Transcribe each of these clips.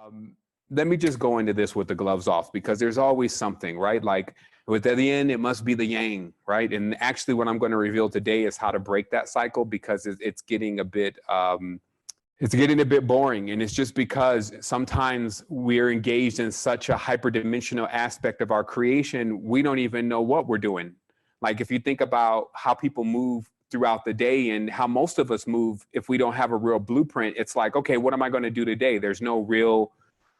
Um, Let me just go into this with the gloves off, because there's always something, right? Like with at the end, it must be the yang, right? And actually what I'm going to reveal today is how to break that cycle, because it's getting a bit, it's getting a bit boring. And it's just because sometimes we're engaged in such a hyperdimensional aspect of our creation, we don't even know what we're doing. Like if you think about how people move throughout the day and how most of us move, if we don't have a real blueprint, it's like, okay, what am I going to do today? There's no real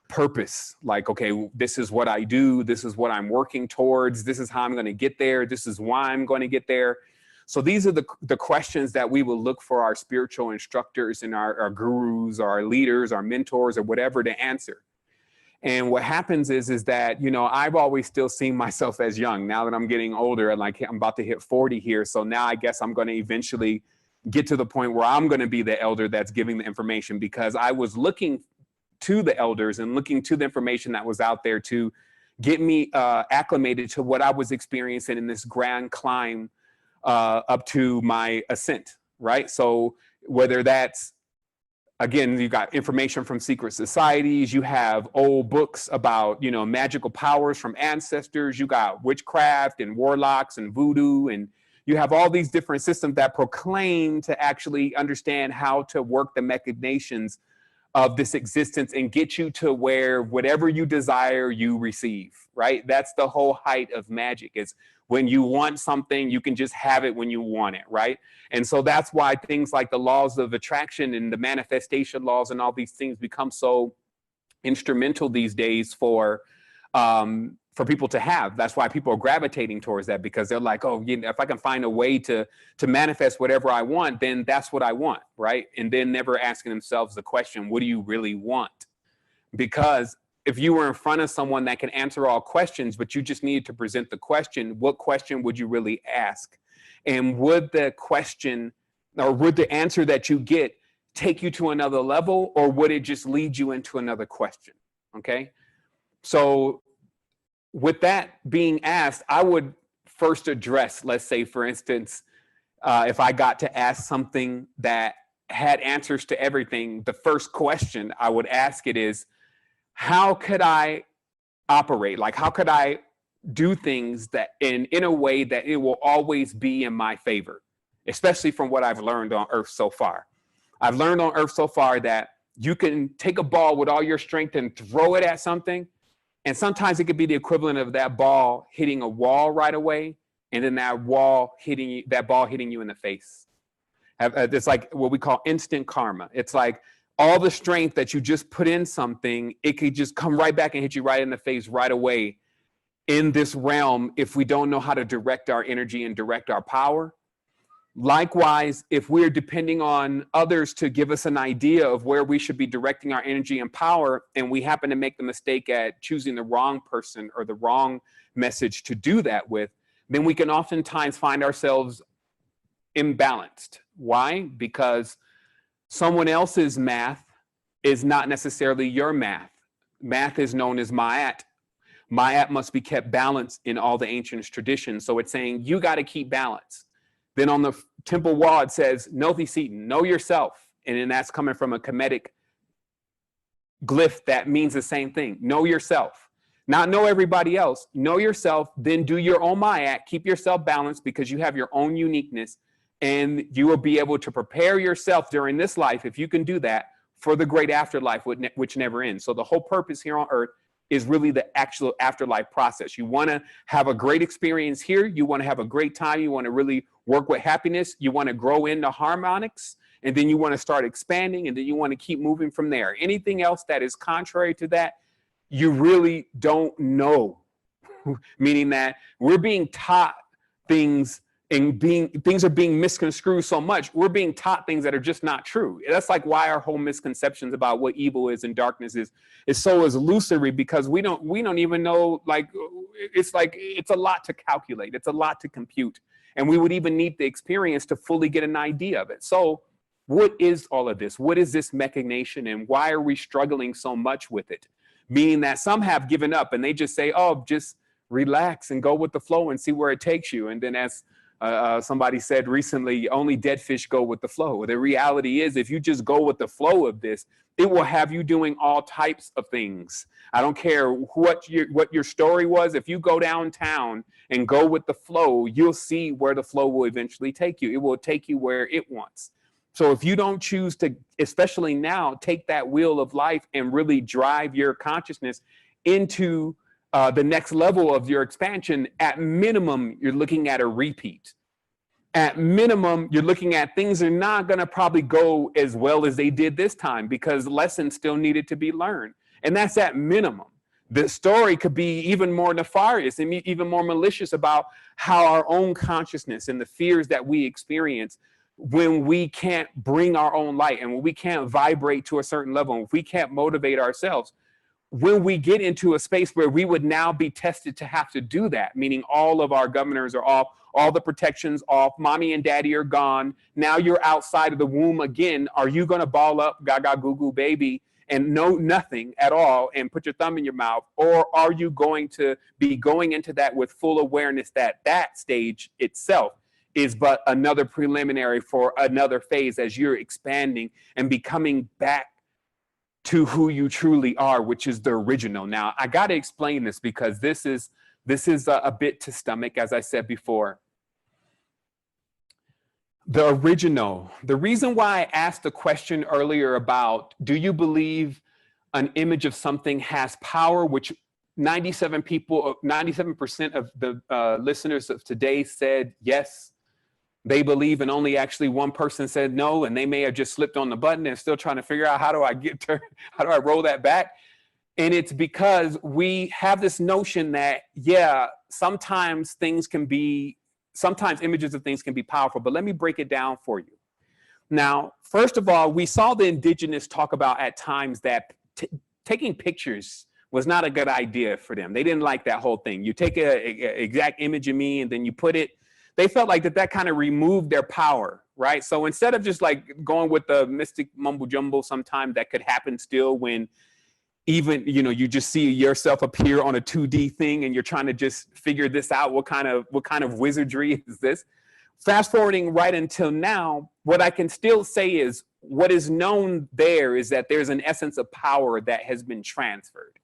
purpose. Like, okay, this is what I do. This is what I'm working towards. This is how I'm going to get there. This is why I'm going to get there. So these are the questions that we will look for our spiritual instructors and our gurus, or our leaders, our mentors, or whatever to answer. And what happens is that, you know, I've always still seen myself as young. Now that I'm getting older, and like I'm about to hit 40 here. So now I guess I'm going to eventually get to the point where I'm going to be the elder that's giving the information, because I was looking to the elders and looking to the information that was out there to get me acclimated to what I was experiencing in this grand climb up to my ascent, right? So whether that's, again, you got information from secret societies, you have old books about, you know, magical powers from ancestors, you got witchcraft and warlocks and voodoo, and you have all these different systems that proclaim to actually understand how to work the machinations of this existence and get you to where whatever you desire, you receive, right? That's the whole height of magic, is when you want something, you can just have it when you want it, right? And so that's why things like the laws of attraction and the manifestation laws and all these things become so instrumental these days for people to have. That's why people are gravitating towards that, because they're like, oh, you know, if I can find a way to manifest whatever I want, then that's what I want, right? And then never asking themselves the question, what do you really want? Because if you were in front of someone that can answer all questions, but you just needed to present the question, what question would you really ask? And would the question, or would the answer that you get take you to another level, or would it just lead you into another question? Okay. So with that being asked, I would first address, let's say, for instance, if I got to ask something that had answers to everything, the first question I would ask it is, how could I operate? Like, how could I do things that in a way that it will always be in my favor, especially from what I've learned on Earth so far. I've learned on Earth so far that you can take a ball with all your strength and throw it at something, and sometimes it could be the equivalent of that ball hitting a wall right away, and then that ball hitting you in the face. It's like what we call instant karma. It's like all the strength that you just put in something, it could just come right back and hit you right in the face right away in this realm if we don't know how to direct our energy and direct our power. Likewise, if we're depending on others to give us an idea of where we should be directing our energy and power, and we happen to make the mistake at choosing the wrong person or the wrong message to do that with, then we can oftentimes find ourselves imbalanced. Why? Because someone else's math is not necessarily your math. Math is known as Ma'at. Ma'at must be kept balanced in all the ancient traditions. So it's saying you got to keep balance. Then on the temple wall, it says, Nothi Seaton, know yourself. And then that's coming from a Kemetic glyph that means the same thing. Know yourself. Not know everybody else. Know yourself, then do your own Ma'at. Keep yourself balanced, because you have your own uniqueness. And you will be able to prepare yourself during this life, if you can do that, for the great afterlife, which never ends. So the whole purpose here on Earth is really the actual afterlife process. You want to have a great experience here. You want to have a great time. You want to really work with happiness. You want to grow into harmonics, and then you want to start expanding, and then you want to keep moving from there. Anything else that is contrary to that, you really don't know. Meaning that we're being taught things, and things are being misconstrued so much. We're being taught things that are just not true. That's like why our whole misconceptions about what evil is and darkness is so illusory, because we don't even know. Like it's a lot to calculate. It's a lot to compute, and we would even need the experience to fully get an idea of it. So what is all of this? What is this machination, and why are we struggling so much with it? Meaning that some have given up and they just say, oh, just relax and go with the flow and see where it takes you. And then as Somebody said recently, only dead fish go with the flow. The reality is, if you just go with the flow of this, it will have you doing all types of things. I don't care what your story was. If you go downtown and go with the flow, you'll see where the flow will eventually take you. It will take you where it wants. So if you don't choose to, especially now, take that wheel of life and really drive your consciousness into the next level of your expansion, at minimum, you're looking at a repeat. At minimum, you're looking at things are not going to probably go as well as they did this time because lessons still needed to be learned. And that's at minimum. The story could be even more nefarious and even more malicious about how our own consciousness and the fears that we experience when we can't bring our own light and when we can't vibrate to a certain level, and if we can't motivate ourselves, when we get into a space where we would now be tested to have to do that, meaning all of our governors are off, all the protections off, mommy and daddy are gone, now you're outside of the womb again, are you going to ball up gaga goo goo baby and know nothing at all and put your thumb in your mouth? Or are you going to be going into that with full awareness that that stage itself is but another preliminary for another phase as you're expanding and becoming back to who you truly are, which is the original. Now, I got to explain this because this is a bit to stomach, as I said before. The original, the reason why I asked the question earlier about, do you believe an image of something has power, which 97% of the listeners of today said yes, they believe, and only actually one person said no, and they may have just slipped on the button and still trying to figure out how do I roll that back? And it's because we have this notion that, yeah, sometimes images of things can be powerful, but let me break it down for you. Now, first of all, we saw the indigenous talk about at times that taking pictures was not a good idea for them. They didn't like that whole thing. You take an exact image of me and then you put it. They felt like that kind of removed their power, right? So instead of just like going with the mystic mumbo jumbo, sometime that could happen still when even, you just see yourself appear on a 2D thing and you're trying to just figure this out. What kind of wizardry is this? Fast forwarding right until now, what I can still say is what is known there is that there's an essence of power that has been transferred.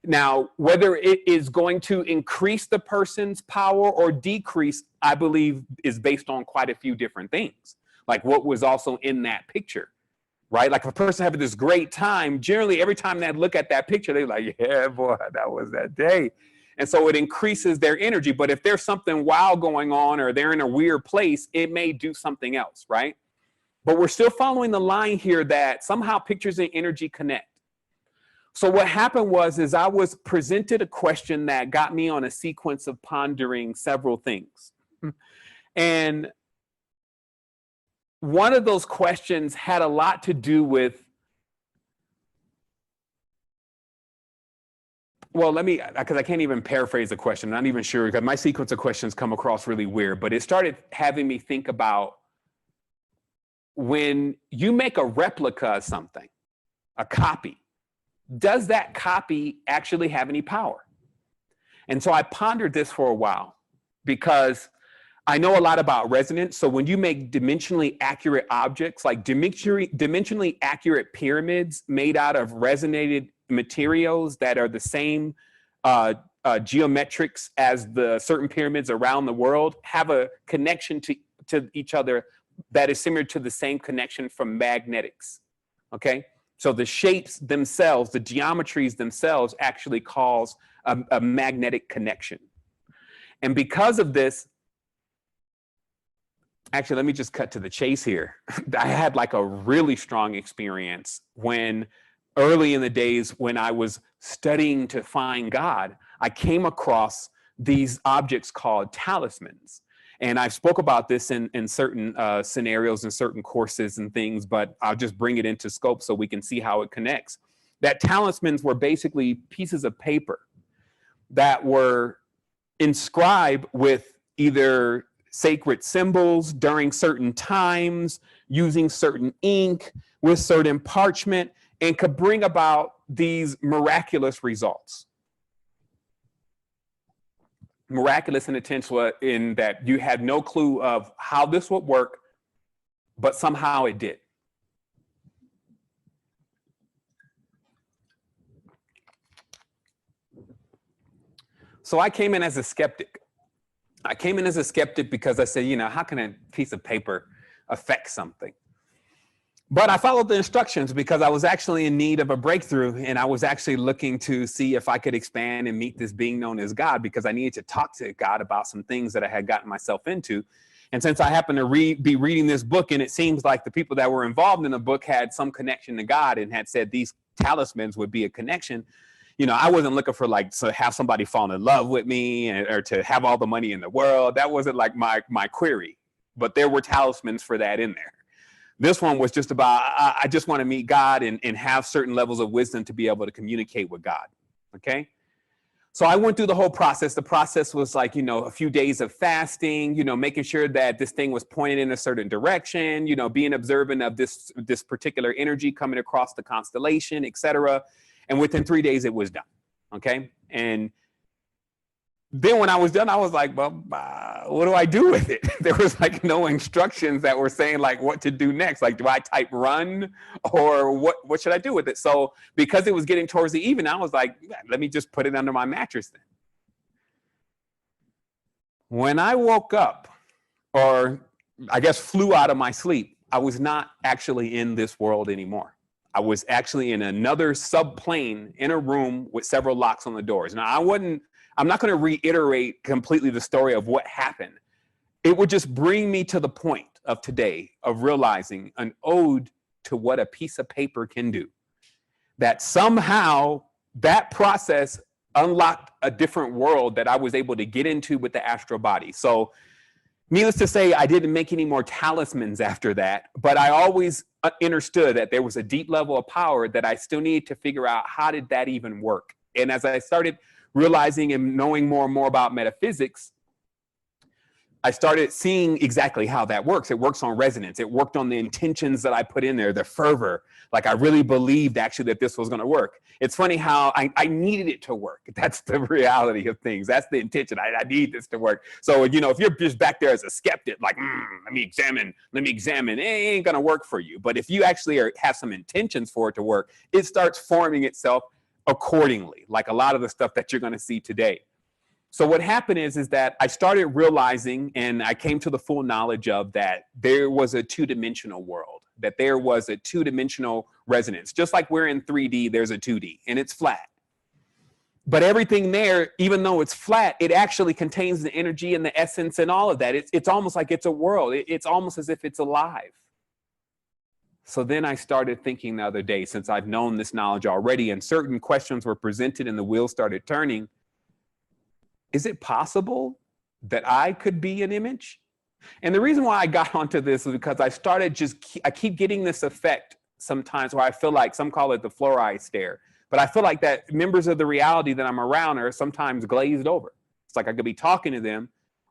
Now, whether it is going to increase the person's power or decrease, I believe is based on quite a few different things, like what was also in that picture, right? Like if a person having this great time, generally every time they look at that picture, they're like, yeah, boy, that was that day. And so it increases their energy. But if there's something wild going on or they're in a weird place, it may do something else, right? But we're still following the line here that somehow pictures and energy connect. So what happened is I was presented a question that got me on a sequence of pondering several things. And one of those questions had a lot to do with, well, because I can't even paraphrase the question. I'm not even sure because my sequence of questions come across really weird, but it started having me think about when you make a replica of something, a copy, does that copy actually have any power? And so I pondered this for a while because I know a lot about resonance. So when you make dimensionally accurate objects, like dimensionally accurate pyramids made out of resonated materials that are the same geometrics as the certain pyramids around the world, have a connection to each other that is similar to the same connection from magnetics, okay? So the shapes themselves, the geometries themselves actually cause a magnetic connection. And because of this, actually, let me just cut to the chase here. I had like a really strong experience when early in the days when I was studying to find God, I came across these objects called talismans. And I spoke about this in certain scenarios and certain courses and things, but I'll just bring it into scope so we can see how it connects. That talismans were basically pieces of paper that were inscribed with either sacred symbols during certain times, using certain ink, with certain parchment, and could bring about these miraculous results. miraculous and intentional in that you had no clue of how this would work, but somehow it did. So I came in as a skeptic. I came in as a skeptic because I said, you know, how can a piece of paper affect something? But I followed the instructions because I was actually in need of a breakthrough, and I was actually looking to see if I could expand and meet this being known as God, because I needed to talk to God about some things that I had gotten myself into. And since I happened to be reading this book, and it seems like the people that were involved in the book had some connection to God and had said these talismans would be a connection, you know, I wasn't looking for like to have somebody fall in love with me or to have all the money in the world. That wasn't like my query, but there were talismans for that in there. This one was just about, I just want to meet God and have certain levels of wisdom to be able to communicate with God. Okay. So I went through the whole process. The process was like, you know, a few days of fasting, you know, making sure that this thing was pointed in a certain direction, you know, being observant of this particular energy coming across the constellation, etc. And within 3 days, it was done. Okay. And then when I was done, I was like, well, what do I do with it? There was like no instructions that were saying like what to do next. Like, do I type run or what should I do with it? So because it was getting towards the evening, I was like, let me just put it under my mattress then. When I woke up, or I guess flew out of my sleep, I was not actually in this world anymore. I was actually in another subplane in a room with several locks on the doors. Now, I'm not going to reiterate completely the story of what happened. It would just bring me to the point of today of realizing an ode to what a piece of paper can do. That somehow that process unlocked a different world that I was able to get into with the astral body. So needless to say, I didn't make any more talismans after that, but I always understood that there was a deep level of power that I still needed to figure out how did that even work. And as I started realizing and knowing more and more about metaphysics, I started seeing exactly how that works. It works on resonance. It worked on the intentions that I put in there, the fervor. Like I really believed actually that this was going to work. It's funny how I needed it to work. That's the reality of things. That's the intention. I need this to work. So, you know, if you're just back there as a skeptic, like, let me examine, it ain't going to work for you. But if you actually have some intentions for it to work, it starts forming itself accordingly, like a lot of the stuff that you're going to see today. So what happened is that I started realizing, and I came to the full knowledge of that there was a two-dimensional world, that there was a two-dimensional resonance. Just like we're in 3D, there's a 2D, and it's flat. But everything there, even though it's flat, it actually contains the energy and the essence and all of that. It's almost like it's a world. It's almost as if it's alive. So then I started thinking the other day, since I've known this knowledge already and certain questions were presented and the wheels started turning, is it possible that I could be an image? And the reason why I got onto this is because I started I keep getting this effect sometimes where I feel like, some call it the fluoride stare, but I feel like that members of the reality that I'm around are sometimes glazed over. It's like I could be talking to them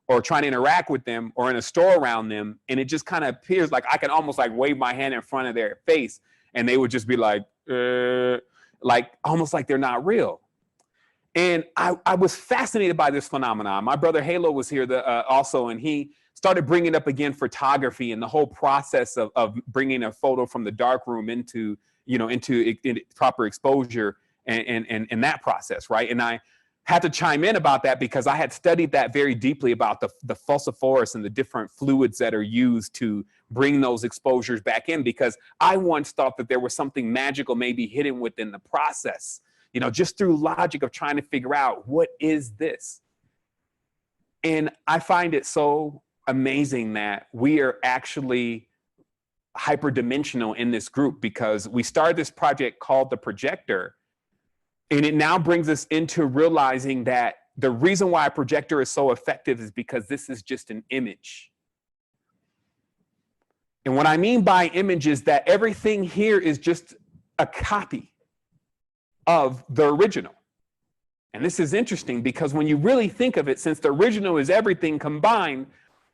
or trying to interact with them or in a store around them, and it just kind of appears like I can almost like wave my hand in front of their face and they would just be like almost like they're not real. And I was fascinated by this phenomenon. My brother Halo was here also, and he started bringing up again photography and the whole process of bringing a photo from the dark room into proper exposure and that process, right? And I had to chime in about that because I had studied that very deeply about the phosphorus and the different fluids that are used to bring those exposures back in, because I once thought that there was something magical maybe hidden within the process. You know, just through logic of trying to figure out what is this. And I find it so amazing that we are actually hyperdimensional in this group, because we started this project called The Projector. And it now brings us into realizing that the reason why a projector is so effective is because this is just an image. And what I mean by image is that everything here is just a copy of the original. And this is interesting because when you really think of it, since the original is everything combined,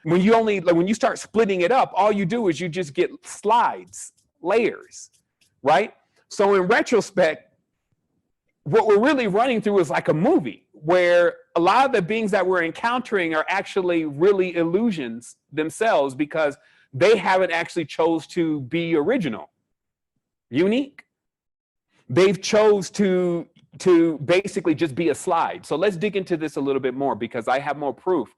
when you start splitting it up, all you do is you just get slides, layers, right? So in retrospect, what we're really running through is like a movie. where a lot of the beings that we're encountering are actually really illusions themselves, because they haven't actually chose to be original, unique. They've chose to basically just be a slide. So let's dig into this a little bit more, because I have more proof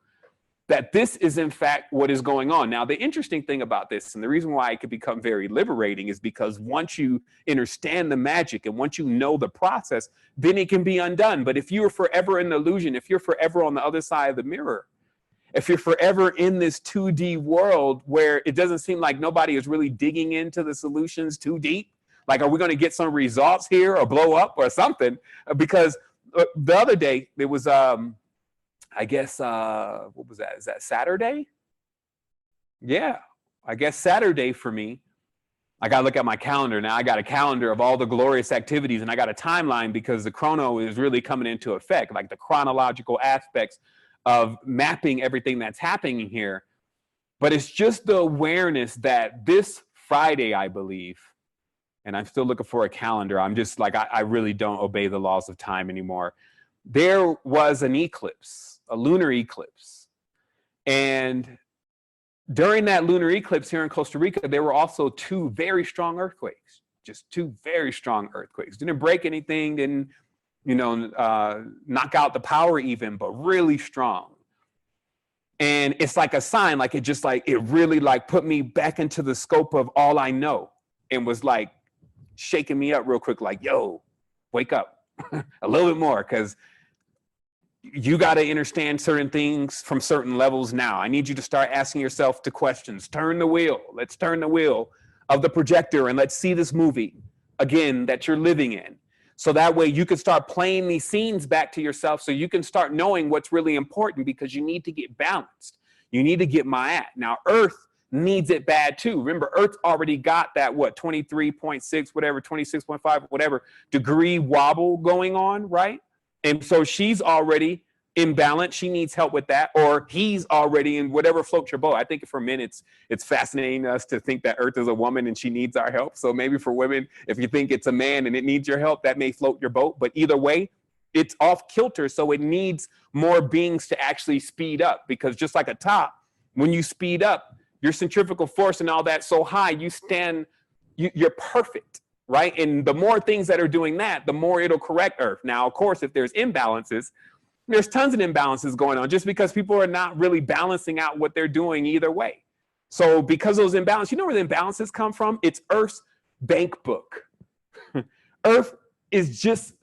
that this is in fact what is going on. Now, the interesting thing about this, and the reason why it could become very liberating, is because once you understand the magic and once you know the process, then it can be undone. But if you're forever in the illusion, if you're forever on the other side of the mirror, if you're forever in this 2D world where it doesn't seem like nobody is really digging into the solutions too deep, like, are we going to get some results here or blow up or something? Because the other day, there was, I guess, what was that? Is that Saturday? Yeah, I guess Saturday for me. I got to look at my calendar now. I got a calendar of all the glorious activities, and I got a timeline because the chrono is really coming into effect, like the chronological aspects of mapping everything that's happening here. But it's just the awareness that this Friday, I believe, and I'm still looking for a calendar. I'm just like, I really don't obey the laws of time anymore. There was an eclipse, a lunar eclipse. And during that lunar eclipse here in Costa Rica, there were also two very strong earthquakes, just two very strong earthquakes. Didn't break anything, didn't, knock out the power even, but really strong. And it's like a sign, like it really like put me back into the scope of all I know, and was like shaking me up real quick, like, yo, wake up a little bit more, because you got to understand certain things from certain levels now. I need you to start asking yourself the questions. Turn the wheel. Let's turn the wheel of the projector and let's see this movie again that you're living in. So that way you can start playing these scenes back to yourself, so you can start knowing what's really important, because you need to get balanced. You need to get Ma'at. Now, Earth needs it bad too. Remember, Earth already got that, 23.6, whatever, 26.5, whatever degree wobble going on, right? And so she's already imbalanced. She needs help with that, or he's already in, whatever floats your boat. I think for men, it's fascinating us to think that Earth is a woman and she needs our help. So maybe for women, if you think it's a man and it needs your help, that may float your boat. But either way, it's off kilter. So it needs more beings to actually speed up, because just like a top, when you speed up, your centrifugal force and all that so high, you're perfect. Right? And the more things that are doing that, the more it'll correct Earth. Now, of course, if there's imbalances, there's tons of imbalances going on, just because people are not really balancing out what they're doing either way. So because those imbalances, you know where the imbalances come from? It's Earth's bank book. Earth is just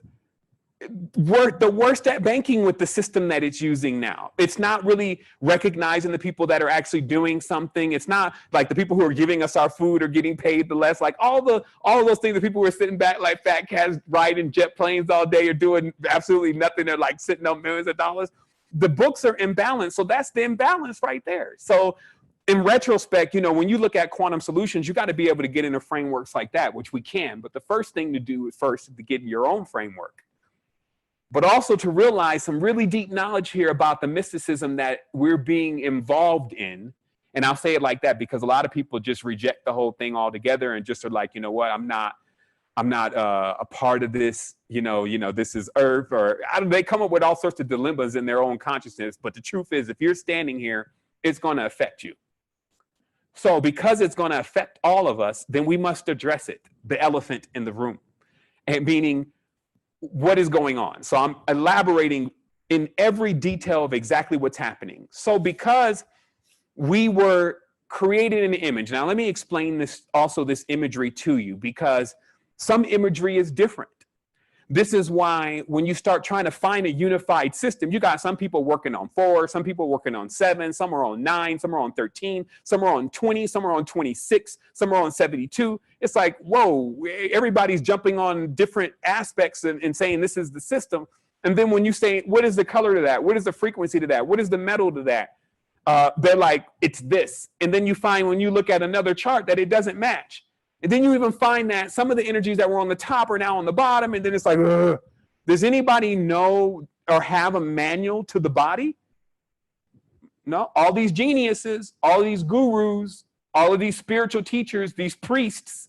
the worst at banking with the system that it's using now. It's not really recognizing the people that are actually doing something. It's not like the people who are giving us our food are getting paid the less. Like all those things, the people who are sitting back like fat cats riding jet planes all day are doing absolutely nothing. They're like sitting on millions of dollars. The books are imbalanced. So that's the imbalance right there. So in retrospect, when you look at quantum solutions, you got to be able to get into frameworks like that, which we can. But the first thing to do is to get in your own framework. But also to realize some really deep knowledge here about the mysticism that we're being involved in. And I'll say it like that because a lot of people just reject the whole thing altogether and just are like, you know what, I'm not a part of this, this is Earth, or they come up with all sorts of dilemmas in their own consciousness. But the truth is, if you're standing here, it's going to affect you. So because it's going to affect all of us, then we must address it, the elephant in the room, and meaning, what is going on? So I'm elaborating in every detail of exactly what's happening. So because we were created in an image. Now let me explain this imagery to you, because some imagery is different. This is why when you start trying to find a unified system, you got some people working on 4, some people working on 7, some are on 9, some are on 13, some are on 20, some are on 26, some are on 72. It's like, whoa, everybody's jumping on different aspects and saying this is the system. And then when you say, what is the color to that? What is the frequency to that? What is the metal to that? They're like, it's this. And then you find when you look at another chart that it doesn't match. And then you even find that some of the energies that were on the top are now on the bottom. And then it's like, ugh. Does anybody know or have a manual to the body? No. All these geniuses, all these gurus, all of these spiritual teachers, these priests,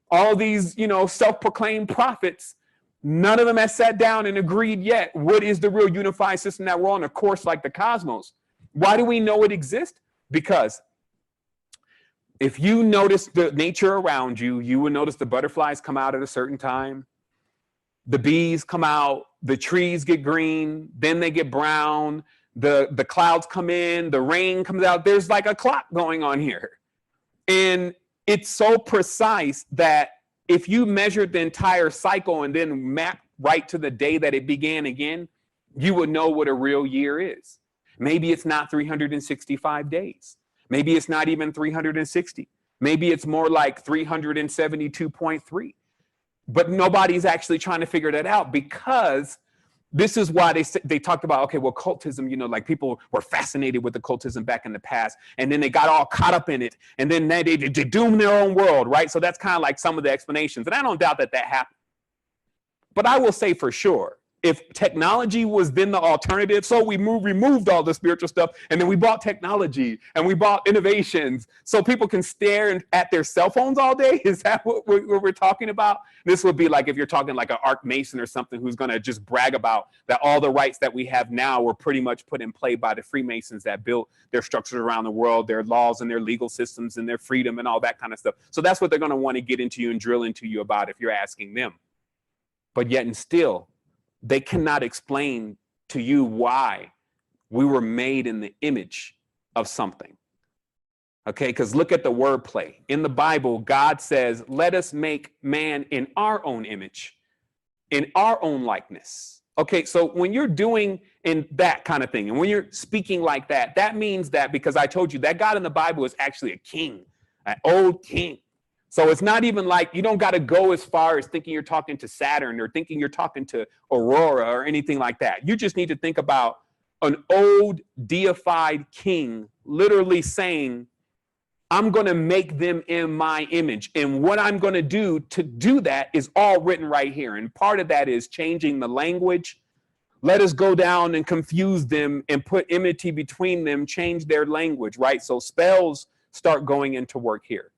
all these, self-proclaimed prophets, None of them has sat down and agreed yet. What is the real unified system that we're on? A course like the cosmos. Why do we know it exists? Because if you notice the nature around you, you will notice the butterflies come out at a certain time. The bees come out, the trees get green, then they get brown, the clouds come in, the rain comes out. There's like a clock going on here. And it's so precise that if you measured the entire cycle and then map right to the day that it began again, you would know what a real year is. Maybe it's not 365 days. Maybe it's not even 360. Maybe it's more like 372.3. But nobody's actually trying to figure that out, because this is why they talked about, okay, well, cultism, you know, like people were fascinated with the cultism back in the past, and then they got all caught up in it, and then they doomed their own world, right? So that's kind of like some of the explanations, and I don't doubt that happened. But I will say for sure, if technology was then the alternative, so we removed all the spiritual stuff, and then we bought technology and we bought innovations so people can stare at their cell phones all day. Is that what we're talking about? This would be like if you're talking like an arc mason or something who's going to just brag about that all the rights that we have now were pretty much put in play by the Freemasons that built their structures around the world, their laws and their legal systems and their freedom and all that kind of stuff. So that's what they're going to want to get into you and drill into you about if you're asking them. But yet and still, they cannot explain to you why we were made in the image of something. Okay, because look at the wordplay. In the Bible, God says, let us make man in our own image, in our own likeness. Okay, so when you're doing in that kind of thing, and when you're speaking like that, that means that, because I told you that God in the Bible is actually a king, an old king. So it's not even like, you don't got to go as far as thinking you're talking to Saturn or thinking you're talking to Aurora or anything like that. You just need to think about an old deified king literally saying, I'm going to make them in my image. And what I'm going to do that is all written right here. And part of that is changing the language. Let us go down and confuse them and put enmity between them, change their language, right? So spells start going into work here.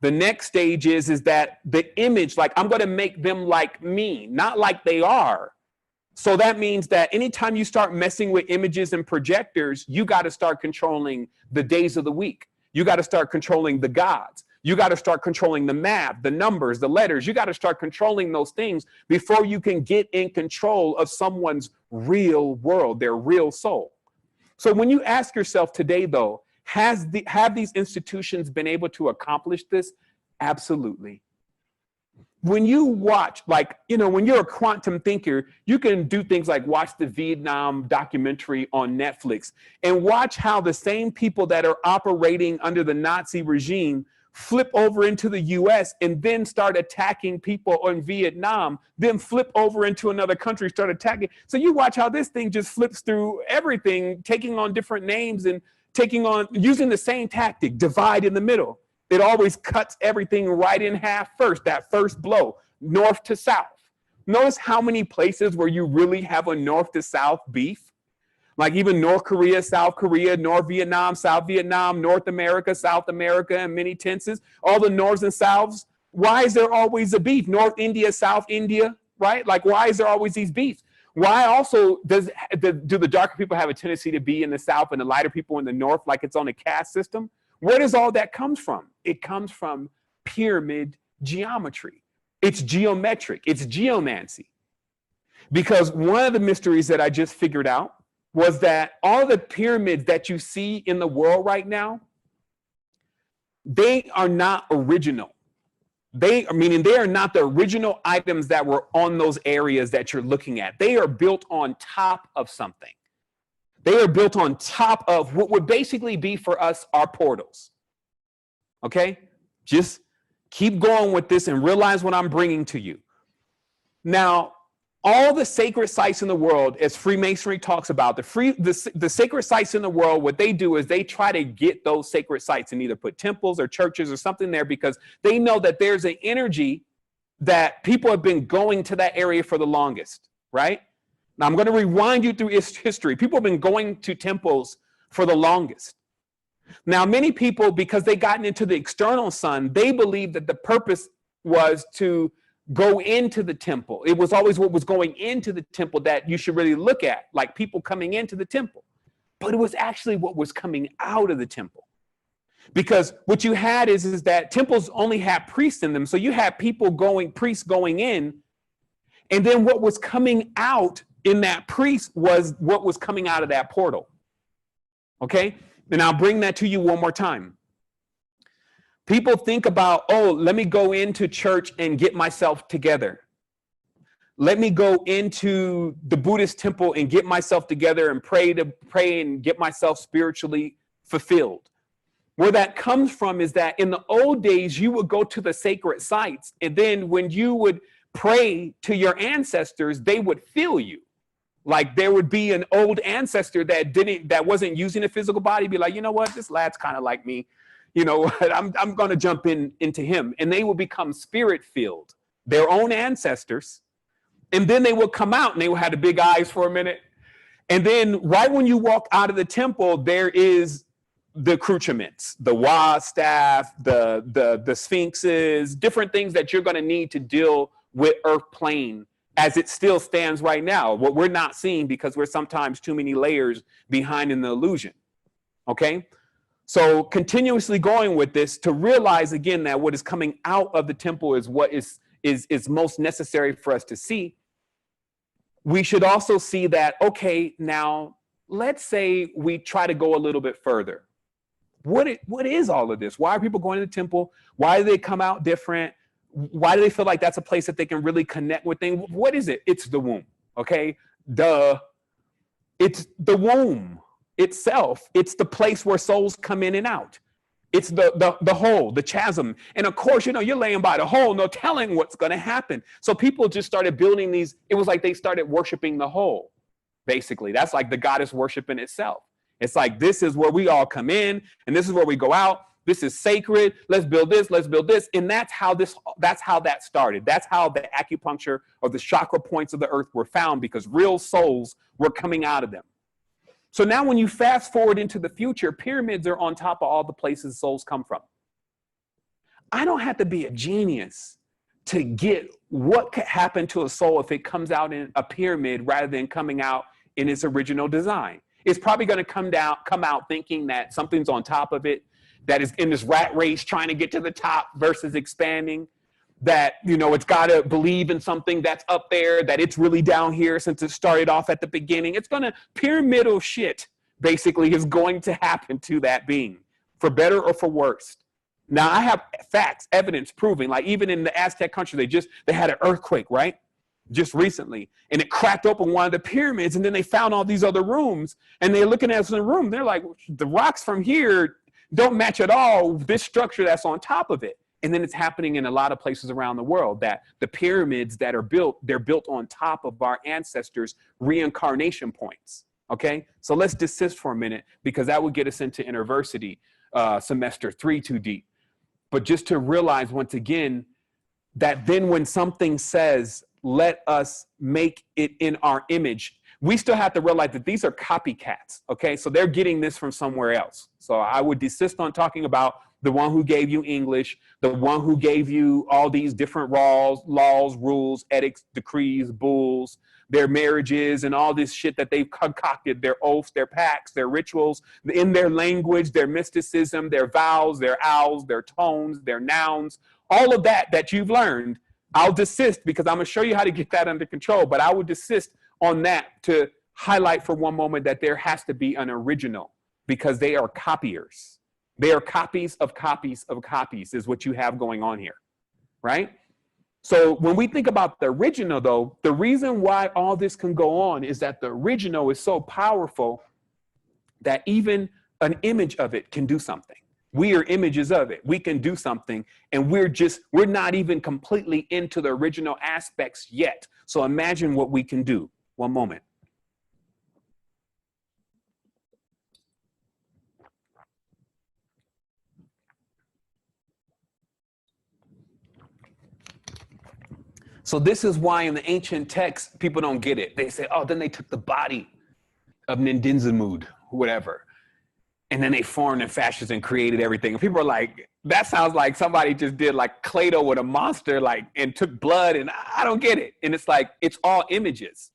The next stage is that the image, like I'm going to make them like me, not like they are. So that means that anytime you start messing with images and projectors, you got to start controlling the days of the week. You got to start controlling the gods. You got to start controlling the math, the numbers, the letters. You got to start controlling those things before you can get in control of someone's real world, their real soul. So when you ask yourself today, though, have these institutions been able to accomplish this? Absolutely. When you watch, like, you know, when you're a quantum thinker, you can do things like watch the Vietnam documentary on Netflix and watch how the same people that are operating under the Nazi regime flip over into the US and then start attacking people in Vietnam, then flip over into another country, start attacking. So you watch how this thing just flips through everything, taking on different names and using the same tactic, divide in the middle. It always cuts everything right in half first, that first blow, north to south. Notice how many places where you really have a north to south beef, like even North Korea, South Korea, North Vietnam, South Vietnam, North America, South America, and many tenses, all the norths and souths. Why is there always a beef? North India, South India, right? Like, why is there always these beefs? Why also do the darker people have a tendency to be in the South and the lighter people in the North, like it's on a caste system? Where does all that come from? It comes from pyramid geometry. It's geometric. It's geomancy. Because one of the mysteries that I just figured out was that all the pyramids that you see in the world right now, they are not original. They are not the original items that were on those areas that you're looking at. They are built on top of something. They are built on top of what would basically be for us our portals. Okay? Just keep going with this and realize what I'm bringing to you. Now, all the sacred sites in the world, as Freemasonry talks about, the sacred sites in the world, what they do is they try to get those sacred sites and either put temples or churches or something there because they know that there's an energy that people have been going to that area for the longest, right? Now, I'm going to rewind you through history. People have been going to temples for the longest. Now, many people, because they gotten into the external sun, they believe that the purpose was to go into the temple. It was always what was going into the temple that you should really look at, like people coming into the temple. But it was actually what was coming out of the temple. Because what you had is that temples only had priests in them. So you had priests going in, and then what was coming out in that priest was what was coming out of that portal. Okay? And I'll bring that to you one more time. People think about, oh, let me go into church and get myself together. Let me go into the Buddhist temple and get myself together and pray and get myself spiritually fulfilled. Where that comes from is that in the old days, you would go to the sacred sites, and then when you would pray to your ancestors, they would feel you. Like there would be an old ancestor that wasn't using a physical body, be like, you know what, this lad's kind of like me. You know what, I'm going to jump into him. And they will become spirit-filled, their own ancestors. And then they will come out and they will have the big eyes for a minute. And then right when you walk out of the temple, there is the accoutrements, the Wa staff, the sphinxes, different things that you're going to need to deal with earth plane as it still stands right now. What we're not seeing because we're sometimes too many layers behind in the illusion. Okay? So continuously going with this to realize again that what is coming out of the temple is what is most necessary for us to see. We should also see that, okay, now let's say we try to go a little bit further. What is all of this? Why are people going to the temple? Why do they come out different? Why do they feel like that's a place that they can really connect with things? What is it? It's the womb, okay? Duh. It's the womb itself. It's the place where souls come in and out. It's the hole, the chasm. And of course, you know, you're laying by the hole, no telling what's going to happen. So people just started building these. It was like they started worshiping the hole, basically. That's like the goddess worship in itself. It's like, this is where we all come in and this is where we go out. This is sacred. Let's build this. Let's build this. And that's how that started. That's how the acupuncture or the chakra points of the earth were found, because real souls were coming out of them. So now when you fast forward into the future, pyramids are on top of all the places souls come from. I don't have to be a genius to get what could happen to a soul if it comes out in a pyramid rather than coming out in its original design. It's probably going to come out thinking that something's on top of it, that is in this rat race trying to get to the top versus expanding, that, you know, it's got to believe in something that's up there, that it's really down here since it started off at the beginning. It's going to, pyramidal shit basically is going to happen to that being, for better or for worse. Now, I have facts, evidence proving, like even in the Aztec country, they had an earthquake, right? Just recently, and it cracked open one of the pyramids, and then they found all these other rooms, and they're looking at the room. They're like, the rocks from here don't match at all this structure that's on top of it. And then it's happening in a lot of places around the world, that the pyramids that are built, they're built on top of our ancestors' reincarnation points. Okay, so let's desist for a minute, because that would get us into university semester 3 too deep. But just to realize once again that then when something says, let us make it in our image, we still have to realize that these are copycats, okay? So they're getting this from somewhere else. So I would desist on talking about the one who gave you English, the one who gave you all these different laws, rules, edicts, decrees, bulls, their marriages, and all this shit that they've concocted, their oaths, their pacts, their rituals, in their language, their mysticism, their vows, their owls, their tones, their nouns, all of that you've learned. I'll desist, because I'm going to show you how to get that under control, but I would desist on that to highlight for one moment that there has to be an original, because they are copiers. They are copies of copies of copies is what you have going on here, right? So when we think about the original, though, the reason why all this can go on is that the original is so powerful that even an image of it can do something. We are images of it. We can do something, and we're not even completely into the original aspects yet. So imagine what we can do. One moment. So this is why in the ancient texts, people don't get it. They say, oh, then they took the body of Nindinsumud, whatever. And then they formed in fascists and created everything. And people are like, that sounds like somebody just did like Play-Doh with a monster, like, and took blood, and I don't get it. And it's like, it's all images.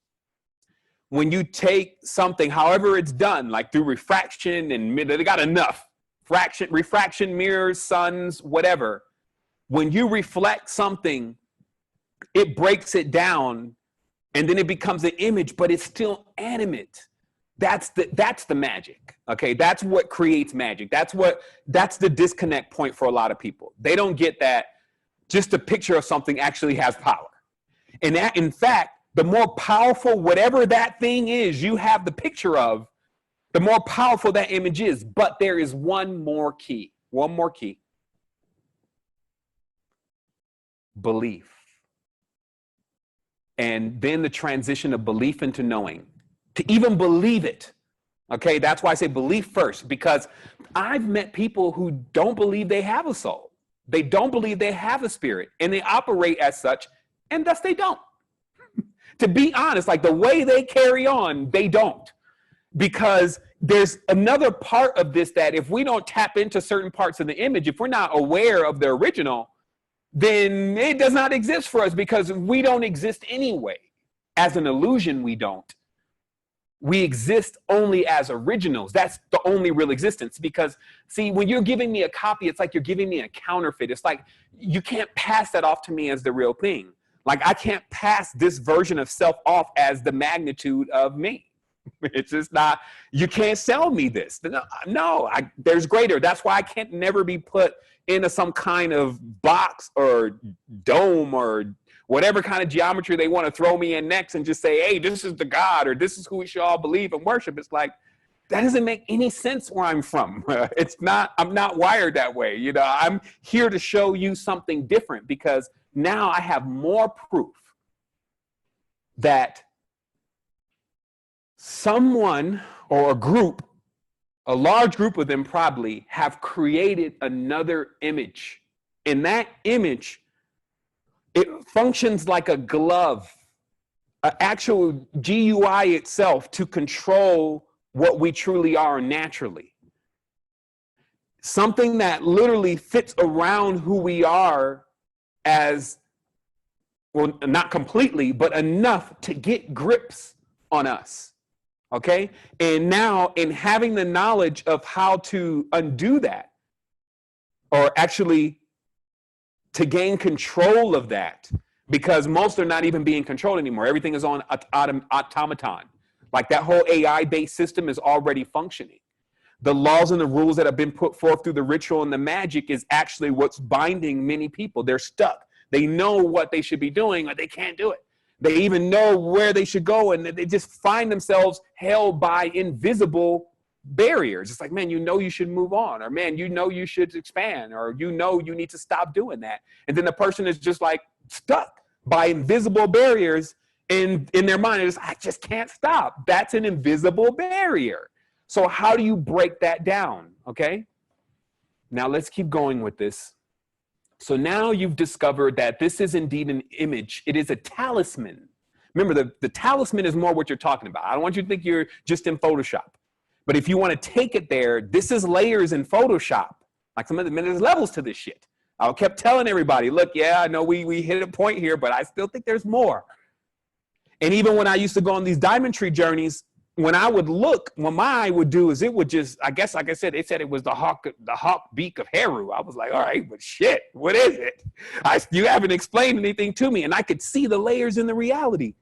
When you take something, however it's done, like through refraction, and they got enough refraction, mirrors, suns, whatever. When you reflect something, it breaks it down, and then it becomes an image, but it's still animate. That's the magic. Okay, that's what creates magic. That's the disconnect point for a lot of people. They don't get that just a picture of something actually has power. And that, in fact, the more powerful whatever that thing is you have the picture of, the more powerful that image is. But there is one more key. Belief. And then the transition of belief into knowing. To even believe it. Okay, that's why I say belief first, because I've met people who don't believe they have a soul. They don't believe they have a spirit, and they operate as such, and thus they don't. To be honest, like the way they carry on, they don't. Because there's another part of this that if we don't tap into certain parts of the image, if we're not aware of the original, then it does not exist for us, because we don't exist anyway. As an illusion, we don't. We exist only as originals. That's the only real existence. Because, see, when you're giving me a copy, it's like you're giving me a counterfeit. It's like you can't pass that off to me as the real thing. Like I can't pass this version of self off as the magnitude of me. It's just not, you can't sell me this. No, there's greater. That's why I can't never be put into some kind of box or dome or whatever kind of geometry they want to throw me in next and just say, hey, this is the God, or this is who we should all believe and worship. It's like, that doesn't make any sense where I'm from. I'm not wired that way. You know, I'm here to show you something different, because now I have more proof that someone or a group, a large group of them probably, have created another image. And that image, it functions like a glove, an actual GUI itself, to control what we truly are naturally. Something that literally fits around who we are, as, well, not completely, but enough to get grips on us. Okay? And now, in having the knowledge of how to undo that, or actually to gain control of that, because most are not even being controlled anymore. Everything is on automaton. Like that whole AI-based system is already functioning. The laws and the rules that have been put forth through the ritual and the magic is actually what's binding many people. They're stuck. They know what they should be doing, but they can't do it. They even know where they should go, and they just find themselves held by invisible barriers. It's like, man, you know you should move on, or man, you know you should expand, or you know you need to stop doing that. And then the person is just like stuck by invisible barriers in their mind. It's, I just can't stop. That's an invisible barrier. So how do you break that down? Okay. Now let's keep going with this. So now you've discovered that this is indeed an image. It is a talisman. Remember, the talisman is more what you're talking about. I don't want you to think you're just in Photoshop. But if you want to take it there, this is layers in Photoshop. Like there's levels to this shit. I kept telling everybody, look, yeah, I know we hit a point here, but I still think there's more. And even when I used to go on these diamond tree journeys, when I would look, what my eye would do is it would just, I guess, like I said, it said it was the hawk beak of Heru. I was like, all right, but shit, what is it? You haven't explained anything to me. And I could see the layers in the reality.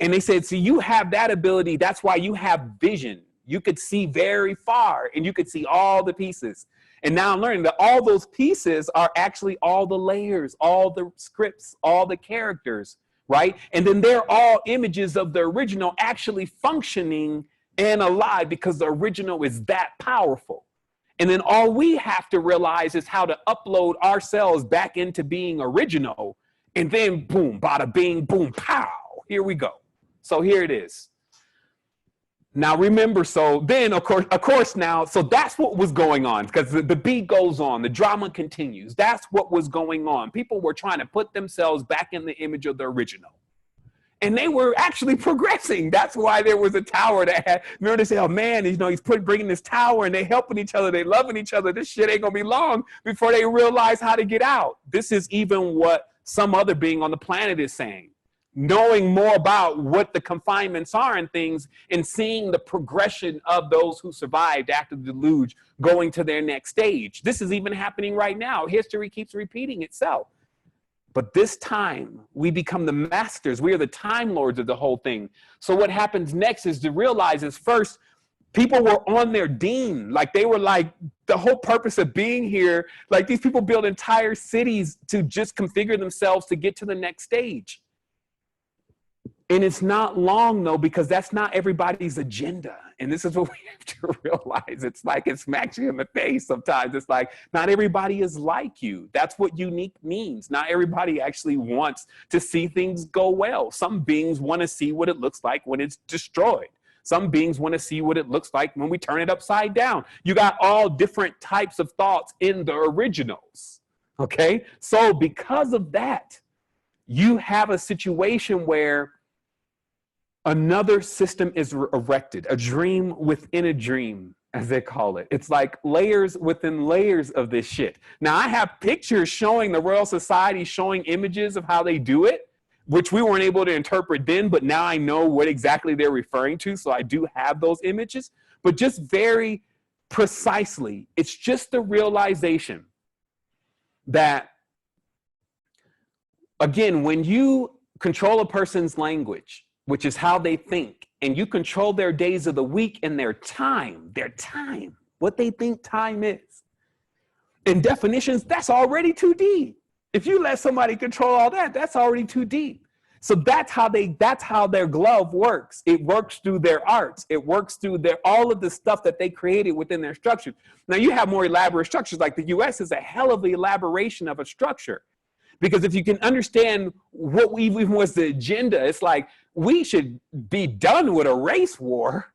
And they said, see, you have that ability. That's why you have vision. You could see very far, and you could see all the pieces. And now I'm learning that all those pieces are actually all the layers, all the scripts, all the characters, right? And then they're all images of the original actually functioning and alive, because the original is that powerful. And then all we have to realize is how to upload ourselves back into being original. And then boom, bada bing, boom, pow, here we go. So here it is. Now remember, so then of course now, so that's what was going on, because the beat goes on, the drama continues. That's what was going on. People were trying to put themselves back in the image of the original. and they were actually progressing. That's why there was a tower that had, remember they say, oh man, you know, he's bringing this tower and they helping each other, they loving each other. This shit ain't gonna be long before they realize how to get out. This is even what some other being on the planet is saying. Knowing more about what the confinements are and things, and seeing the progression of those who survived after the deluge going to their next stage. This is even happening right now. History keeps repeating itself. But this time, we become the masters. We are the time lords of the whole thing. So what happens next is to realize is first, people were on their deen. Like they were like, the whole purpose of being here, like these people build entire cities to just configure themselves to get to the next stage. And it's not long though, because that's not everybody's agenda. And this is what we have to realize. It's like it smacks you in the face sometimes. It's like, not everybody is like you. That's what unique means. Not everybody actually wants to see things go well. Some beings want to see what it looks like when it's destroyed. Some beings want to see what it looks like when we turn it upside down. You got all different types of thoughts in the originals. Okay? So because of that, you have a situation where another system is erected, a dream within a dream, as they call it. It's like layers within layers of this shit. Now, I have pictures showing the Royal Society, showing images of how they do it, which we weren't able to interpret then, but now I know what exactly they're referring to, so I do have those images. But just very precisely, it's just the realization that, again, when you control a person's language, which is how they think, and you control their days of the week and their time, what they think time is. In definitions, that's already too deep. If you let somebody control all that, that's already too deep. So that's how their glove works. It works through their arts. It works through all of the stuff that they created within their structures. Now you have more elaborate structures, like the US is a hell of an elaboration of a structure. Because if you can understand what even was the agenda, it's like, we should be done with a race war.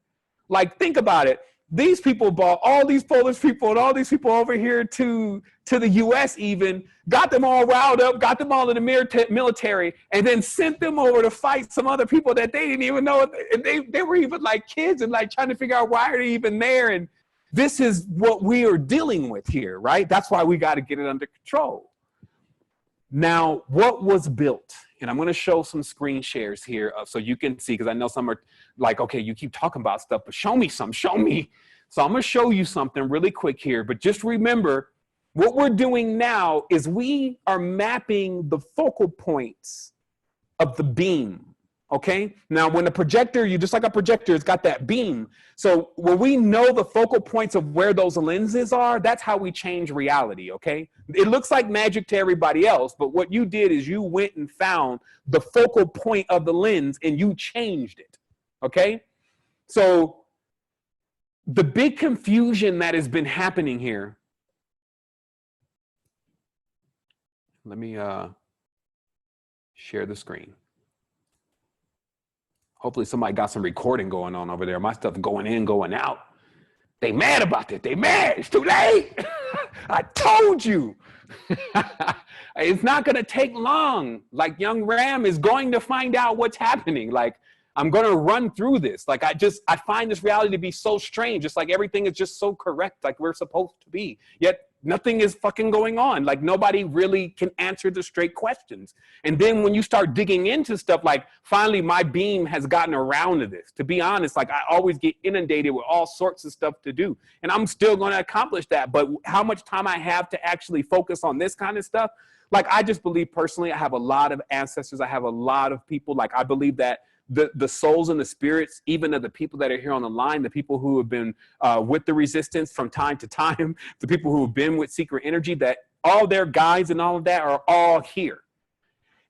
Like, think about it. These people brought all these Polish people and all these people over here to the US even, got them all riled up, got them all in the military, and then sent them over to fight some other people that they didn't even know. And they were even like kids and like trying to figure out why are they even there. And this is what we are dealing with here, right? That's why we got to get it under control. Now, what was built, and I'm going to show some screen shares here so you can see, because I know some are like, okay, you keep talking about stuff, but show me some, show me. So I'm going to show you something really quick here, but just remember, what we're doing now is we are mapping the focal points of the beam. Okay. Now, when the projector, you just like a projector, it's got that beam. So when we know the focal points of where those lenses are, that's how we change reality. Okay. It looks like magic to everybody else, but what you did is you went and found the focal point of the lens and you changed it. Okay. So the big confusion that has been happening here. Let me share the screen. Hopefully somebody got some recording going on over there. My stuff going in, going out. They mad about it. They mad. It's too late. I told you. It's not going to take long. Like young Ram is going to find out what's happening. Like, I'm going to run through this. Like, I find this reality to be so strange. It's like everything is just so correct, like we're supposed to be. Yet nothing is fucking going on. Like, nobody really can answer the straight questions. And then when you start digging into stuff, like, finally my beam has gotten around to this. To be honest, like, I always get inundated with all sorts of stuff to do. And I'm still going to accomplish that. But how much time I have to actually focus on this kind of stuff, like, I just believe personally, I have a lot of ancestors. I have a lot of people. Like, I believe that the souls and the spirits, even of the people that are here on the line, the people who have been with the resistance from time to time, the people who have been with secret energy, that all their guides and all of that are all here.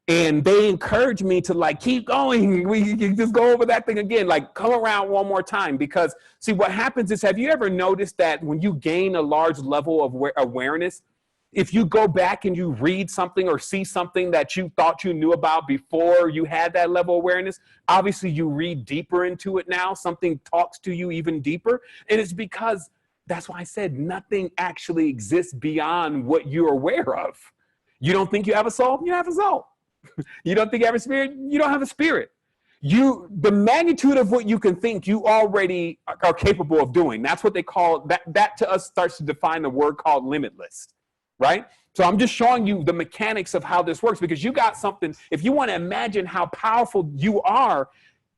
And they encourage me to, like, keep going. We can just go over that thing again, like, come around one more time. Because see, what happens is, have you ever noticed that when you gain a large level of awareness, if you go back and you read something or see something that you thought you knew about before you had that level of awareness, obviously you read deeper into it now. Something talks to you even deeper. And it's because, that's why I said nothing actually exists beyond what you're aware of. You don't think you have a soul? You have a soul. You don't think you have a spirit? You don't have a spirit. the magnitude of what you can think, you already are capable of doing. That's what they call that to us starts to define the word called limitless, right? So I'm just showing you the mechanics of how this works, because you got something. If you want to imagine how powerful you are,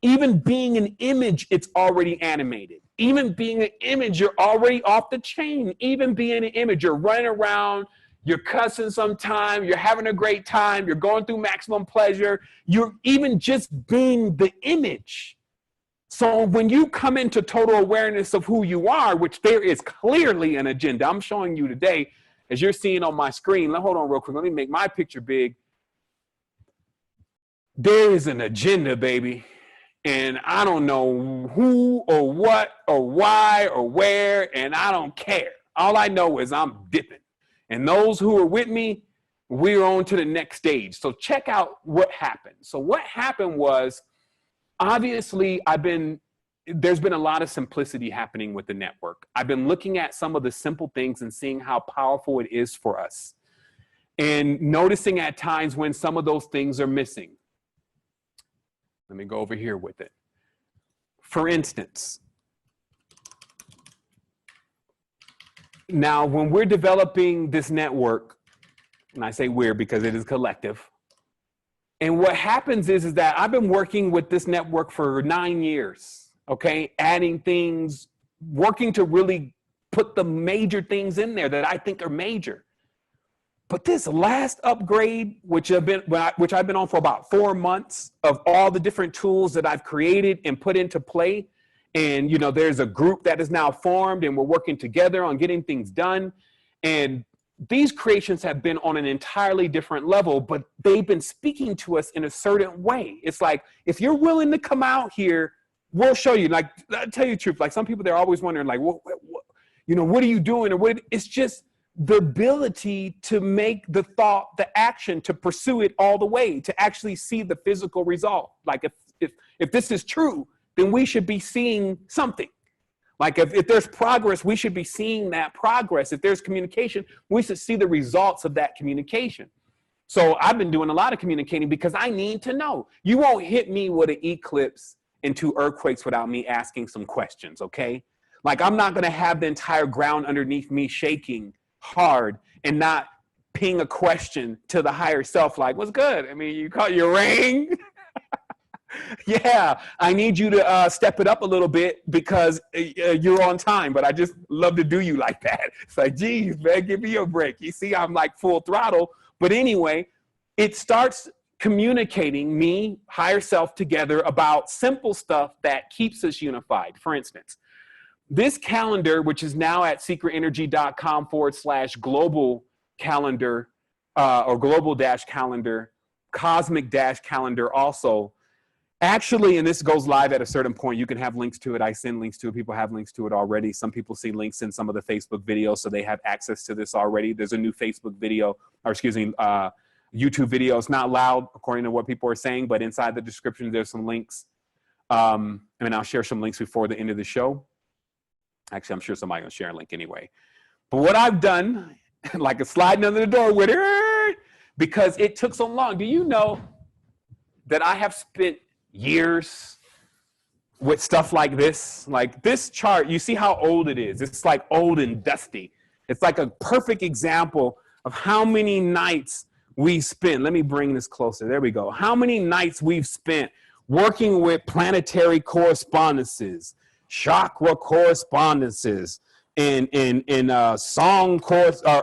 even being an image, it's already animated. Even being an image, you're already off the chain. Even being an image, you're running around, you're cussing sometime, you're having a great time, you're going through maximum pleasure, you're even just being the image. So when you come into total awareness of who you are, which there is clearly an agenda, I'm showing you today, as you're seeing on my screen, hold on real quick, let me make my picture big. There is an agenda, baby. And I don't know who or what or why or where, and I don't care. All I know is I'm dipping. And those who are with me, we're on to the next stage. So check out what happened. So what happened was, obviously, there's been a lot of simplicity happening with the network. I've been looking at some of the simple things and seeing how powerful it is for us, and noticing at times when some of those things are missing. Let me go over here with it. For instance, now when we're developing this network, and I say we're because it is collective, and what happens is that I've been working with this network for 9 years, okay? Adding things, working to really put the major things in there that I think are major. But this last upgrade, which I've been on for about 4 months, of all the different tools that I've created and put into play, and there's a group that is now formed, and we're working together on getting things done. And these creations have been on an entirely different level, but they've been speaking to us in a certain way. It's like, if you're willing to come out here, we'll show you. Like, I'll tell you the truth. Like, some people, they're always wondering, like, what are you doing? Or what? It's just the ability to make the thought, the action, to pursue it all the way, to actually see the physical result. Like, if this is true, then we should be seeing something. Like, if there's progress, we should be seeing that progress. If there's communication, we should see the results of that communication. So I've been doing a lot of communicating because I need to know. You won't hit me with an eclipse and 2 earthquakes without me asking some questions, okay? Like, I'm not gonna have the entire ground underneath me shaking hard and not ping a question to the higher self, like, what's good? I mean, you call your ring? Yeah, I need you to step it up a little bit because you're on time, but I just love to do you like that. It's like, geez, man, give me a break. You see, I'm like full throttle. But anyway, it starts communicating me, higher self, together about simple stuff that keeps us unified. For instance, this calendar, which is now at secretenergy.com/global calendar or global-calendar, cosmic-calendar also. Actually, and this goes live at a certain point, you can have links to it. I send links to it. People have links to it already. Some people see links in some of the Facebook videos, so they have access to this already. There's a new Facebook video, or excuse me, YouTube video. It's not loud, according to what people are saying, but inside the description, there's some links. And I'll share some links before the end of the show. Actually, I'm sure somebody will share a link anyway. But what I've done, like a sliding under the door with it, because it took so long. Do you know that I have spent years with stuff like this? Like, this chart, you see how old it is. It's like old and dusty. It's like a perfect example of how many nights we spent. Let me bring this closer. There we go. How many nights we've spent working with planetary correspondences, chakra correspondences, in song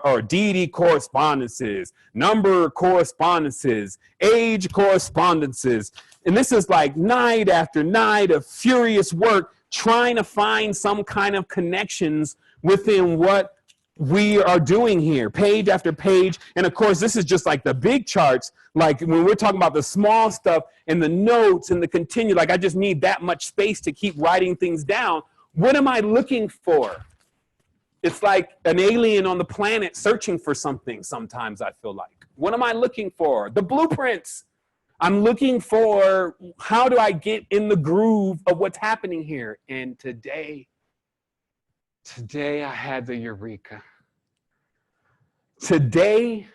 or deity correspondences, number correspondences, age correspondences. And this is like night after night of furious work trying to find some kind of connections within what we are doing here, page after page. And of course, this is just like the big charts. Like, when we're talking about the small stuff and the notes and the continue, like, I just need that much space to keep writing things down. What am I looking for? It's like an alien on the planet searching for something sometimes, I feel like. What am I looking for? The blueprints. I'm looking for, how do I get in the groove of what's happening here? And today I had the eureka. Today,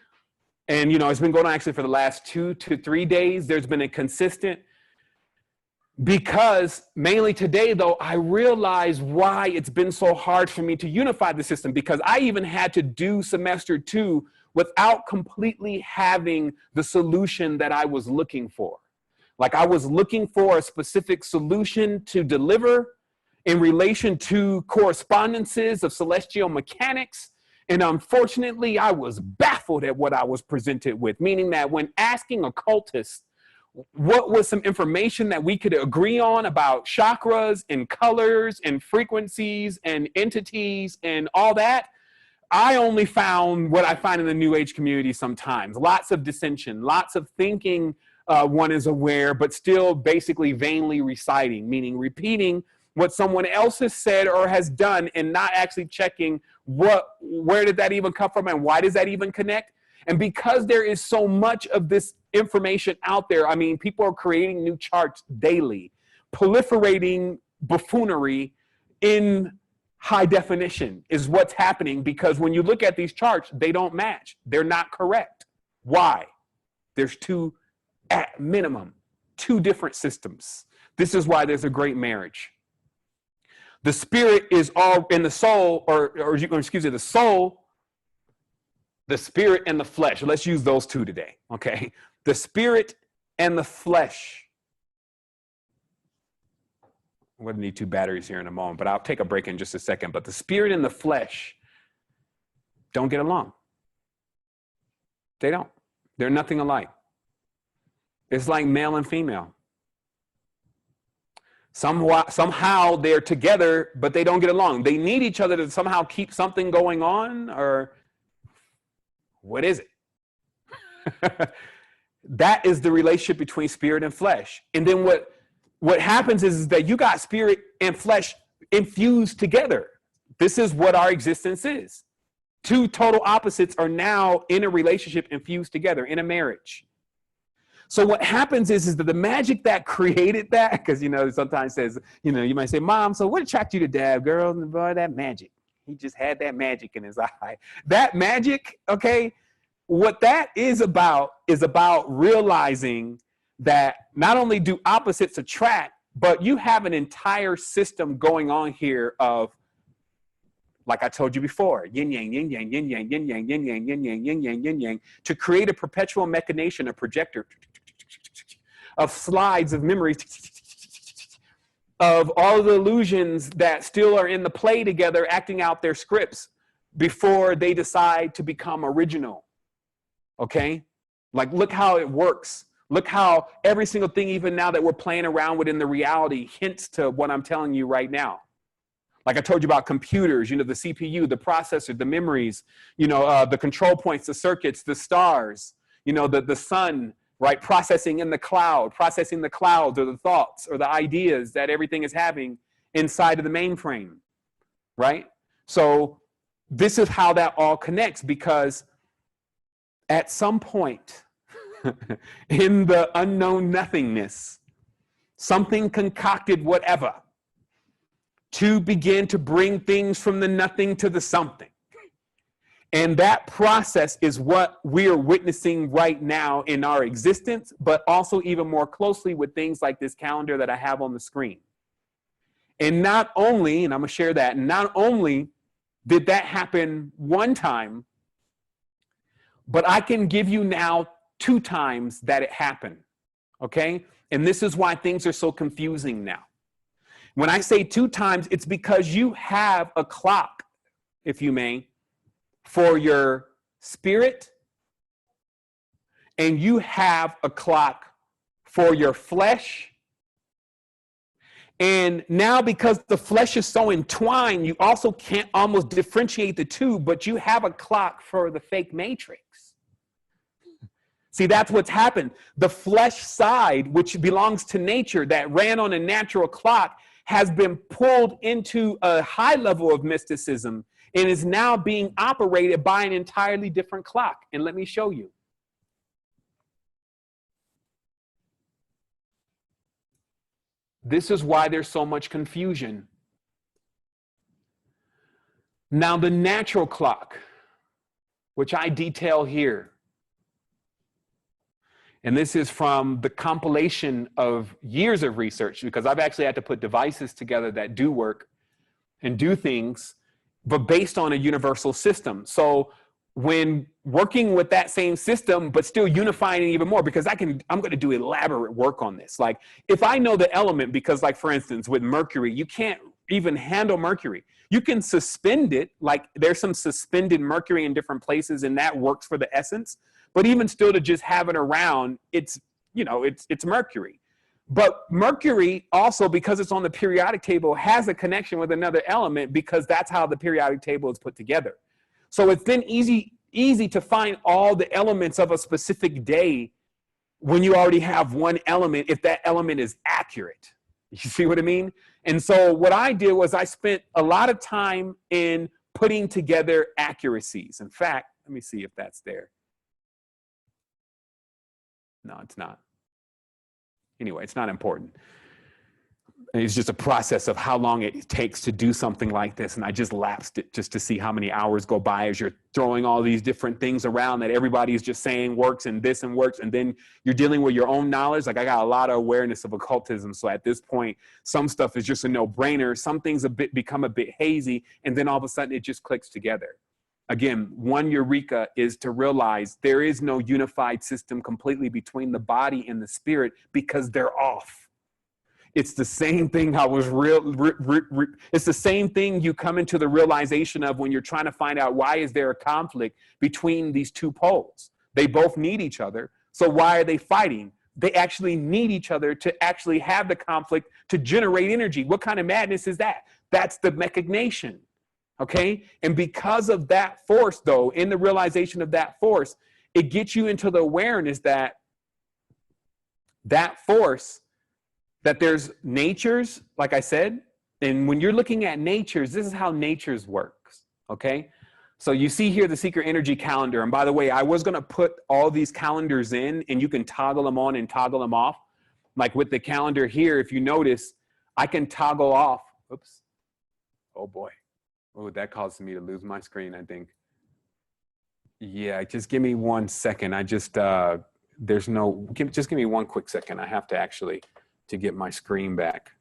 and it's been going on actually for the last 2 to 3 days, there's been a consistent Because mainly today, though, I realize why it's been so hard for me to unify the system, because I even had to do semester 2 without completely having the solution that I was looking for. Like, I was looking for a specific solution to deliver in relation to correspondences of celestial mechanics. And unfortunately, I was baffled at what I was presented with, meaning that when asking occultists what was some information that we could agree on about chakras and colors and frequencies and entities and all that, I only found what I find in the New Age community sometimes. Lots of dissension, lots of thinking one is aware, but still basically vainly reciting, meaning repeating what someone else has said or has done and not actually checking where did that even come from and why does that even connect? And because there is so much of this information out there, I mean, people are creating new charts daily, proliferating buffoonery in high definition is what's happening, because when you look at these charts, they don't match. They're not correct. Why? There's at minimum, two different systems. This is why there's a great marriage. The spirit is all in the soul, or excuse me, the soul, the spirit and the flesh. Let's use those two today, okay? The spirit and the flesh. I'm going to need 2 batteries here in a moment, but I'll take a break in just a second. But the spirit and the flesh don't get along. They don't. They're nothing alike. It's like male and female. Somehow they're together, but they don't get along. They need each other to somehow keep something going on, or what is it? That is the relationship between spirit and flesh. And then what happens is that you got spirit and flesh infused together. This is what our existence is. 2 total opposites are now in a relationship infused together in a marriage. So what happens is that the magic that created that, because, sometimes says, you might say, Mom, so what attracted you to Dad, girl? And boy, that magic. He just had that magic in his eye. That magic, okay, what that is about realizing that not only do opposites attract, but you have an entire system going on here of, like I told you before, yin yang, yin yang, yin yang, yin yang, yin yang, yin yang, yin yang, yin yang, to create a perpetual machination, a projector of slides of memories of all the illusions that still are in the play together, acting out their scripts before they decide to become original. Okay? Like, look how it works. Look how every single thing, even now that we're playing around with in the reality, hints to what I'm telling you right now. Like I told you about computers, the CPU, the processor, the memories, the control points, the circuits, the stars, the sun, right? Processing in the cloud, processing the clouds or the thoughts or the ideas that everything is having inside of the mainframe, right? So this is how that all connects, because at some point in the unknown nothingness, something concocted whatever to begin to bring things from the nothing to the something. And that process is what we are witnessing right now in our existence, but also even more closely with things like this calendar that I have on the screen. And not only, and I'm going to share that, not only did that happen one time, but I can give you now 2 times that it happened, okay? And this is why things are so confusing now. When I say 2 times, it's because you have a clock, if you may, for your spirit, and you have a clock for your flesh. And now, because the flesh is so entwined, you also can't almost differentiate the 2, but you have a clock for the fake matrix. See, that's what's happened. The flesh side, which belongs to nature, that ran on a natural clock, has been pulled into a high level of mysticism and is now being operated by an entirely different clock. And let me show you. This is why there's so much confusion. Now, the natural clock, which I detail here, And this is from the compilation of years of research, because I've actually had to put devices together that do work and do things, but based on a universal system. So when working with that same system, but still unifying it even more, because I'm going to do elaborate work on this. Like if I know the element, because like for instance, with mercury, you can't even handle mercury. You can suspend it. Like there's some suspended mercury in different places, and that works for the essence. But even still, to just have it around, it's mercury. But mercury also, because it's on the periodic table, has a connection with another element, because that's how the periodic table is put together. So it's then easy to find all the elements of a specific day when you already have one element, if that element is accurate. You see what I mean? And so what I did was I spent a lot of time in putting together accuracies. In fact, let me see if that's there. No, it's not. Anyway, it's not important. It's just a process of how long it takes to do something like this. And I just lapsed it just to see how many hours go by as you're throwing all these different things around that everybody is just saying works and this and works. And then you're dealing with your own knowledge. Like I got a lot of awareness of occultism. So at this point, some stuff is just a no-brainer. Some things become a bit hazy. And then all of a sudden it just clicks together. Again, one eureka is to realize there is no unified system completely between the body and the spirit, because they're off. It's the same thing it's the same thing you come into the realization of when you're trying to find out why is there a conflict between these two poles. They both need each other. So why are they fighting? They actually need each other to actually have the conflict to generate energy. What kind of madness is that? That's the mechanation. Okay? And because of that force, though, in the realization of that force, it gets you into the awareness that force, that there's natures, like I said, and when you're looking at natures, this is how natures works, okay? So you see here the secret energy calendar. And by the way, I was going to put all these calendars in, and you can toggle them on and toggle them off. Like with the calendar here, if you notice, I can toggle off. Oops. Oh, boy. Oh, that caused me to lose my screen, I think. Yeah, just give me 1 second. I just, just give me one quick second. I have to actually... to get my screen back.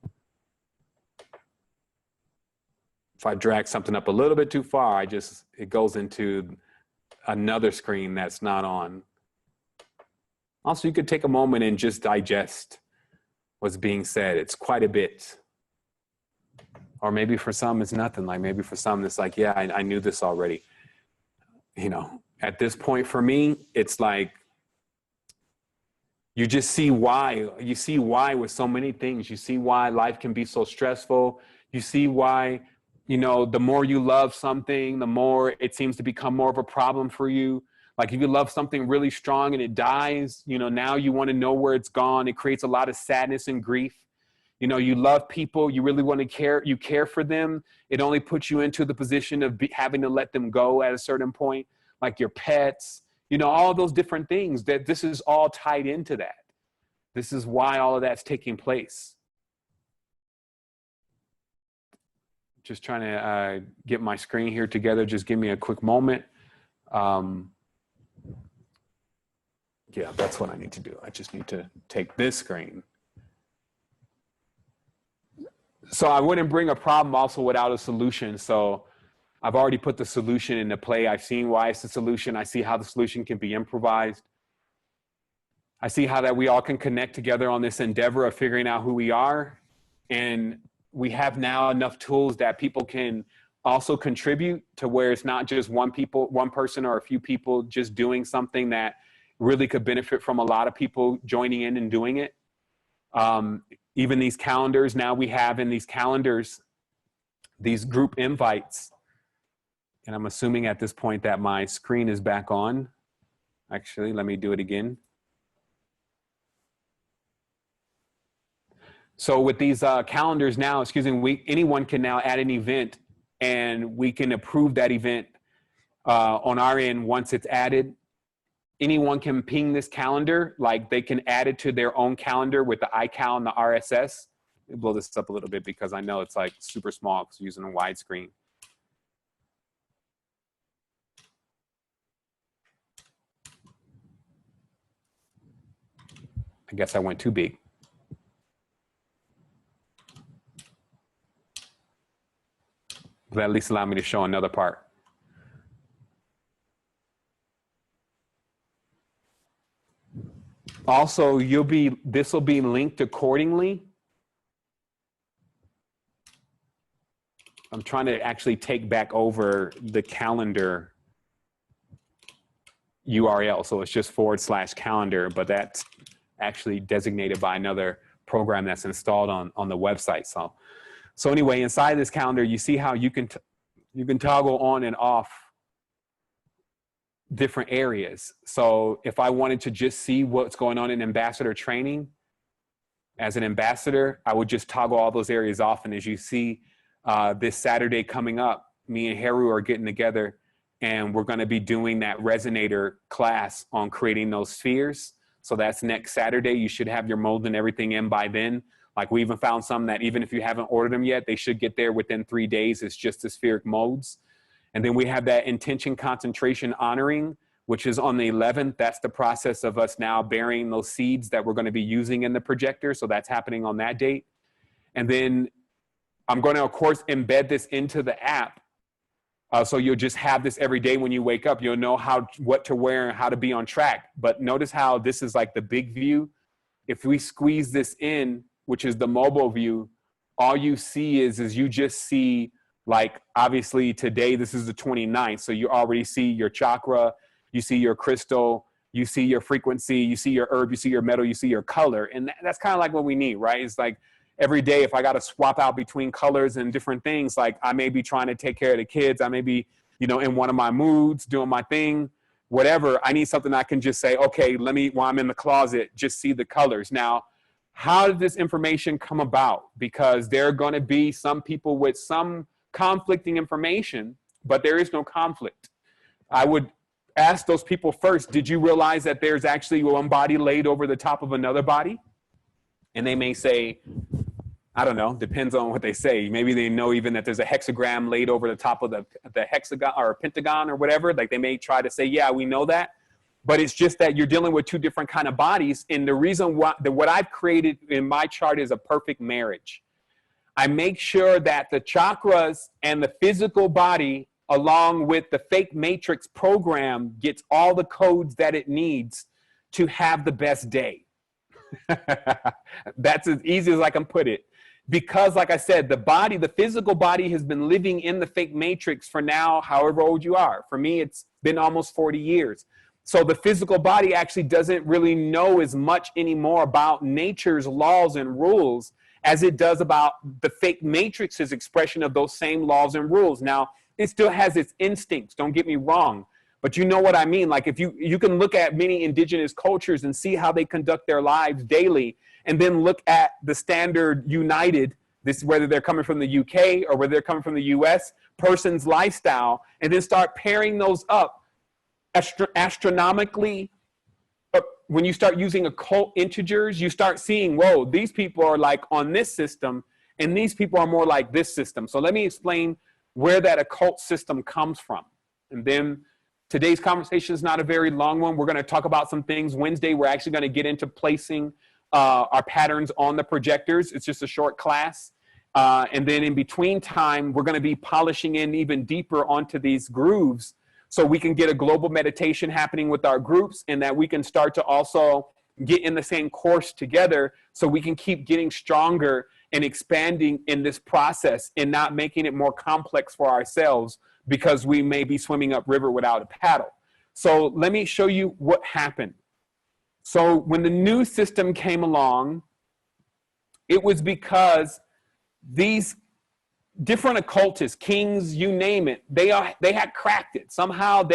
If I drag something up a little bit too far, it goes into another screen that's not on. Also, you could take a moment and just digest what's being said. It's quite a bit. Or maybe for some, it's nothing. Like maybe for some, it's like, yeah, I knew this already. You know, at this point for me, it's like, you just see why. You see why with so many things. You see why life can be so stressful. You see why, the more you love something, the more it seems to become more of a problem for you. Like if you love something really strong and it dies, now you want to know where it's gone. It creates a lot of sadness and grief. You love people. You really want to care. You care for them. It only puts you into the position of having to let them go at a certain point, like your pets. All those different things, that this is all tied into that. This is why all of that's taking place. Just trying to get my screen here together. Just give me a quick moment. Yeah, that's what I need to do. I just need to take this screen. So I wouldn't bring a problem also without a solution. So I've already put the solution into play. I've seen why it's the solution. I see how the solution can be improvised. I see how that we all can connect together on this endeavor of figuring out who we are. And we have now enough tools that people can also contribute to where it's not just one person or a few people just doing something that really could benefit from a lot of people joining in and doing it. Even these calendars, now we have in these calendars, these group invites. And I'm assuming at this point that my screen is back on. Actually, let me do it again. So with these calendars now, anyone can now add an event, and we can approve that event on our end once it's added. Anyone can ping this calendar, like they can add it to their own calendar with the iCal and the RSS. Let me blow this up a little bit because I know it's like super small because using a widescreen. I guess I went too big. But at least allow me to show another part. Also, this will be linked accordingly. I'm trying to actually take back over the calendar URL. So it's just /calendar, but that's actually designated by another program that's installed on the website. So anyway, inside this calendar, you see how you can toggle on and off different areas. So if I wanted to just see what's going on in ambassador training, as an ambassador, I would just toggle all those areas off. And as you see, this Saturday coming up, me and Heru are getting together and we're going to be doing that resonator class on creating those spheres. So that's next Saturday. You should have your mold and everything in by then. Like we even found some that even if you haven't ordered them yet, they should get there within 3 days. It's just the spheric molds. And then we have that intention concentration honoring, which is on the 11th. That's the process of us now burying those seeds that we're going to be using in the projector. So that's happening on that date. And then I'm going to, of course, embed this into the app. So you'll just have this every day when you wake up. You'll know what to wear and how to be on track. But notice how this is like the big view. If we squeeze this in, which is the mobile view, all you see is you just see, like, obviously today, this is the 29th. So you already see your chakra, you see your crystal, you see your frequency, you see your herb, you see your metal, you see your color. And that's kind of like what we need, right? It's like every day, if I got to swap out between colors and different things, like I may be trying to take care of the kids. I may be, in one of my moods, doing my thing, whatever. I need something I can just say, okay, while I'm in the closet, just see the colors. Now, how did this information come about? Because there are going to be some people with some conflicting information, but there is no conflict. I would ask those people first, did you realize that there's actually one body laid over the top of another body? And they may say, I don't know, depends on what they say. Maybe they know even that there's a hexagram laid over the top of the hexagon or pentagon or whatever. Like they may try to say, yeah, we know that. But it's just that you're dealing with two different kind of bodies. And the reason what I've created in my chart is a perfect marriage. I make sure that the chakras and the physical body, along with the fake matrix program, gets all the codes that it needs to have the best day. That's as easy as I can put it. Because like I said, the physical body has been living in the fake matrix for now, however old you are. For me, it's been almost 40 years. So the physical body actually doesn't really know as much anymore about nature's laws and rules as it does about the fake matrix's expression of those same laws and rules. Now, it still has its instincts, don't get me wrong, but you know what I mean? Like if you can look at many indigenous cultures and see how they conduct their lives daily, and then look at the standard united, this whether they're coming from the UK or whether they're coming from the US, person's lifestyle, and then start pairing those up astronomically. When you start using occult integers, you start seeing, whoa, these people are like on this system and these people are more like this system. So let me explain where that occult system comes from. And then today's conversation is not a very long one. We're going to talk about some things. Wednesday, we're actually going to get into placing our patterns on the projectors. It's just a short class. And then in between time, we're going to be polishing in even deeper onto these grooves so we can get a global meditation happening with our groups, and that we can start to also get in the same course together so we can keep getting stronger and expanding in this process and not making it more complex for ourselves because we may be swimming upriver without a paddle. So let me show you what happened. So when the new system came along, it was because these different occultists, kings, you name it, they had cracked it. Somehow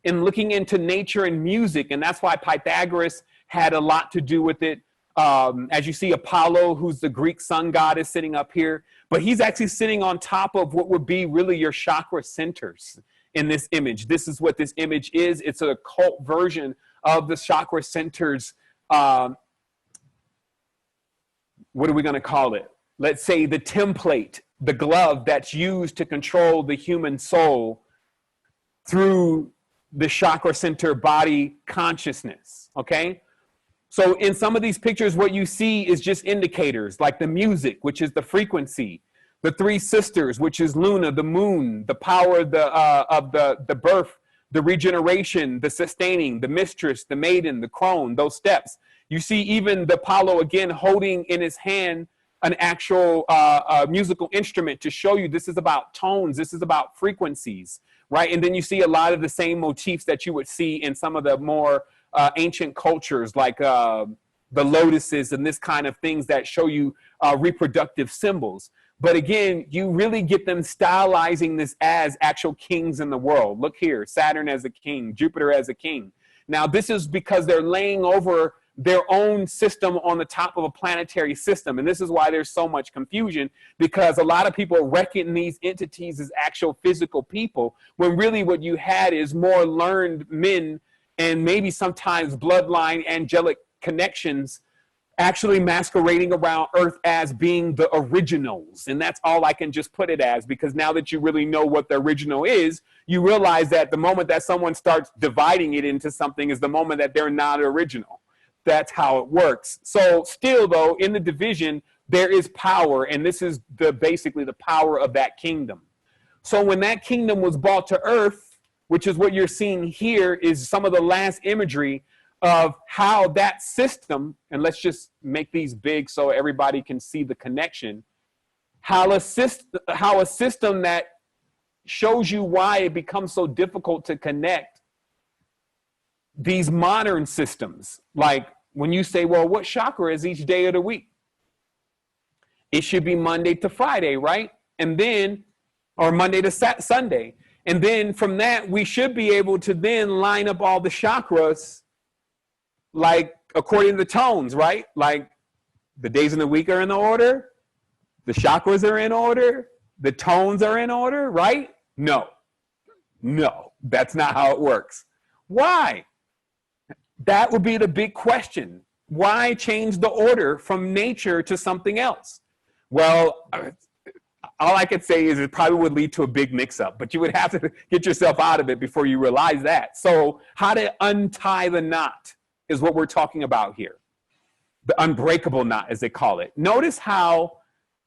in looking into nature and music, and that's why Pythagoras had a lot to do with it. As you see, Apollo, who's the Greek sun god, is sitting up here, but he's actually sitting on top of what would be really your chakra centers in this image. This is what this image is. It's an occult version of the chakra centers. What are we going to call it? Let's say the template, the glove that's used to control the human soul through the chakra center body consciousness, okay? So in some of these pictures, what you see is just indicators like the music, which is the frequency, the three sisters, which is Luna, the moon, the power of the birth, the regeneration, the sustaining, the mistress, the maiden, the crone, those steps. You see even the Apollo again holding in his hand an actual musical instrument to show you this is about tones, this is about frequencies, right? And then you see a lot of the same motifs that you would see in some of the more ancient cultures like the lotuses and this kind of things that show you reproductive symbols. But again, you really get them stylizing this as actual kings in the world. Look here, Saturn as a king, Jupiter as a king. Now, this is because they're laying over their own system on the top of a planetary system. And this is why there's so much confusion, because a lot of people reckon these entities as actual physical people, when really what you had is more learned men and maybe sometimes bloodline angelic connections actually masquerading around Earth as being the originals. And that's all I can just put it as, because now that you really know what the original is, you realize that the moment that someone starts dividing it into something is the moment that they're not original. That's how it works. So still though, in the division, there is power, and this is basically the power of that kingdom. So when that kingdom was brought to Earth, which is what you're seeing here, is some of the last imagery of how that system, and let's just make these big so everybody can see the connection, how a system that shows you why it becomes so difficult to connect these modern systems. Like when you say, well, what chakra is each day of the week? It should be Monday to Friday, right? And then, or Monday to Sunday. And then from that, we should be able to then line up all the chakras, like according to the tones, right? Like the days in the week are in order, the chakras are in order, the tones are in order, right? No, that's not how it works. Why? That would be the big question. Why change the order from nature to something else? Well, all I could say is it probably would lead to a big mix-up, but you would have to get yourself out of it before you realize that. So how to untie the knot is what we're talking about here. The unbreakable knot, as they call it. Notice how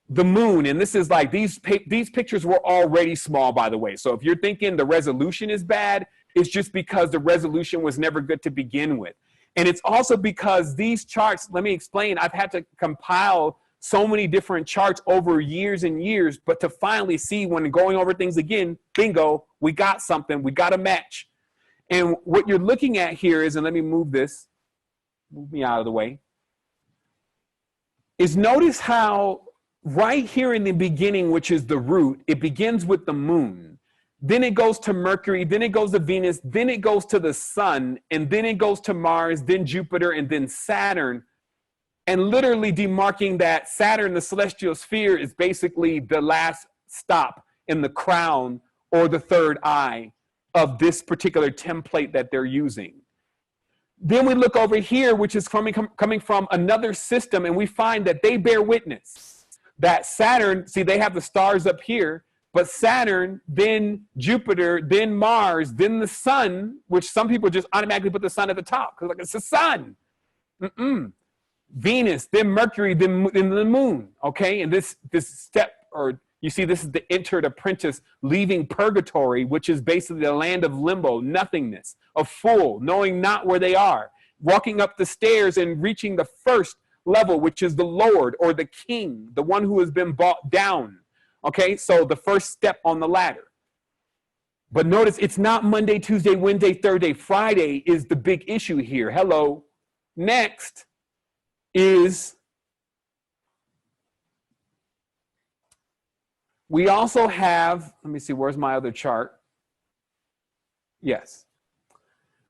the moon, and this is like, these pictures were already small, by the way. So if you're thinking the resolution is bad, it's just because the resolution was never good to begin with. And it's also because these charts, let me explain, I've had to compile so many different charts over years and years, but to finally see when going over things again, bingo, we got something, we got a match. And what you're looking at here is, and let me move me out of the way, is notice how right here in the beginning, which is the root, it begins with the moon. Then it goes to Mercury, then it goes to Venus, then it goes to the sun, and then it goes to Mars, then Jupiter, and then Saturn. And literally demarking that Saturn, the celestial sphere, is basically the last stop in the crown or the third eye of this particular template that they're using. Then we look over here, which is coming from another system, and we find that they bear witness that Saturn, see, they have the stars up here, but Saturn, then Jupiter, then Mars, then the sun, which some people just automatically put the sun at the top because like it's the sun. Venus, then Mercury, then the moon. Okay, and this step, or you see, this is the entered apprentice leaving purgatory, which is basically the land of limbo, nothingness, a fool, knowing not where they are, walking up the stairs and reaching the first level, which is the Lord or the King, the one who has been brought down. Okay, so the first step on the ladder. But notice it's not Monday, Tuesday, Wednesday, Thursday, Friday is the big issue here. Hello. Next is we also have, let me see, where's my other chart? Yes.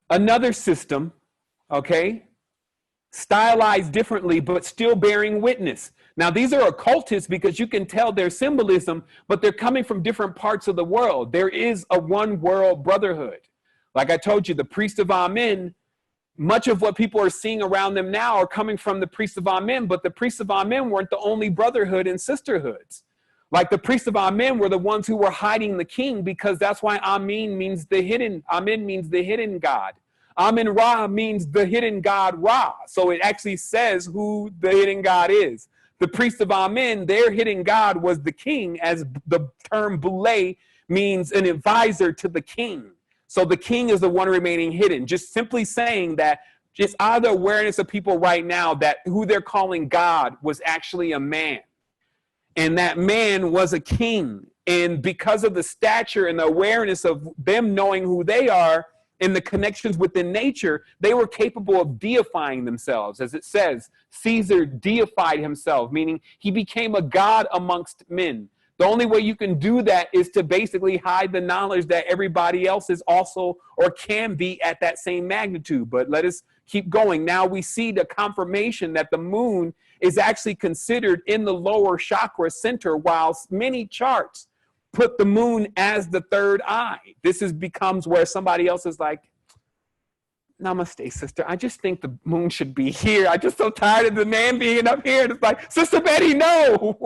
Another system, okay, stylized differently, but still bearing witness. Now, these are occultists because you can tell their symbolism, but they're coming from different parts of the world. There is a one world brotherhood. Like I told you, the priest of Amen, much of what people are seeing around them now are coming from the priests of Amen, but the priests of Amen weren't the only brotherhood and sisterhoods. Like the priests of Amen were the ones who were hiding the king, because that's why Amen means the hidden God. Amin-Ra means the hidden god Ra. So it actually says who the hidden god is. The priests of Amen, their hidden god was the king, as the term Boulay means an advisor to the king. So the king is the one remaining hidden. Just simply saying that just out of the awareness of people right now that who they're calling God was actually a man. And that man was a king. And because of the stature and the awareness of them knowing who they are and the connections within nature, they were capable of deifying themselves. As it says, Caesar deified himself, meaning he became a god amongst men. The only way you can do that is to basically hide the knowledge that everybody else is also or can be at that same magnitude. But let us keep going. Now we see the confirmation that the moon is actually considered in the lower chakra center, while many charts put the moon as the third eye. This becomes where somebody else is like, namaste, sister. I just think the moon should be here. I'm just so tired of the man being up here. And it's like, Sister Betty, no.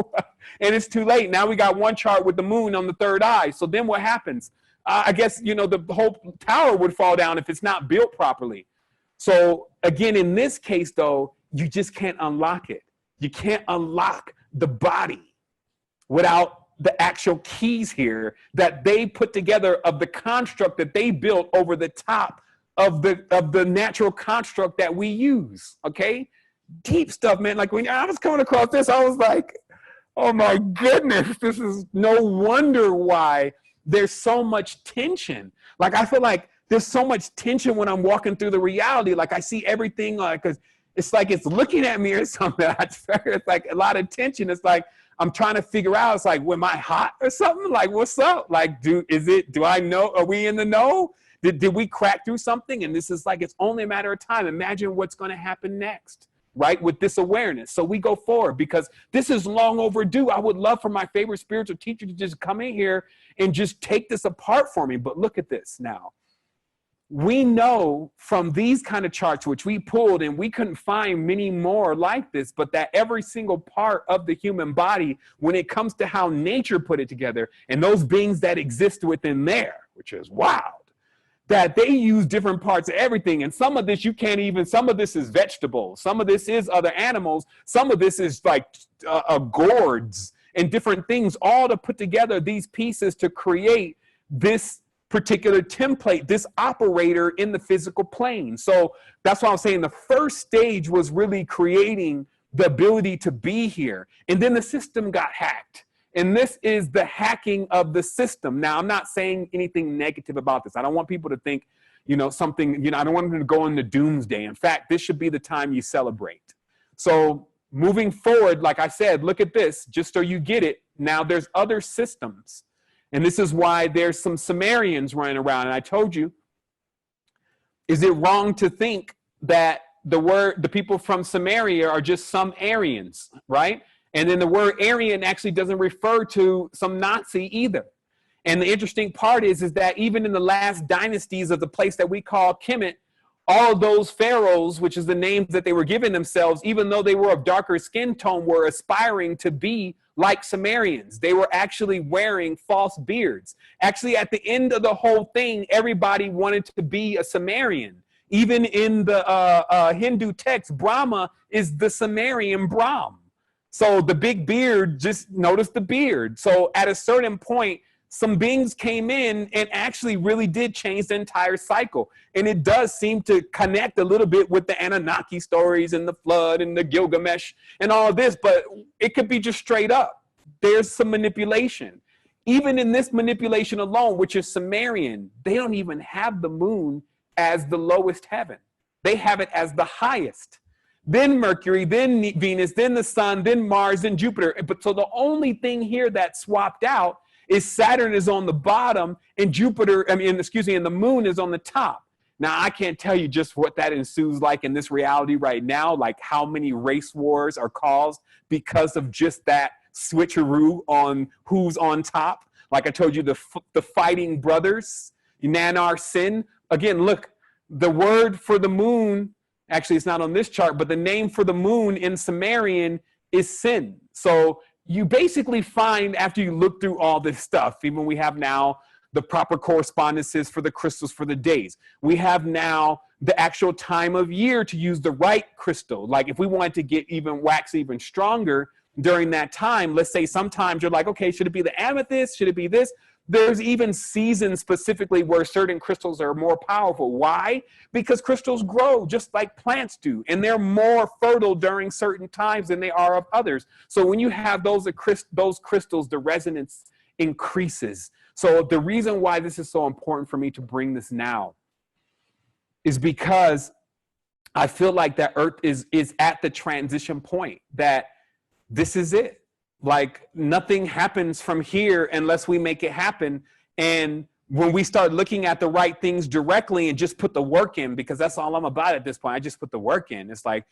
And it's too late. Now we got one chart with the moon on the third eye. So then what happens? I guess, the whole tower would fall down if it's not built properly. So again, in this case, though, you just can't unlock it. You can't unlock the body without the actual keys here that they put together of the construct that they built over the top of the natural construct that we use. Okay, deep stuff, man. Like when I was coming across this, I was like, oh my goodness, this is no wonder why there's so much tension. Like I feel like there's so much tension when I'm walking through the reality. Like I see everything like, cause it's like it's looking at me or something. It's like a lot of tension. It's like I'm trying to figure out. It's like, am I hot or something? Like, what's up? Like, do I know? Are we in the know? Did we crack through something? And this is like, it's only a matter of time. Imagine what's going to happen next, right? With this awareness. So we go forward because this is long overdue. I would love for my favorite spiritual teacher to just come in here and just take this apart for me. But look at this now. We know from these kind of charts, which we pulled, and we couldn't find many more like this, but that every single part of the human body, when it comes to how nature put it together, and those beings that exist within there, which is wild, that they use different parts of everything. And some of this you can't even, some of this is vegetables, some of this is other animals, some of this is like gourds and different things, all to put together these pieces to create this particular template, this operator in the physical plane. So that's why I'm saying the first stage was really creating the ability to be here. And then the system got hacked. And this is the hacking of the system. Now, I'm not saying anything negative about this. I don't want people to think, something, I don't want them to go into doomsday. In fact, this should be the time you celebrate. So moving forward, like I said, look at this, just so you get it. Now there's other systems. And this is why there's some Sumerians running around. And I told you, is it wrong to think that the people from Samaria are just some Aryans, right? And then the word Aryan actually doesn't refer to some Nazi either. And the interesting part is that even in the last dynasties of the place that we call Kemet, all of those pharaohs, which is the names that they were giving themselves, even though they were of darker skin tone, were aspiring to be like Sumerians. They were actually wearing false beards. Actually, at the end of the whole thing, everybody wanted to be a Sumerian. Even in the Hindu text, Brahma is the Sumerian Brahm. So the big beard, just notice the beard. So at a certain point, some beings came in and actually really did change the entire cycle. And it does seem to connect a little bit with the Anunnaki stories and the flood and the Gilgamesh and all of this, but it could be just straight up. There's some manipulation. Even in this manipulation alone, which is Sumerian, they don't even have the moon as the lowest heaven. They have it as the highest. Then Mercury, then Venus, then the sun, then Mars, then Jupiter. But so the only thing here that's swapped out is Saturn is on the bottom and and the moon is on the top. Now, I can't tell you just what that ensues like in this reality right now, like how many race wars are caused because of just that switcheroo on who's on top. Like I told you, the fighting brothers, Nanar Sin. Again, look, the word for the moon, actually it's not on this chart, but the name for the moon in Sumerian is Sin. So you basically find, after you look through all this stuff, even we have now the proper correspondences for the crystals for the days. We have now the actual time of year to use the right crystal. Like if we wanted to get even wax even stronger during that time, let's say sometimes you're like, okay, should it be the amethyst? Should it be this? There's even seasons specifically where certain crystals are more powerful. Why? Because crystals grow just like plants do, and they're more fertile during certain times than they are of others. So when you have those crystals, the resonance increases. So the reason why this is so important for me to bring this now is because I feel like that Earth is at the transition point, that this is it. Like nothing happens from here unless we make it happen. And when we start looking at the right things directly and just put the work in, because that's all I'm about at this point, I just put the work in. It's like,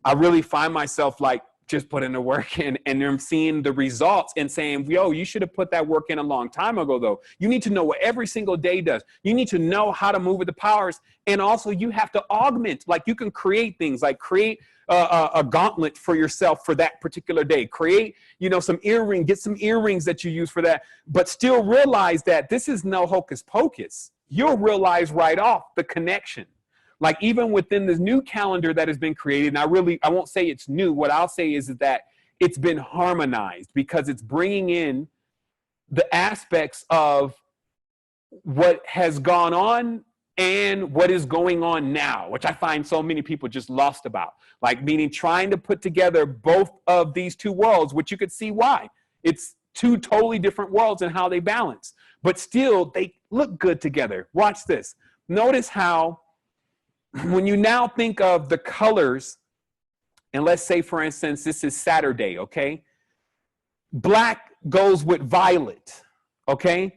I really find myself like, just putting the work in, and I'm seeing the results and saying, yo, you should have put that work in a long time ago, though. You need to know what every single day does. You need to know how to move with the powers. And also you have to augment, like you can create things, like create a gauntlet for yourself for that particular day. Create, some earring, get some earrings that you use for that, but still realize that this is no hocus pocus. You'll realize right off the connection. Like even within this new calendar that has been created, and I won't say it's new. What I'll say is that it's been harmonized because it's bringing in the aspects of what has gone on and what is going on now, which I find so many people just lost about. Like meaning trying to put together both of these two worlds, which you could see why. It's two totally different worlds and how they balance, but still they look good together. Watch this. Notice how when you now think of the colors, and let's say, for instance, this is Saturday, okay? Black goes with violet, okay?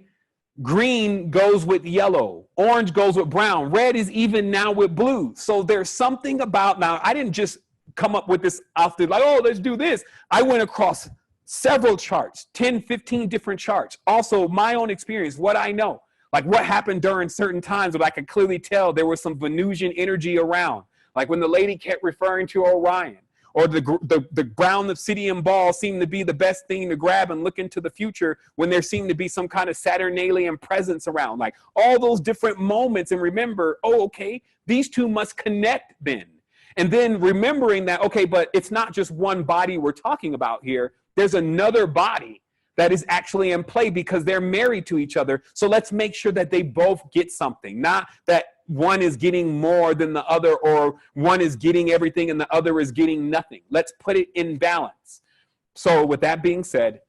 Green goes with yellow. Orange goes with brown. Red is even now with blue. So there's something about, now I didn't just come up with this after like, oh, let's do this. I went across several charts, 10, 15 different charts. Also my own experience, what I know. Like what happened during certain times, but I could clearly tell there was some Venusian energy around. Like when the lady kept referring to Orion, or the brown obsidian ball seemed to be the best thing to grab and look into the future when there seemed to be some kind of Saturnalian presence around. Like all those different moments, and remember, oh, okay, these two must connect then. And then remembering that, okay, but it's not just one body we're talking about here. There's another body that is actually in play because they're married to each other. So let's make sure that they both get something, not that one is getting more than the other, or one is getting everything and the other is getting nothing. Let's put it in balance. So with that being said,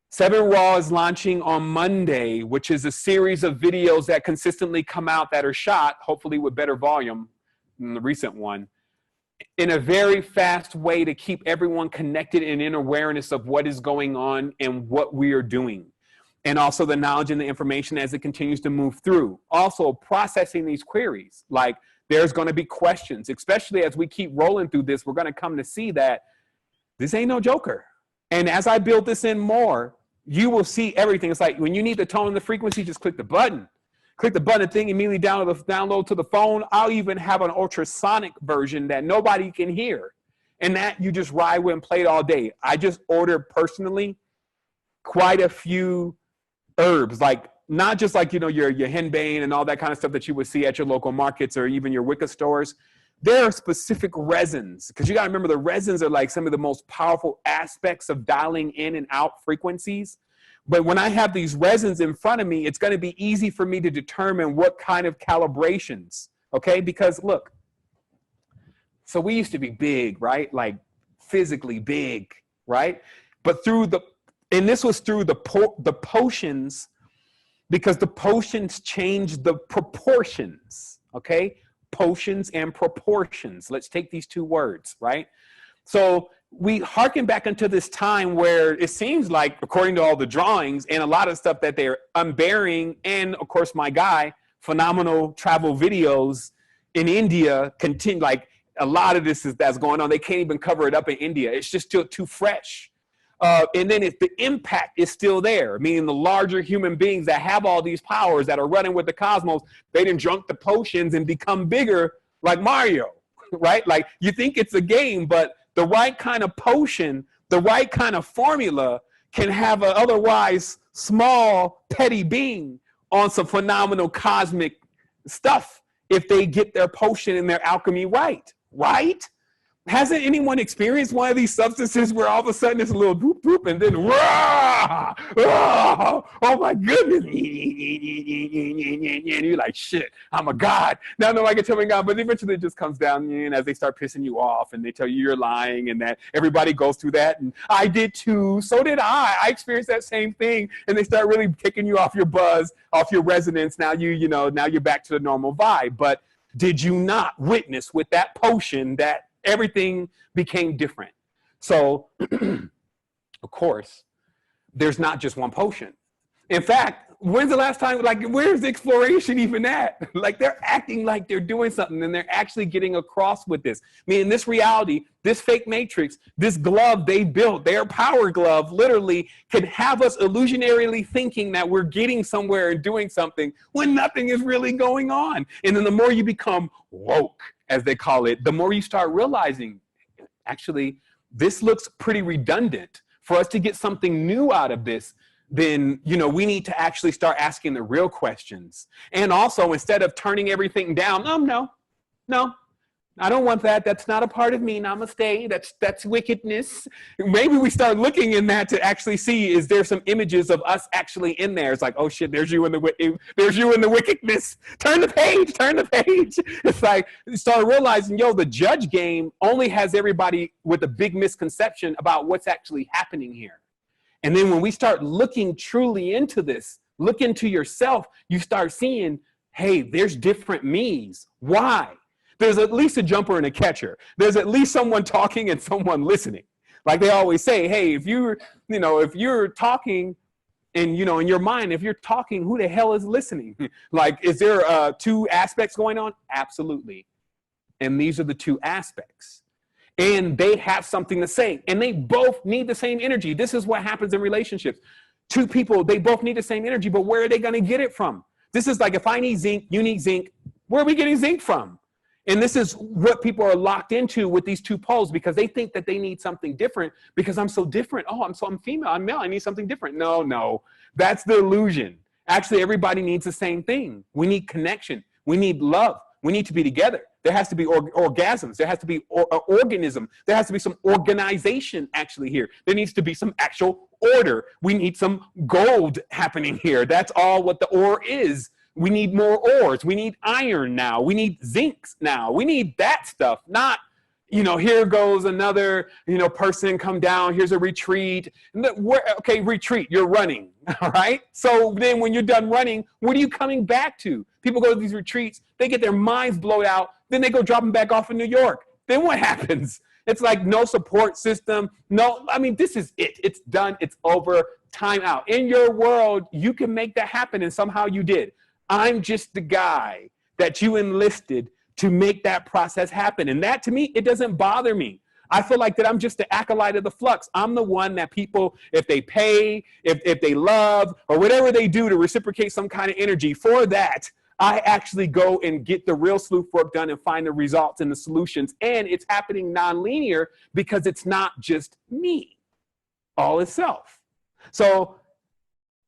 Sevan Raw is launching on Monday, which is a series of videos that consistently come out that are shot, hopefully with better volume than the recent one, in a very fast way to keep everyone connected and in awareness of what is going on and what we are doing. And also the knowledge and the information as it continues to move through. Also processing these queries. Like there's going to be questions, especially as we keep rolling through this, we're going to come to see that this ain't no joker. And as I build this in more, you will see everything. It's like when you need the tone and the frequency, just click the button. Click the button, thing immediately download to the phone. I'll even have an ultrasonic version that nobody can hear. And that you just ride with and play it all day. I just ordered personally quite a few herbs, like not just like, your henbane and all that kind of stuff that you would see at your local markets or even your Wicca stores. There are specific resins, because you got to remember the resins are like some of the most powerful aspects of dialing in and out frequencies. But when I have these resins in front of me, it's going to be easy for me to determine what kind of calibrations, okay? Because look, so we used to be big, right? Like physically big, right? But and this was through the potions, because the potions changed the proportions, okay? Potions and proportions. Let's take these two words, right? So we harken back into this time where it seems like, according to all the drawings and a lot of stuff that they're unburying, and of course my guy, phenomenal travel videos in India, continue, like a lot of that's going on. They can't even cover it up in India. It's just still too fresh. And then if the impact is still there, meaning the larger human beings that have all these powers that are running with the cosmos, they done drunk the potions and become bigger like Mario, right? Like you think it's a game, but the right kind of potion, the right kind of formula can have an otherwise small, petty being on some phenomenal cosmic stuff. if they get their potion and their alchemy right, right? Hasn't anyone experienced one of these substances where all of a sudden it's a little boop boop and then rah, oh my goodness, and you're like, shit, I'm a god. Now nobody can tell me God, but eventually it just comes down as they start pissing you off and they tell you you're lying and that everybody goes through that. And I did too, so did I. I experienced that same thing. And they start really kicking you off your buzz, off your resonance. Now now you're back to the normal vibe. But did you not witness with that potion that everything became different? So, of course, there's not just one potion. In fact, when's the last time, like, where's the exploration even at? Like, they're acting like they're doing something and they're actually getting across with this. I mean, this reality, this fake matrix, this glove they built, their power glove, literally can have us illusionarily thinking that we're getting somewhere and doing something when nothing is really going on. And then the more you become woke, as they call it, the more you start realizing, actually, this looks pretty redundant. For us to get something new out of this, then, we need to actually start asking the real questions. And also, instead of turning everything down, no, I don't want that. That's not a part of me. Namaste. That's wickedness. Maybe we start looking in that to actually see, is there some images of us actually in there? It's like, oh shit, there's you in the wickedness. Turn the page. It's like, start realizing, the judge game only has everybody with a big misconception about what's actually happening here. And then when we start looking truly into this, look into yourself, you start seeing, hey, there's different me's. Why? There's at least a jumper and a catcher. There's at least someone talking and someone listening. Like they always say, hey, if you're talking and, in your mind, if you're talking, who the hell is listening? Like, is there two aspects going on? Absolutely. And these are the two aspects. And they have something to say. And they both need the same energy. This is what happens in relationships. Two people, they both need the same energy, but where are they going to get it from? This is like, if I need zinc, you need zinc. Where are we getting zinc from? And this is what people are locked into with these two poles, because they think that they need something different because I'm so different. Oh, I'm female, I'm male, I need something different. No, that's the illusion. Actually, everybody needs the same thing. We need connection. We need love. We need to be together. There has to be orgasms. There has to be organism. There has to be some organization actually here. There needs to be some actual order. We need some gold happening here. That's all what the ore is. We need more ores. We need iron now. We need zincs now. We need that stuff, not, here goes another, person come down. Here's a retreat. Okay, retreat, you're running, all right? So then when you're done running, what are you coming back to? People go to these retreats, they get their minds blown out, then they go drop them back off in New York. Then what happens? It's like no support system. This is it. It's done. It's over. Time out. In your world, you can make that happen, and somehow you did. I'm just the guy that you enlisted to make that process happen. And that, to me, it doesn't bother me. I feel like that I'm just the acolyte of the flux. I'm the one that people, if they pay, if they love, or whatever they do to reciprocate some kind of energy, for that, I actually go and get the real sleuth work done and find the results and the solutions. And it's happening non-linear because it's not just me, all itself. So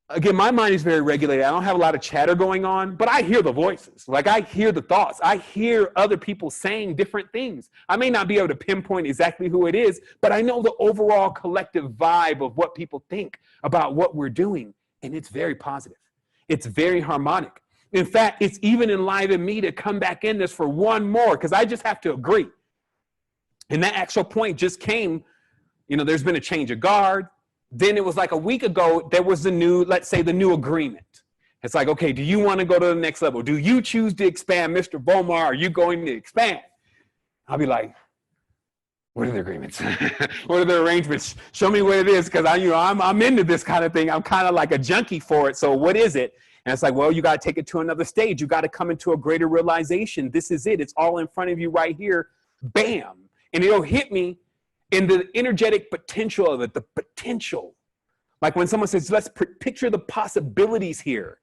again, my mind is very regulated. I don't have a lot of chatter going on, but I hear the voices. Like, I hear the thoughts. I hear other people saying different things. I may not be able to pinpoint exactly who it is, but I know the overall collective vibe of what people think about what we're doing. And it's very positive. It's very harmonic. In fact, it's even enlivened me to come back in this for one more, because I just have to agree. And that actual point just came, there's been a change of guard. Then it was like a week ago, there was the new, let's say the new agreement. It's like, okay, do you want to go to the next level? Do you choose to expand, Mr. Bomar? Are you going to expand? I'll be like, what are the agreements? What are the arrangements? Show me what it is, because I'm into this kind of thing. I'm kind of like a junkie for it. So what is it? And it's like, well, you got to take it to another stage. You got to come into a greater realization. This is it. It's all in front of you right here. Bam. And it'll hit me in the energetic potential of it, the potential. Like when someone says, let's picture the possibilities here.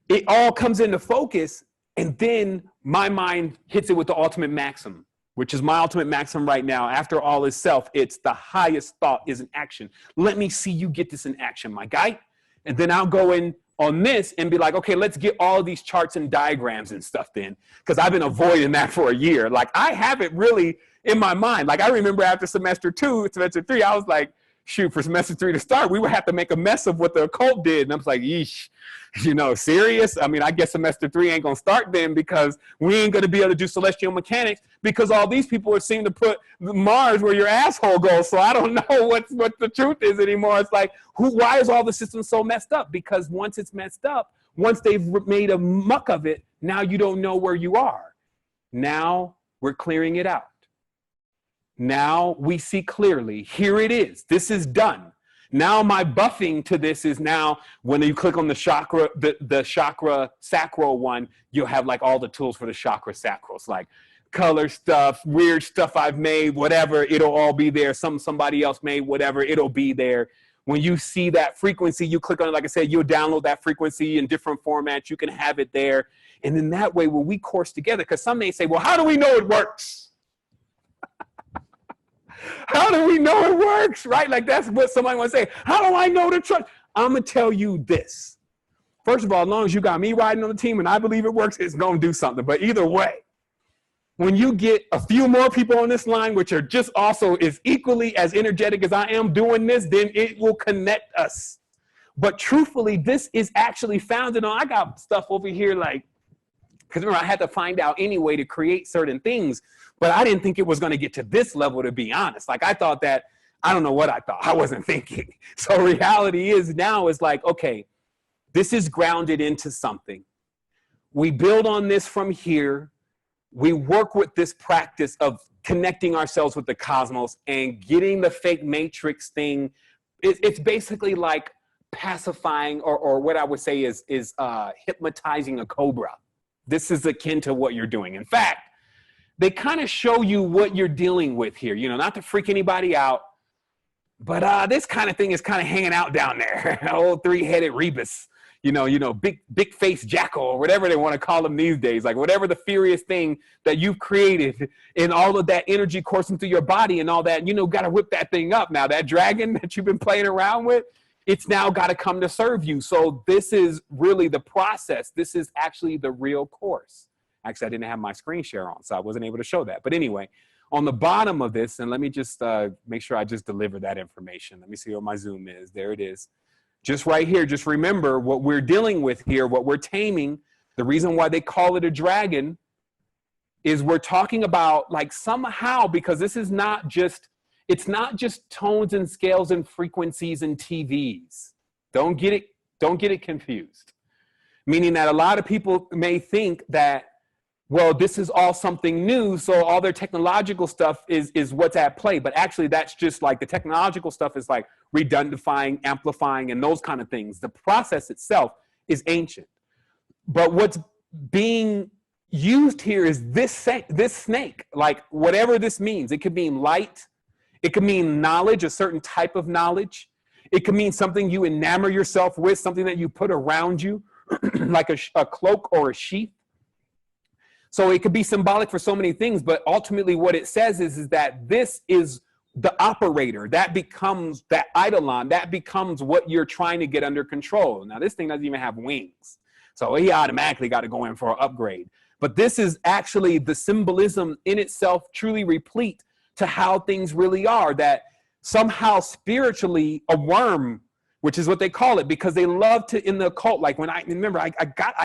It all comes into focus, and then my mind hits it with the ultimate maxim, which is my ultimate maxim right now. After all is self, it's the highest thought is an action. Let me see you get this in action, my guy. And then I'll go and on this and be like, okay, let's get all of these charts and diagrams and stuff then, because I've been avoiding that for a year. Like, I have it really in my mind. Like, I remember after semester 2, semester 3, I was like, shoot, for semester 3 to start, we would have to make a mess of what the occult did. And I was like, yeesh, serious? I mean, I guess semester 3 ain't gonna start then, because we ain't gonna be able to do celestial mechanics, because all these people seem to put Mars where your asshole goes. So I don't know what the truth is anymore. It's like, why is all the system so messed up? Because once it's messed up, once they've made a muck of it, now you don't know where you are. Now we're clearing it out. Now we see clearly, here it is. This is done. Now my buffing to this is now when you click on the chakra, the chakra sacral one, you'll have like all the tools for the chakra sacrals, like color stuff, weird stuff I've made, whatever, it'll all be there. Somebody else made, whatever, it'll be there. When you see that frequency, you click on it, like I said, you'll download that frequency in different formats. You can have it there. And then that way, when we course together, because some may say, well, how do we know it works? How do we know it works, right? Like, that's what somebody want to say. How do I know the truth? I'm going to tell you this. First of all, as long as you got me riding on the team and I believe it works, it's going to do something. But either way, when you get a few more people on this line, which are just also is equally as energetic as I am doing this, then it will connect us. But truthfully, this is actually founded on, I got stuff over here like, because remember, I had to find out any way to create certain things, but I didn't think it was going to get to this level, to be honest. Like, I thought that, I don't know what I thought. I wasn't thinking. So reality is now is like, okay, this is grounded into something. We build on this from here. We work with this practice of connecting ourselves with the cosmos and getting the fake matrix thing. It's basically like pacifying, or what I would say is hypnotizing a cobra. This is akin to what you're doing. In fact, they kind of show you what you're dealing with here, not to freak anybody out, but this kind of thing is kind of hanging out down there. Old three-headed rebus, big face jackal, or whatever they want to call them these days, like whatever the furious thing that you've created, and all of that energy coursing through your body and all that, got to whip that thing up. Now that dragon that you've been playing around with, it's now got to come to serve you. So this is really the process. This is actually the real course. Actually, I didn't have my screen share on, so I wasn't able to show that. But anyway, on the bottom of this, and let me just make sure I just deliver that information. Let me see what my Zoom is. There it is. Just right here, just remember what we're dealing with here, what we're taming. The reason why they call it a dragon is we're talking about, like, somehow, because this is not just, it's not just tones and scales and frequencies and TVs. Don't get it confused. Meaning that a lot of people may think that, well, this is all something new, so all their technological stuff is what's at play. But actually, that's just like the technological stuff is like redundifying, amplifying, and those kind of things. The process itself is ancient. But what's being used here is this snake, like whatever this means. It could mean light. It could mean knowledge, a certain type of knowledge. It could mean something you enamor yourself with, something that you put around you, like a cloak or a sheath. So it could be symbolic for so many things, but ultimately what it says is that this is the operator. That becomes that eidolon. That becomes what you're trying to get under control. Now, this thing doesn't even have wings, so he automatically got to go in for an upgrade. But this is actually the symbolism in itself, truly replete to how things really are, that somehow spiritually a worm, which is what they call it, because they love to, in the occult, like when I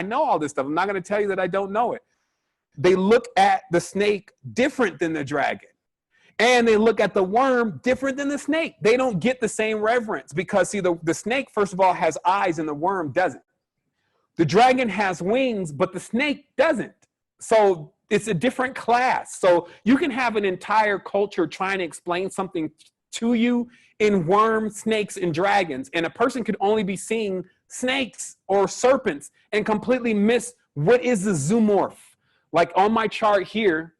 know all this stuff. I'm not going to tell you that I don't know it. They look at the snake different than the dragon. And they look at the worm different than the snake. They don't get the same reverence because, see, the snake, first of all, has eyes and the worm doesn't. The dragon has wings, but the snake doesn't. So it's a different class. So you can have an entire culture trying to explain something to you in worms, snakes, and dragons. And a person could only be seeing snakes or serpents and completely miss what is the zoomorph. Like on my chart here,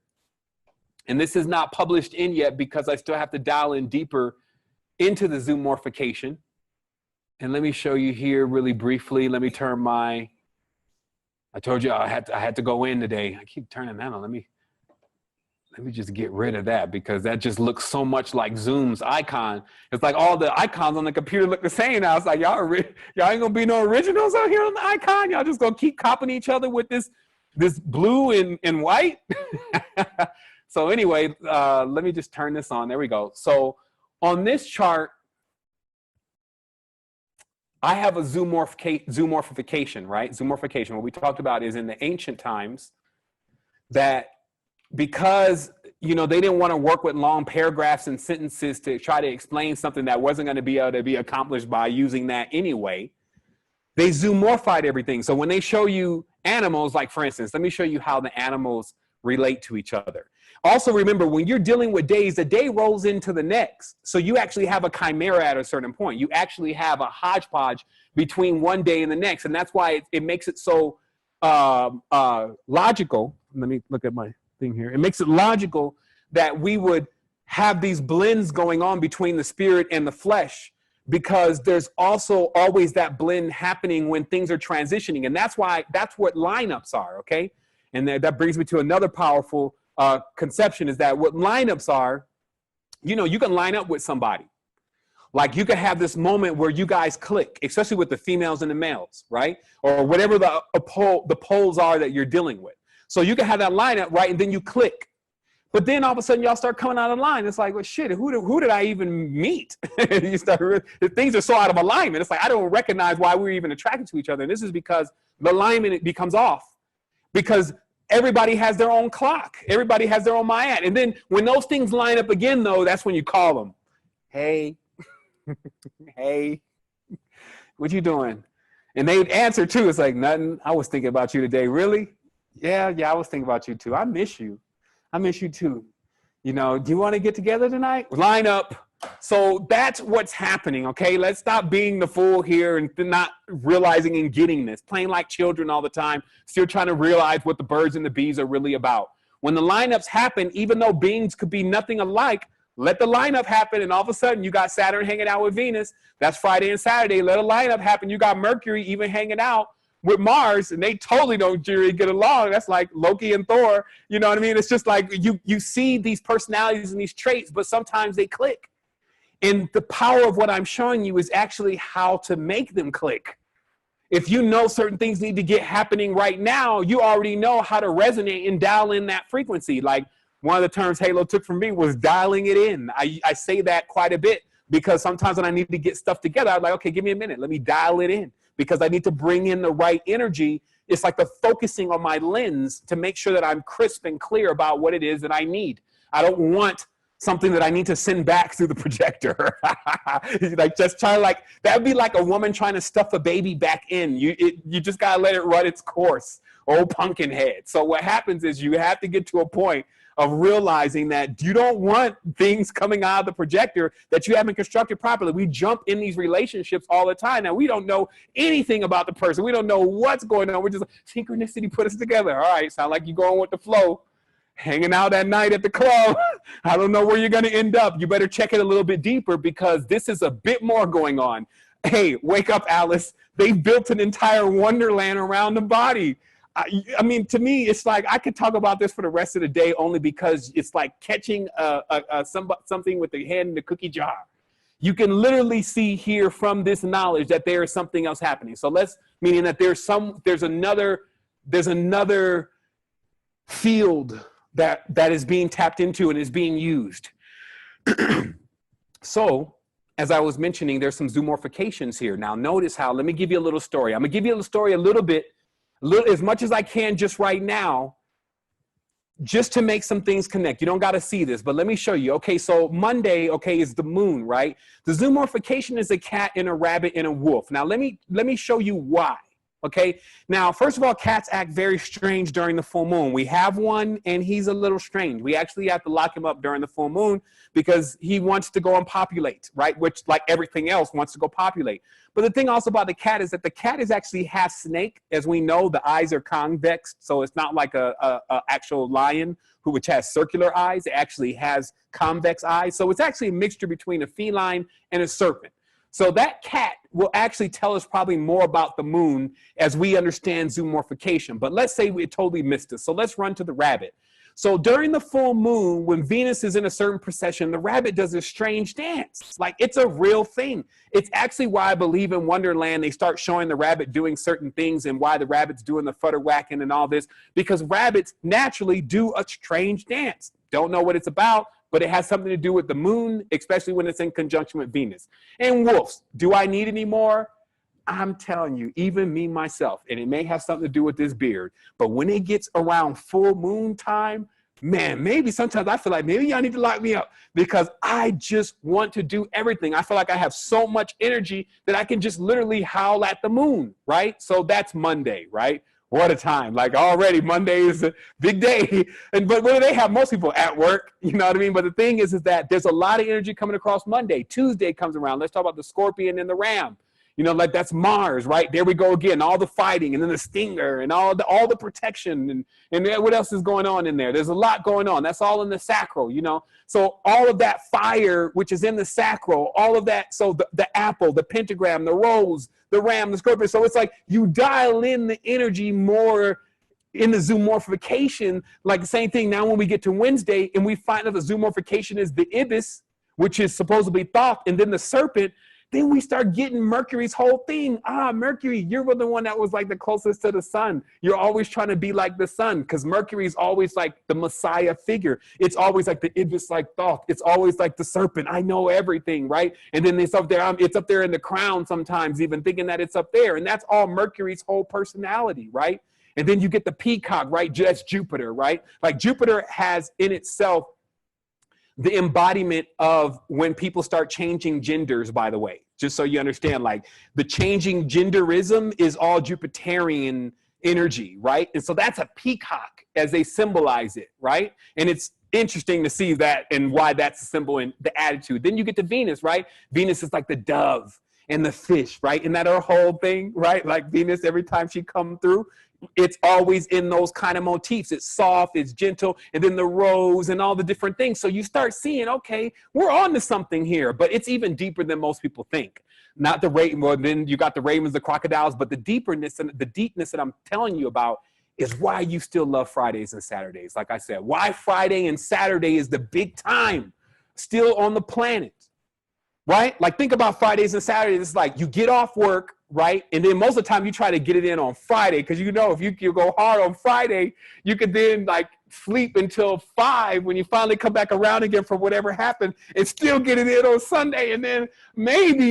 and this is not published in yet because I still have to dial in deeper into the zoomorphication. And let me show you here really briefly. Let me turn I told you I had to go in today. I keep turning that on. let me just get rid of that because that just looks so much like Zoom's icon. It's like all the icons on the computer look the same now. It's like y'all ain't gonna be no originals out here on the icon. Y'all just gonna keep copying each other with this blue and white. So anyway, let me just turn this on. There we go. So on this chart, I have a zoomorphification, right? Zoomorphication. What we talked about is in the ancient times that because, you know, they didn't want to work with long paragraphs and sentences to try to explain something that wasn't going to be able to be accomplished by using that anyway, they zoomorphied everything. So when they show you animals, like for instance, let me show you how the animals relate to each other. Also remember, when you're dealing with days, the day rolls into the next. So you actually have a chimera at a certain point. You actually have a hodgepodge between one day and the next. And that's why it makes it so logical. Let me look at my thing here. It makes it logical that we would have these blends going on between the spirit and the flesh, because there's also always that blend happening when things are transitioning. And that's what lineups are, okay? And that brings me to another powerful conception, is that what lineups are, you know, you can line up with somebody. Like you could have this moment where you guys click, especially with the females and the males, right? Or whatever the poles are that you're dealing with. So you can have that lineup, right? And then you click. But then all of a sudden y'all start coming out of line. It's like, well, shit, who did I even meet? You start, things are so out of alignment. It's like, I don't recognize why we're even attracted to each other. And this is because the alignment becomes off, because everybody has their own clock. Everybody has their own Mayat. And then when those things line up again, though, that's when you call them. Hey, hey, what you doing? And they'd answer too. It's like, nothing. I was thinking about you today. Really? Yeah, I was thinking about you too. I miss you. I miss you too. You know, do you want to get together tonight? Line up. So that's what's happening, okay? Let's stop being the fool here and not realizing and getting this. Playing like children all the time, still trying to realize what the birds and the bees are really about. When the lineups happen, even though beings could be nothing alike, let the lineup happen, and all of a sudden you got Saturn hanging out with Venus. That's Friday and Saturday. Let a lineup happen. You got Mercury even hanging out with Mars, and they totally don't really get along. That's like Loki and Thor. You know what I mean? It's just like you see these personalities and these traits, but sometimes they click. And the power of what I'm showing you is actually how to make them click. If you know certain things need to get happening right now, you already know how to resonate and dial in that frequency. Like one of the terms Halo took from me was dialing it in. I say that quite a bit because sometimes when I need to get stuff together, I'm like, okay, give me a minute. Let me dial it in because I need to bring in the right energy. It's like the focusing on my lens to make sure that I'm crisp and clear about what it is that I need. I don't want something that I need to send back through the projector. Like just try like, that'd be like a woman trying to stuff a baby back in. You just gotta let it run its course. Old pumpkin head. So what happens is you have to get to a point of realizing that you don't want things coming out of the projector that you haven't constructed properly. We jump in these relationships all the time. Now we don't know anything about the person. We don't know what's going on. We're just synchronicity put us together. All right, sound like you're going with the flow. Hanging out at night at the club. I don't know where you're going to end up. You better check it a little bit deeper because this is a bit more going on. Hey, wake up, Alice. They built an entire wonderland around the body. I mean, to me, it's like I could talk about this for the rest of the day only because it's like catching something with the hand in the cookie jar. You can literally see here from this knowledge that there is something else happening. So meaning that there's another field that is being tapped into and is being used. So, as I was mentioning, there's some zoomorphications here. Now, notice how, let me give you a little story. I'm gonna give you a story a little bit, as much as I can just right now, just to make some things connect. You don't gotta see this, but let me show you. Okay, so Monday, okay, is the moon, right? The zoomorphication is a cat and a rabbit and a wolf. Now, let me show you why. Okay, now, first of all, cats act very strange during the full moon. We have one and he's a little strange. We actually have to lock him up during the full moon because he wants to go and populate, right? Which, like everything else, wants to go populate. But the thing also about the cat is that the cat is actually half snake. As we know, the eyes are convex, so it's not like a actual lion which has circular eyes. It actually has convex eyes. So it's actually a mixture between a feline and a serpent. So that cat will actually tell us probably more about the moon as we understand zoomorphication. But let's say we totally missed it. So let's run to the rabbit. So during the full moon, when Venus is in a certain precession, the rabbit does a strange dance. Like, it's a real thing. It's actually why I believe in Wonderland, they start showing the rabbit doing certain things, and why the rabbit's doing the fudder whacking and all this, because rabbits naturally do a strange dance. Don't know what it's about, but it has something to do with the moon, especially when it's in conjunction with Venus. And wolves, do I need any more? I'm telling you, even me myself, and it may have something to do with this beard, but when it gets around full moon time, man, maybe sometimes I feel like maybe y'all need to lock me up, because I just want to do everything. I feel like I have so much energy that I can just literally howl at the moon, right? So that's Monday, right? What a time. Like, already Monday is a big day. But what do they have? Most people at work, you know what I mean? But the thing is that there's a lot of energy coming across Monday. Tuesday comes around. Let's talk about the scorpion and the ram. You know, like, that's Mars, right? There we go again, all the fighting, and then the stinger, and all the protection, and what else is going on in there? There's a lot going on. That's all in the sacral, you know? So all of that fire, which is in the sacral, all of that, so the apple, the pentagram, the rose, the ram, the scorpion. So it's like you dial in the energy more in the zoomorphication, like the same thing. Now when we get to Wednesday and we find out the zoomorphication is the ibis, which is supposedly Thoth, and then the serpent, then we start getting Mercury's whole thing. Mercury, you're the one that was like the closest to the sun. You're always trying to be like the sun, because Mercury is always like the Messiah figure. It's always like the ibis, like Thoth. It's always like the serpent. I know everything, right? And then it's up there. It's up there in the crown sometimes, even thinking that it's up there. And that's all Mercury's whole personality, right? And then you get the peacock, right? That's Jupiter, right? Like, Jupiter has in itself the embodiment of when people start changing genders, by the way, just so you understand, like, the changing genderism is all Jupiterian energy, right? And so that's a peacock as they symbolize it, right? And it's interesting to see that and why that's a symbol in the attitude. Then you get to Venus, right? Venus is like the dove and the fish, right? Isn't that her whole thing, right? Like, Venus, every time she come through, it's always in those kind of motifs. It's soft, it's gentle, and then the rose and all the different things. So you start seeing, okay, we're on to something here, but it's even deeper than most people think. Not the raven, well, then you got the ravens, the crocodiles, but the deepness and the deepness that I'm telling you about is why you still love Fridays and Saturdays. Like I said, why Friday and Saturday is the big time still on the planet, right? Like, think about Fridays and Saturdays. It's like you get off work, right? And then most of the time you try to get it in on Friday, because you know if you go hard on Friday, you could then like sleep until 5 when you finally come back around again for whatever happened, and still get it in on Sunday. And then maybe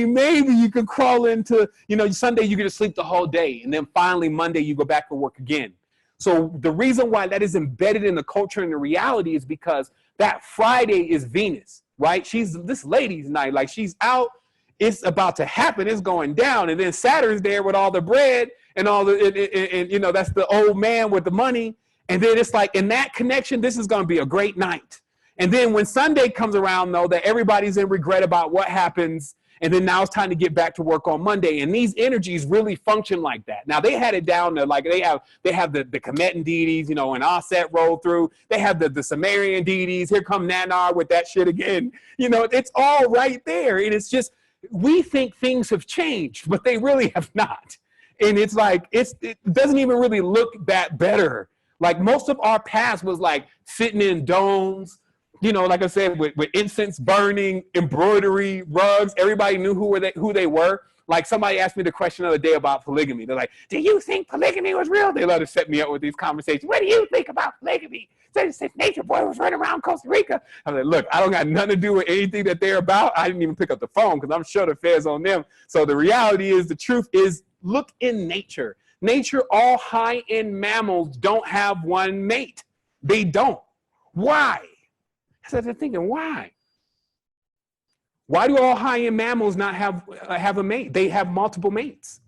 you could crawl into, you know, Sunday you get to sleep the whole day, and then finally Monday you go back to work again. So the reason why that is embedded in the culture and the reality is because that Friday is Venus, right? She's this lady's night. Like, she's out. It's about to happen. It's going down. And then Saturn's there with all the bread and all the, and you know, that's the old man with the money. And then it's like, in that connection, this is going to be a great night. And then when Sunday comes around, though, that everybody's in regret about what happens. And then now it's time to get back to work on Monday. And these energies really function like that. Now, they had it down to, like, they have the Kemetan deities, you know, and Aset roll through. They have the Sumerian deities. Here come Nanar with that shit again. You know, it's all right there. And it's just, we think things have changed, but they really have not. And it's like, it doesn't even really look that better. Like, most of our past was like sitting in domes, you know, like I said, with incense burning, embroidery, rugs. Everybody knew who they were. Like, somebody asked me the question the other day about polygamy. They're like, do you think polygamy was real? They love to set me up with these conversations. What do you think about polygamy? Since Nature Boy was running around Costa Rica. I'm like, look, I don't got nothing to do with anything that they're about. I didn't even pick up the phone because I'm sure the fair's on them. So the reality is, the truth is, look in nature. Nature, all high-end mammals don't have one mate. They don't. Why? I started thinking, why? Why do all high-end mammals not have a mate? They have multiple mates.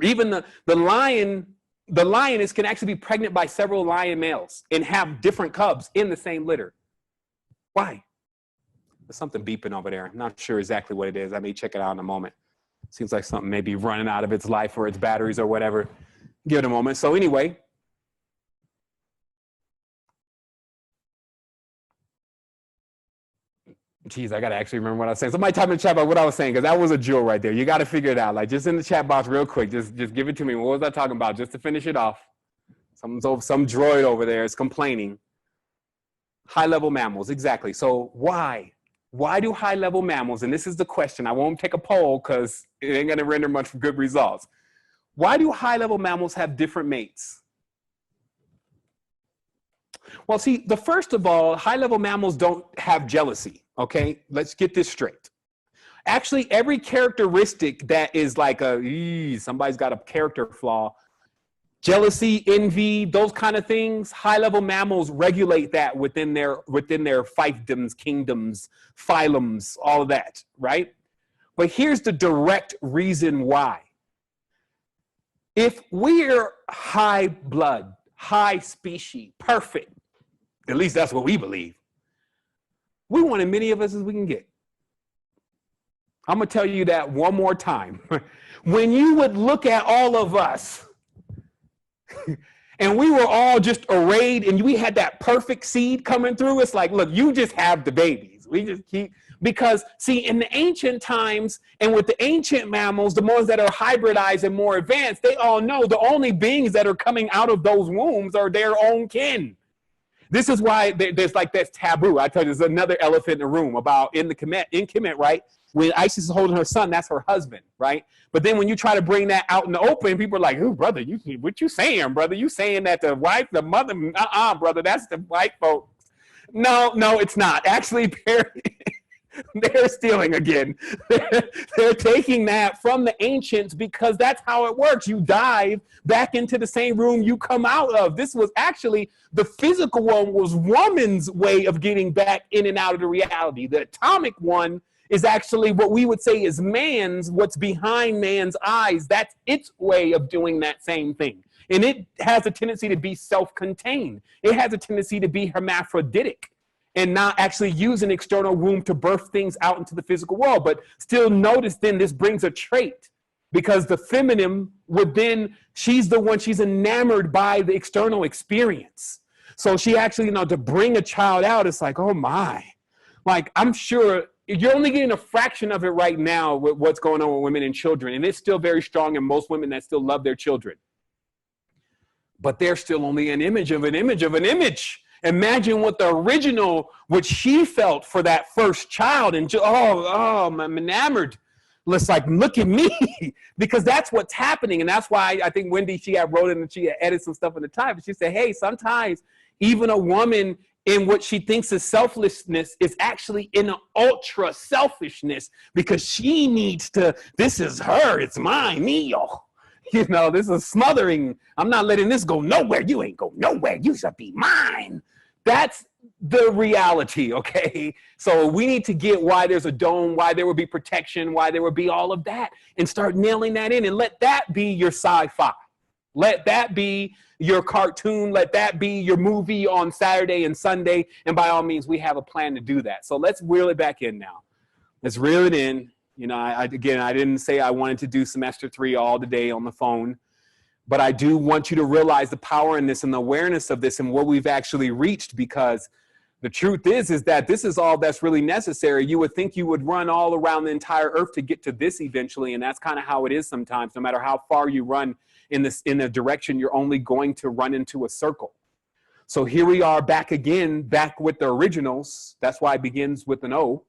Even the lioness can actually be pregnant by several lion males and have different cubs in the same litter. Why? There's something beeping over there. I'm not sure exactly what it is. I may check it out in a moment. Seems like something may be running out of its life or its batteries or whatever. Give it a moment. So anyway, Geez, I got to actually remember what I was saying. Somebody type in the chat box what I was saying, because that was a jewel right there. You got to figure it out. Like, just in the chat box real quick. Just give it to me. What was I talking about? Just to finish it off. Some droid over there is complaining. High-level mammals, exactly. So why? Why do high-level mammals, and this is the question. I won't take a poll because it ain't going to render much good results. Why do high-level mammals have different mates? Well, see, first of all, high-level mammals don't have jealousy. Okay, let's get this straight. Actually, every characteristic that is like somebody's got a character flaw, jealousy, envy, those kind of things, high-level mammals regulate that within their fiefdoms, kingdoms, phylums, all of that, right? But here's the direct reason why. If we're high blood, high species, perfect, at least that's what we believe, we want as many of us as we can get. I'm going to tell you that one more time. When you would look at all of us and we were all just arrayed and we had that perfect seed coming through, it's like, look, you just have the babies. We just keep, because see, in the ancient times and with the ancient mammals, the ones that are hybridized and more advanced, they all know the only beings that are coming out of those wombs are their own kin. This is why there's like this taboo. I tell you, there's another elephant in the room about in Kemet, right? When Isis is holding her son, that's her husband, right? But then when you try to bring that out in the open, people are like, "Ooh, brother, what you saying, brother? You saying that the wife, the mother? Brother, that's the white folks." No, it's not. Actually, they're stealing again. They're taking that from the ancients because that's how it works. You dive back into the same room you come out of. This was actually the physical one was woman's way of getting back in and out of the reality. The atomic one is actually what we would say is man's, what's behind man's eyes. That's its way of doing that same thing. And it has a tendency to be self-contained. It has a tendency to be hermaphroditic and not actually use an external womb to birth things out into the physical world. But still notice then this brings a trait, because the feminine would then, she's the one, she's enamored by the external experience. So she actually, to bring a child out, it's like, oh my. Like, I'm sure you're only getting a fraction of it right now with what's going on with women and children. And it's still very strong in most women that still love their children. But they're still only an image of an image of an image. Imagine what the original, what she felt for that first child. And I'm enamored. It's like, look at me, because that's what's happening. And that's why I think Wendy, she had wrote in and she had edited some stuff in the time. But she said, hey, sometimes even a woman in what she thinks is selflessness is actually in an ultra selfishness, because she needs to, this is her, it's mine, me-o. This is smothering. I'm not letting this go nowhere. You ain't go nowhere. You should be mine. That's the reality, okay? So we need to get why there's a dome, why there will be protection, why there will be all of that, and start nailing that in, and let that be your sci-fi. Let that be your cartoon. Let that be your movie on Saturday and Sunday. And by all means, we have a plan to do that. So let's reel it back in now. Let's reel it in. I didn't say I wanted to do semester 3 all the day on the phone, but I do want you to realize the power in this and the awareness of this and what we've actually reached, because the truth is that this is all that's really necessary. You would think you would run all around the entire earth to get to this eventually, and that's kind of how it is sometimes. No matter how far you run in a direction, you're only going to run into a circle. So here we are back again, back with the originals. That's why it begins with an O.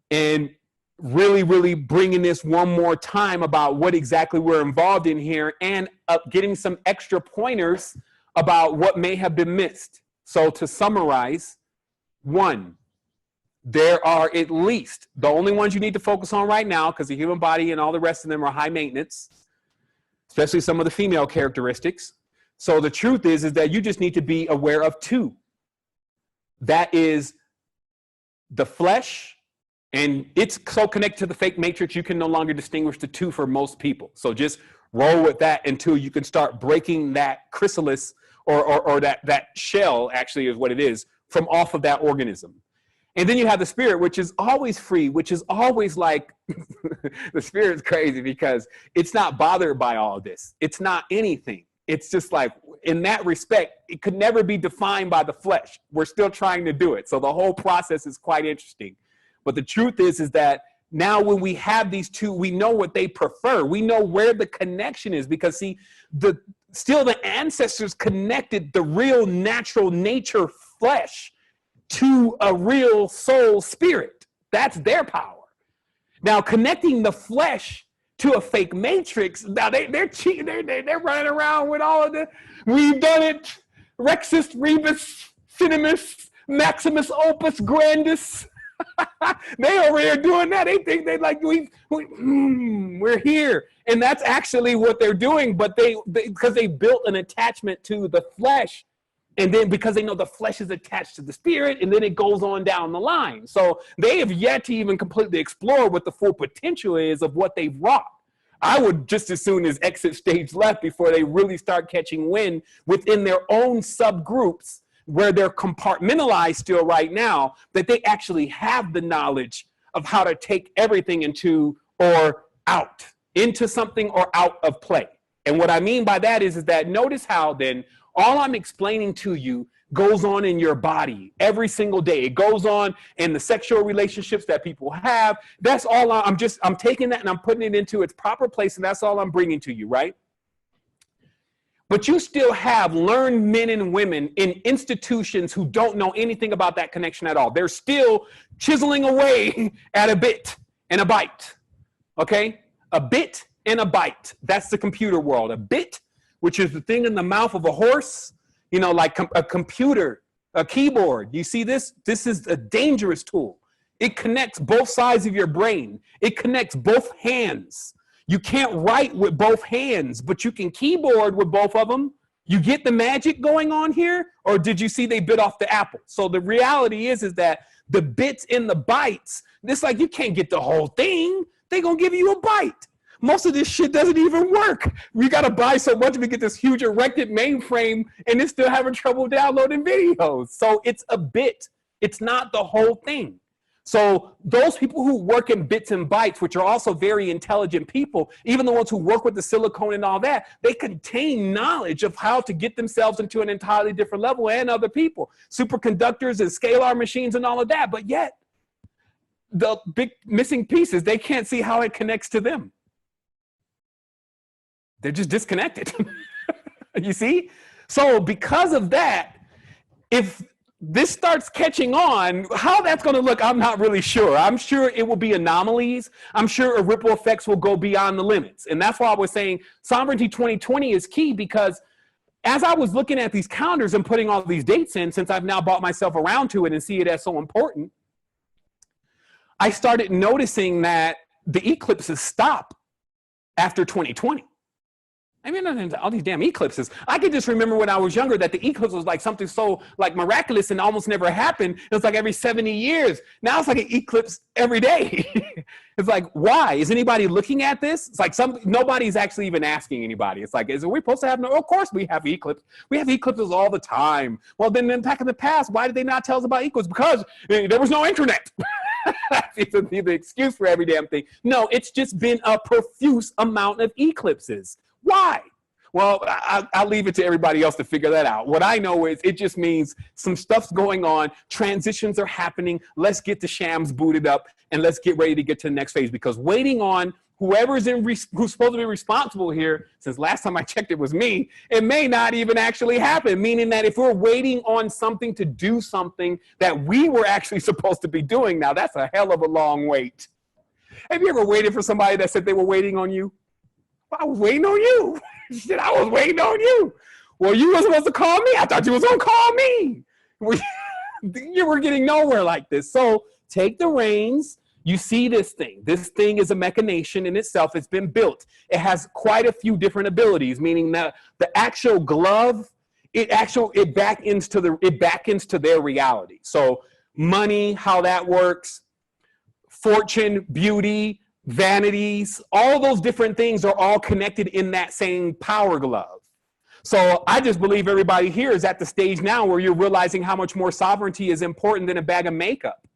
And really, really bringing this one more time about what exactly we're involved in here, and getting some extra pointers about what may have been missed. So to summarize, 1, there are at least, the only ones you need to focus on right now, because the human body and all the rest of them are high maintenance, especially some of the female characteristics. So the truth is that you just need to be aware of 2. That is the flesh. And it's so connected to the fake matrix, you can no longer distinguish the 2 for most people. So just roll with that until you can start breaking that chrysalis or that shell, actually is what it is, from off of that organism. And then you have the spirit, which is always free, which is always like, the spirit's crazy because it's not bothered by all this. It's not anything. it's just like, in that respect, it could never be defined by the flesh. We're still trying to do it. So the whole process is quite interesting. But the truth is that now when we have these two, we know what they prefer. We know where the connection is, because see, still the ancestors connected the real natural nature flesh to a real soul spirit. That's their power. Now connecting the flesh to a fake matrix, now they're cheating. They're running around with all of the, we've done it, Rexus, Rebus, Cinemus, Maximus Opus Grandis. They over here doing that. They think they like, we're here. And that's actually what they're doing. But they because they built an attachment to the flesh. And then because they know the flesh is attached to the spirit, and then it goes on down the line. So they have yet to even completely explore what the full potential is of what they've wrought. I would just as soon as exit stage left before they really start catching wind within their own subgroups, where they're compartmentalized still right now, that they actually have the knowledge of how to take everything into or out, into something or out of play. And what I mean by that is that notice how then all I'm explaining to you goes on in your body every single day. It goes on in the sexual relationships that people have. That's all I'm taking that and I'm putting it into its proper place, and that's all I'm bringing to you, right? But you still have learned men and women in institutions who don't know anything about that connection at all. They're still chiseling away at a bit and a byte, okay? A bit and a byte. That's the computer world. A bit, which is the thing in the mouth of a horse, you know, like a computer, a keyboard. You see this? This is a dangerous tool. It connects both sides of your brain. It connects both hands. You can't write with both hands, but you can keyboard with both of them. You get the magic going on here? Or did you see they bit off the apple? So the reality is that the bits and the bytes, it's like you can't get the whole thing. They're going to give you a byte. Most of this shit doesn't even work. We got to buy so much to get this huge erected mainframe, and it's still having trouble downloading videos. So it's a bit. It's not the whole thing. So those people who work in bits and bytes, which are also very intelligent people, even the ones who work with the silicone and all that, they contain knowledge of how to get themselves into an entirely different level, and other people, superconductors and scalar machines and all of that. But yet the big missing piece is they can't see how it connects to them. They're just disconnected. You see? So because of that, if this starts catching on, how that's going to look, I'm not really sure. I'm sure it will be anomalies. I'm sure ripple effects will go beyond the limits. And that's why I was saying Sovereignty 2020 is key, because as I was looking at these calendars and putting all these dates in, since I've now brought myself around to it and see it as so important, I started noticing that the eclipses stop after 2020. I mean, all these damn eclipses. I could just remember when I was younger that the eclipse was like something so like miraculous and almost never happened. It was like every 70 years. Now it's like an eclipse every day. It's like, why? Is anybody looking at this? It's like nobody's actually even asking anybody. It's like, is we supposed to have no? Of course we have eclipses. We have eclipses all the time. Well, then back in the past, why did they not tell us about eclipses? Because there was no internet. It's the excuse for every damn thing. No, it's just been a profuse amount of eclipses. Why? Well, I'll leave it to everybody else to figure that out. What I know is it just means some stuff's going on. Transitions are happening. Let's get the shams booted up and let's get ready to get to the next phase, because waiting on who's supposed to be responsible here, since last time I checked it was me, it may not even actually happen, meaning that if we're waiting on something to do something that we were actually supposed to be doing, now that's a hell of a long wait. Have you ever waited for somebody that said they were waiting on you? I was waiting on you. Shit, I was waiting on you. Well, you were supposed to call me. I thought you was going to call me. You were getting nowhere like this. So take the reins. You see this thing. This thing is a machination in itself. It's been built. It has quite a few different abilities, meaning that the actual glove, it back into their reality. So money, how that works, fortune, beauty, vanities, all those different things are all connected in that same power glove. So I just believe everybody here is at the stage now where you're realizing how much more sovereignty is important than a bag of makeup.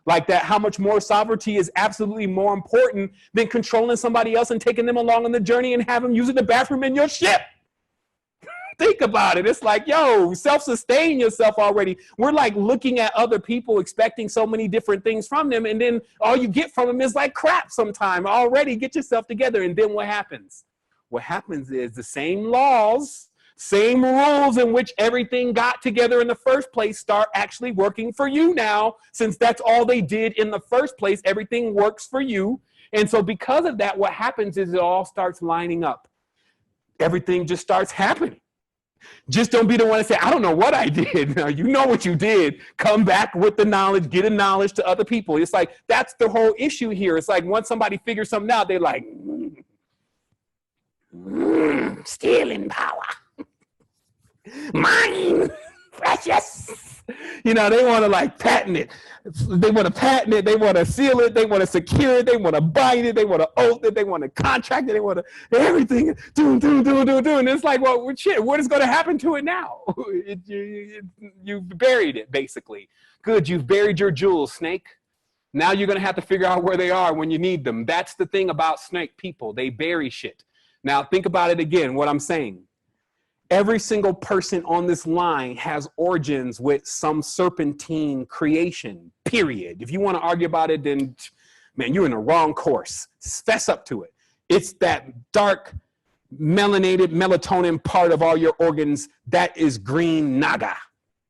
Like that, how much more sovereignty is absolutely more important than controlling somebody else and taking them along on the journey and have them using the bathroom in your ship. Think about it. It's like, yo, self-sustain yourself already. We're like looking at other people, expecting so many different things from them. And then all you get from them is like crap sometime. Already get yourself together. And then what happens? What happens is the same laws, same rules in which everything got together in the first place start actually working for you now. Since that's all they did in the first place, everything works for you. And so because of that, what happens is it all starts lining up. Everything just starts happening. Just don't be the one to say, I don't know what I did. Now, you know what you did. Come back with the knowledge, get a knowledge to other people. It's like, that's the whole issue here. It's like once somebody figures something out, they're like, stealing power. Mine, precious. You know, they want to like patent it. They want to patent it. They want to seal it. They want to secure it. They want to bind it. They want to oath it. They want to contract it. They want to everything. Do. And it's like, well, shit, what is going to happen to it now? You've buried it, basically. Good, you've buried your jewels, snake. Now you're going to have to figure out where they are when you need them. That's the thing about snake people. They bury shit. Now, think about it again, what I'm saying. Every single person on this line has origins with some serpentine creation, period. If you want to argue about it, then, man, you're in the wrong course. Fess up to it. It's that dark, melanated melatonin part of all your organs that is green naga.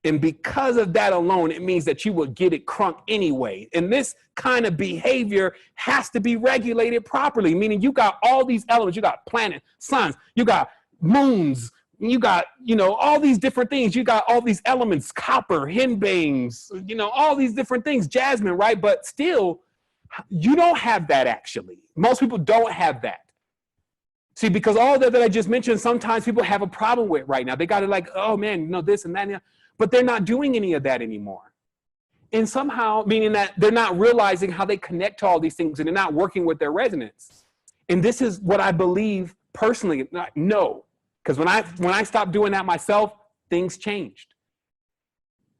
And because of that alone, it means that you will get it crunk anyway. And this kind of behavior has to be regulated properly, meaning you got all these elements. You got planets, suns, you got moons, you got, you know, all these different things. You got all these elements, copper, henbanes, you know, all these different things, jasmine, right? But still, you don't have that actually. Most people don't have that. See, because all that I just mentioned, sometimes people have a problem with right now. They got it like, oh man, you know, this and that, but they're not doing any of that anymore. And somehow, meaning that they're not realizing how they connect to all these things and they're not working with their resonance. And this is what I believe personally, no. Because when I stopped doing that myself, things changed.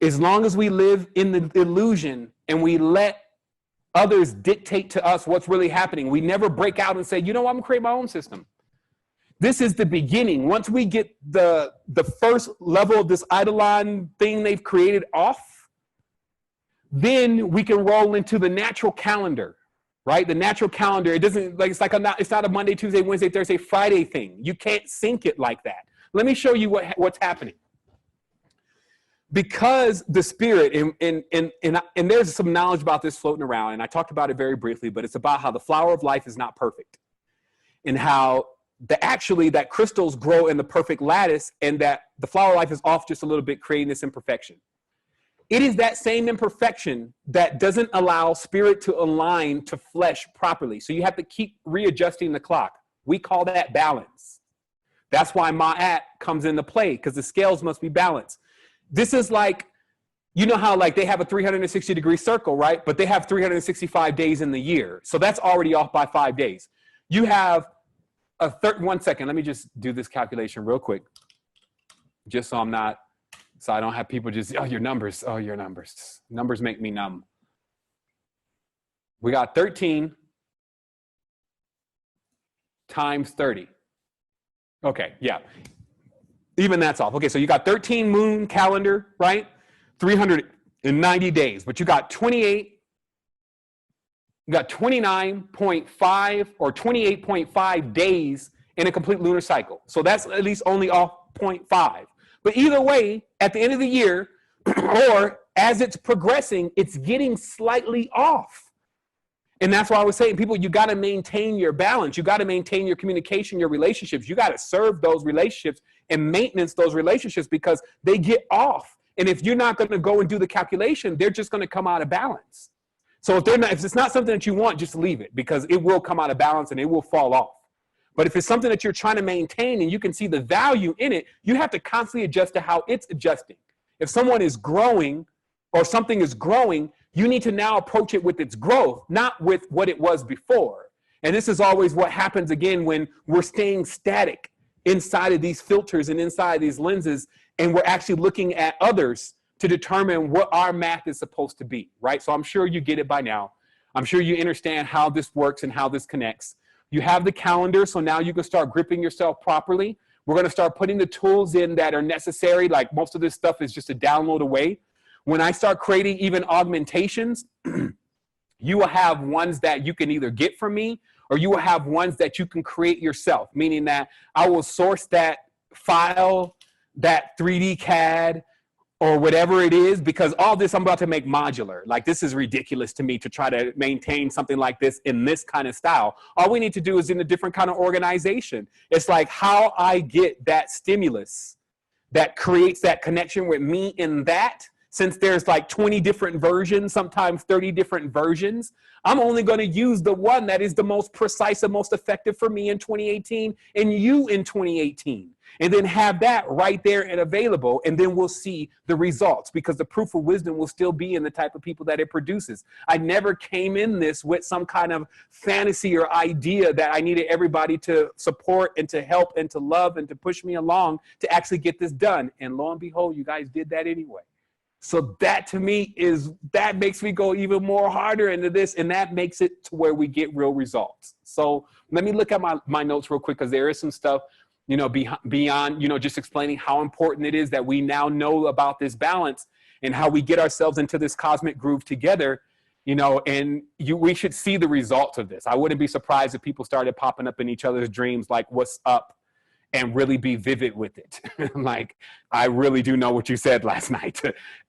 As long as we live in the illusion and we let others dictate to us what's really happening, we never break out and say, you know what, I'm gonna create my own system. This is the beginning. Once we get the first level of this eidolon thing they've created off, then we can roll into the natural calendar. Right? The natural calendar, it doesn't, like, it's not a Monday, Tuesday, Wednesday, Thursday, Friday thing. You can't sync it like that. Let me show you what's happening. Because the spirit, and there's some knowledge about this floating around, and I talked about it very briefly, but it's about how the flower of life is not perfect. And how that crystals grow in the perfect lattice, and that the flower of life is off just a little bit, creating this imperfection. It is that same imperfection that doesn't allow spirit to align to flesh properly. So you have to keep readjusting the clock. We call that balance. That's why Ma'at comes into play, because the scales must be balanced. This is like, you know how like they have a 360-degree circle, right? But they have 365 days in the year. So that's already off by 5 days. You have a 1 second. Let me just do this calculation real quick, just so I don't have people just, oh, your numbers. Numbers make me numb. We got 13 times 30. Okay, yeah. Even that's off. Okay, so you got 13 moon calendar, right? 390 days, but you got 29.5 or 28.5 days in a complete lunar cycle. So that's at least only off 0.5. But either way, at the end of the year, or as it's progressing, it's getting slightly off. And that's why I was saying, people, you got to maintain your balance. You got to maintain your communication, your relationships. You got to serve those relationships and maintenance those relationships, because they get off. And if you're not going to go and do the calculation, they're just going to come out of balance. So if it's not something that you want, just leave it, because it will come out of balance and it will fall off. But if it's something that you're trying to maintain and you can see the value in it, you have to constantly adjust to how it's adjusting. If someone is growing or something is growing, you need to now approach it with its growth, not with what it was before. And this is always what happens again when we're staying static inside of these filters and inside these lenses, and we're actually looking at others to determine what our math is supposed to be, right? So I'm sure you get it by now. I'm sure you understand how this works and how this connects. You have the calendar, so now you can start gripping yourself properly. We're going to start putting the tools in that are necessary. Like most of this stuff is just a download away. When I start creating even augmentations, you will have ones that you can either get from me, or you will have ones that you can create yourself, meaning that I will source that file, that 3D CAD, or whatever it is, because all this I'm about to make modular. Like, this is ridiculous to me to try to maintain something like this in this kind of style. All we need to do is in a different kind of organization. It's like how I get that stimulus that creates that connection with me in that. Since there's like 20 different versions, sometimes 30 different versions, I'm only going to use the one that is the most precise and most effective for me in 2018 and you in 2018. And then have that right there and available, and then we'll see the results, because the proof of wisdom will still be in the type of people that it produces. I never came in this with some kind of fantasy or idea that I needed everybody to support and to help and to love and to push me along to actually get this done. And lo and behold, you guys did that anyway. So that to me that makes me go even more harder into this, and that makes it to where we get real results. So let me look at my notes real quick, because there is some stuff, beyond, just explaining how important it is that we now know about this balance and how we get ourselves into this cosmic groove together, and we should see the results of this. I wouldn't be surprised if people started popping up in each other's dreams, like, what's up, and really be vivid with it. Like, I really do know what you said last night.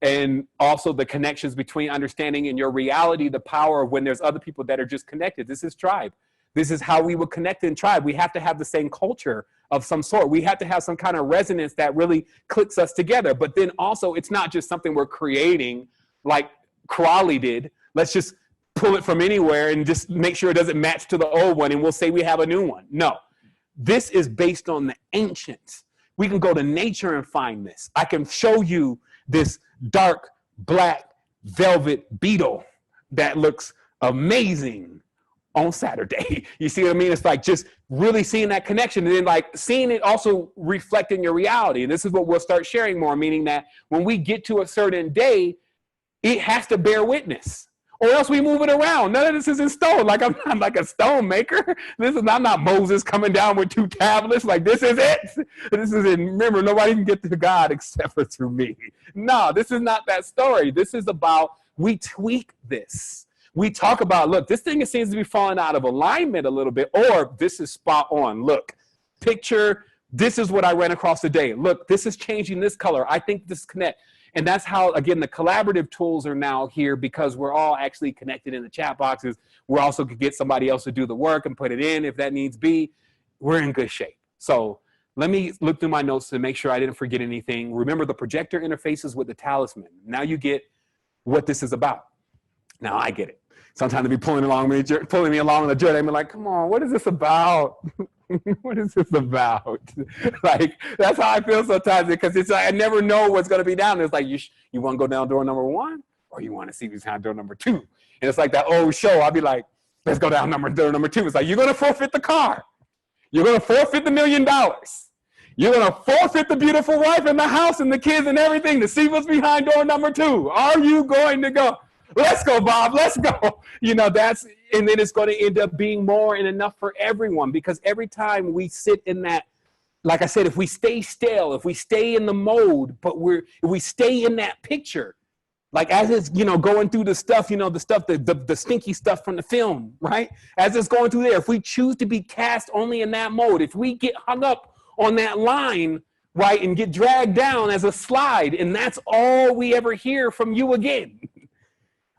And also the connections between understanding in your reality, the power of when there's other people that are just connected. This is tribe. This is how we would connect in tribe. We have to have the same culture of some sort. We have to have some kind of resonance that really clicks us together. But then also, it's not just something we're creating like Crawley did. Let's just pull it from anywhere and just make sure it doesn't match to the old one, and we'll say we have a new one. No, this is based on the ancients. We can go to nature and find this. I can show you this dark black velvet beetle that looks amazing on Saturday. You see what I mean? It's like just really seeing that connection, and then like seeing it also reflect in your reality. And this is what we'll start sharing more, meaning that when we get to a certain day, it has to bear witness, or else we move it around. None of this is in stone. Like, I'm not like a stone maker. I'm not Moses coming down with 2 tablets. Like, this is it. This is it. Remember, nobody can get to God except for through me. No, this is not that story. This is about, we tweak this. We talk about, look, this thing seems to be falling out of alignment a little bit, or this is spot on. Look, picture, this is what I ran across today. Look, this is changing this color. I think this connect. And that's how, again, the collaborative tools are now here, because we're all actually connected in the chat boxes. We're also could get somebody else to do the work and put it in if that needs be. We're in good shape. So let me look through my notes to make sure I didn't forget anything. Remember the projector interfaces with the talisman. Now you get what this is about. Now I get it. Sometimes they be pulling me along on the journey. I'm like, come on, what is this about? What is this about? Like, that's how I feel sometimes, because it's like, I never know what's going to be down there. It's like, you want to go down door number 1, or you want to see who's behind door number 2? And it's like that old show. I'll be like, let's go down door number 2. It's like, you're going to forfeit the car. You're going to forfeit the $1 million. You're going to forfeit the beautiful wife and the house and the kids and everything to see what's behind door number 2. Are you going to go? Let's go, Bob. Let's go. And then it's going to end up being more and enough for everyone, because every time we sit in that, like I said, if we stay stale, if we stay in the mode, but if we stay in that picture, like as it's, going through the stuff, the stinky stuff from the film, right? As it's going through there, if we choose to be cast only in that mode, if we get hung up on that line, right, and get dragged down as a slide, and that's all we ever hear from you again,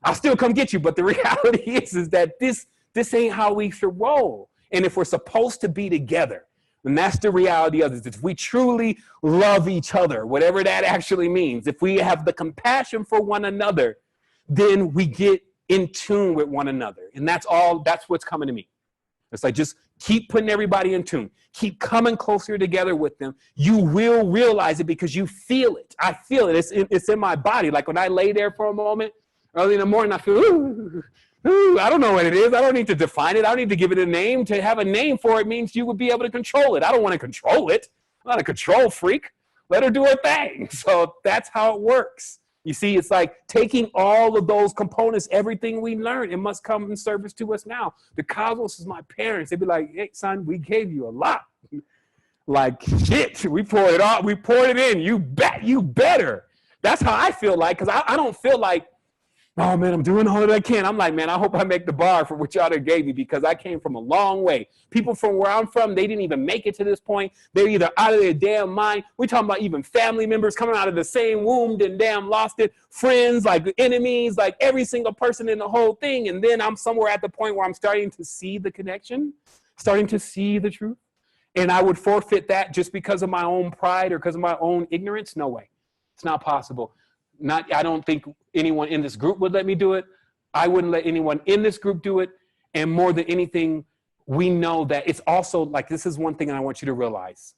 I'll still come get you. But the reality is that this ain't how we should roll. And if we're supposed to be together, and that's the reality of it, if we truly love each other, whatever that actually means, if we have the compassion for one another, then we get in tune with one another. And that's what's coming to me. It's like, just keep putting everybody in tune. Keep coming closer together with them. You will realize it, because you feel it. I feel it. It's in my body. Like when I lay there for a moment, early in the morning, I feel, ooh, I don't know what it is. I don't need to define it. I don't need to give it a name. To have a name for it means you would be able to control it. I don't want to control it. I'm not a control freak. Let her do her thing. So that's how it works. You see, it's like taking all of those components, everything we learned, it must come in service to us now. The cosmos is my parents. They'd be like, hey, son, we gave you a lot. Like, shit, we poured it all. We poured it in. You better. That's how I feel like, because I don't feel like, oh man, I'm doing all that I can. I'm like, man, I hope I make the bar for what y'all gave me, because I came from a long way. People from where I'm from, they didn't even make it to this point. They're either out of their damn mind. We're talking about even family members coming out of the same womb and damn lost it. Friends, like enemies, like every single person in the whole thing. And then I'm somewhere at the point where I'm starting to see the connection, starting to see the truth. And I would forfeit that just because of my own pride or because of my own ignorance? No way. It's not possible. I don't think anyone in this group would let me do it. I wouldn't let anyone in this group do it. And more than anything, we know that it's also like, this is one thing I want you to realize.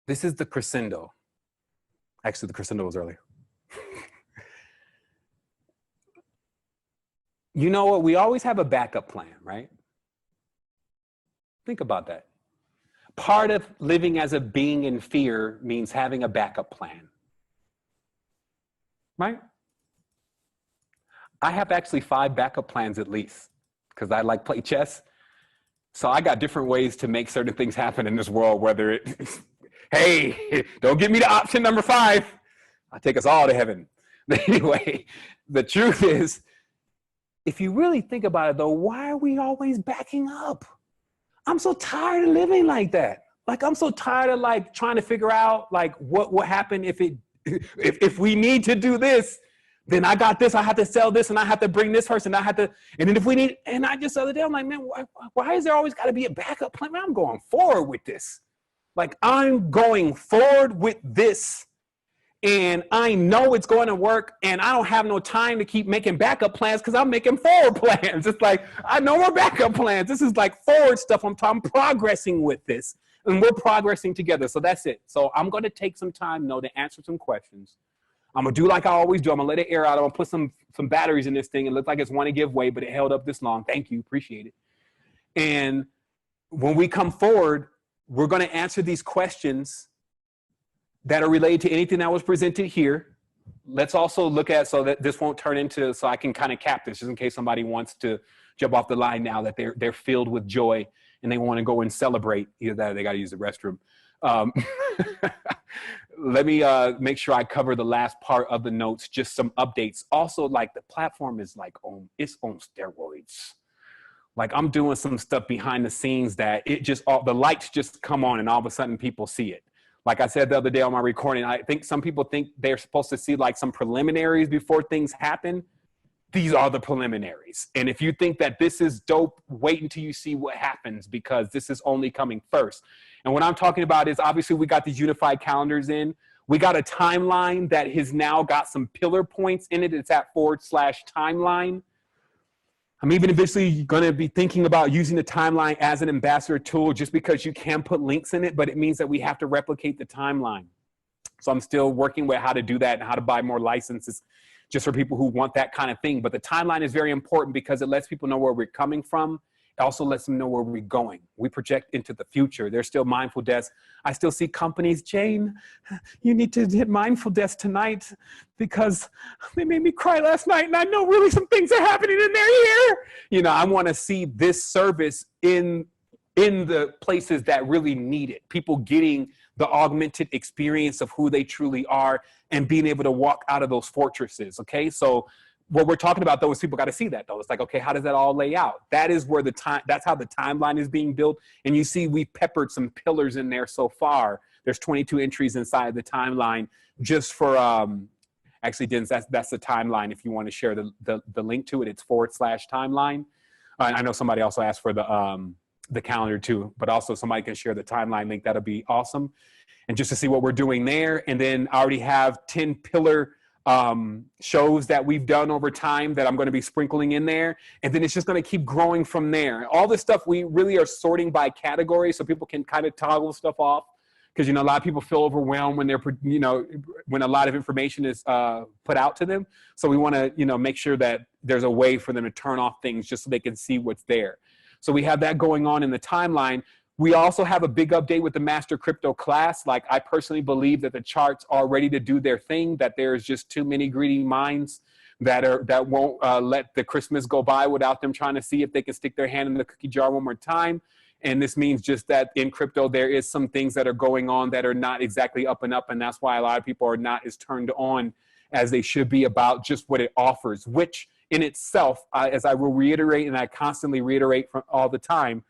This is the crescendo. Actually, the crescendo was earlier. You know what? We always have a backup plan, right? Think about that. Part of living as a being in fear means having a backup plan. Right? I have actually 5 backup plans at least, because I like play chess. So I got different ways to make certain things happen in this world, whether it, hey, don't give me the option number 5. I'll take us all to heaven. But anyway, the truth is, if you really think about it though, why are we always backing up? I'm so tired of living like that. Like, I'm so tired of like trying to figure out like what will happen if we need to do this, then I got this, I have to sell this, and I have to bring this person, I have to, and then if we need, and I just the other day, I'm like, man, why is there always got to be a backup plan? Man, I'm going forward with this. Like, I'm going forward with this, and I know it's going to work, and I don't have no time to keep making backup plans because I'm making forward plans. It's like, I know more backup plans. This is like forward stuff. I'm progressing with this. And we're progressing together. So that's it. So I'm going to take some time, to answer some questions. I'm going to do like I always do. I'm going to let it air out. I'm going to put some batteries in this thing. It looked like it's one to give way, but it held up this long. Thank you. Appreciate it. And when we come forward, we're going to answer these questions that are related to anything that was presented here. Let's also look at, so that this won't turn into, so I can kind of cap this just in case somebody wants to jump off the line now that they're filled with joy and they want to go and celebrate. Either that or they got to use the restroom. Let me make sure I cover the last part of the notes, just some updates. Also, like, the platform is like it's on steroids. Like, I'm doing some stuff behind the scenes that the lights just come on and all of a sudden people see it. Like I said the other day on my recording, I think some people think they're supposed to see like some preliminaries before things happen. These are the preliminaries. And if you think that this is dope, wait until you see what happens, because this is only coming first. And what I'm talking about is, obviously we got these unified calendars in. We got a timeline that has now got some pillar points in it. It's at /timeline. I'm even eventually going to be thinking about using the timeline as an ambassador tool, just because you can put links in it, but it means that we have to replicate the timeline. So I'm still working with how to do that and how to buy more licenses just for people who want that kind of thing. But the timeline is very important because it lets people know where we're coming from. It also lets them know where we're going. We project into the future. There's still mindful deaths. I still see companies, Jane, you need to hit mindful deaths tonight because they made me cry last night and I know really some things are happening in their ear. I want to see this service in the places that really need it. People getting the augmented experience of who they truly are and being able to walk out of those fortresses, okay? So what we're talking about, though, is people got to see that, though. It's like, okay, how does that all lay out? That is where that's how the timeline is being built. And you see we've peppered some pillars in there so far. There's 22 entries inside the timeline just for, actually, Dennis, that's the timeline. If you want to share the link to it, it's /timeline. I know somebody also asked for the calendar too, but also somebody can share the timeline link. That'll be awesome. And just to see what we're doing there. And then I already have 10 pillar shows that we've done over time that I'm going to be sprinkling in there. And then it's just going to keep growing from there. All this stuff we really are sorting by category so people can kind of toggle stuff off. Because, a lot of people feel overwhelmed when they're, when a lot of information is put out to them. So we want to, make sure that there's a way for them to turn off things just so they can see what's there. So we have that going on in the timeline. We also have a big update with the Master Crypto class. Like, I personally believe that the charts are ready to do their thing, that there's just too many greedy minds that won't let the Christmas go by without them trying to see if they can stick their hand in the cookie jar one more time. And this means just that in crypto, there is some things that are going on that are not exactly up and up. And that's why a lot of people are not as turned on as they should be about just what it offers, which in itself, as I will reiterate, and I constantly reiterate from all the time,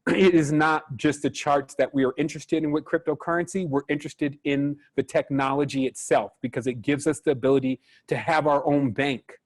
it is not just the charts that we are interested in with cryptocurrency. We're interested in the technology itself because it gives us the ability to have our own bank.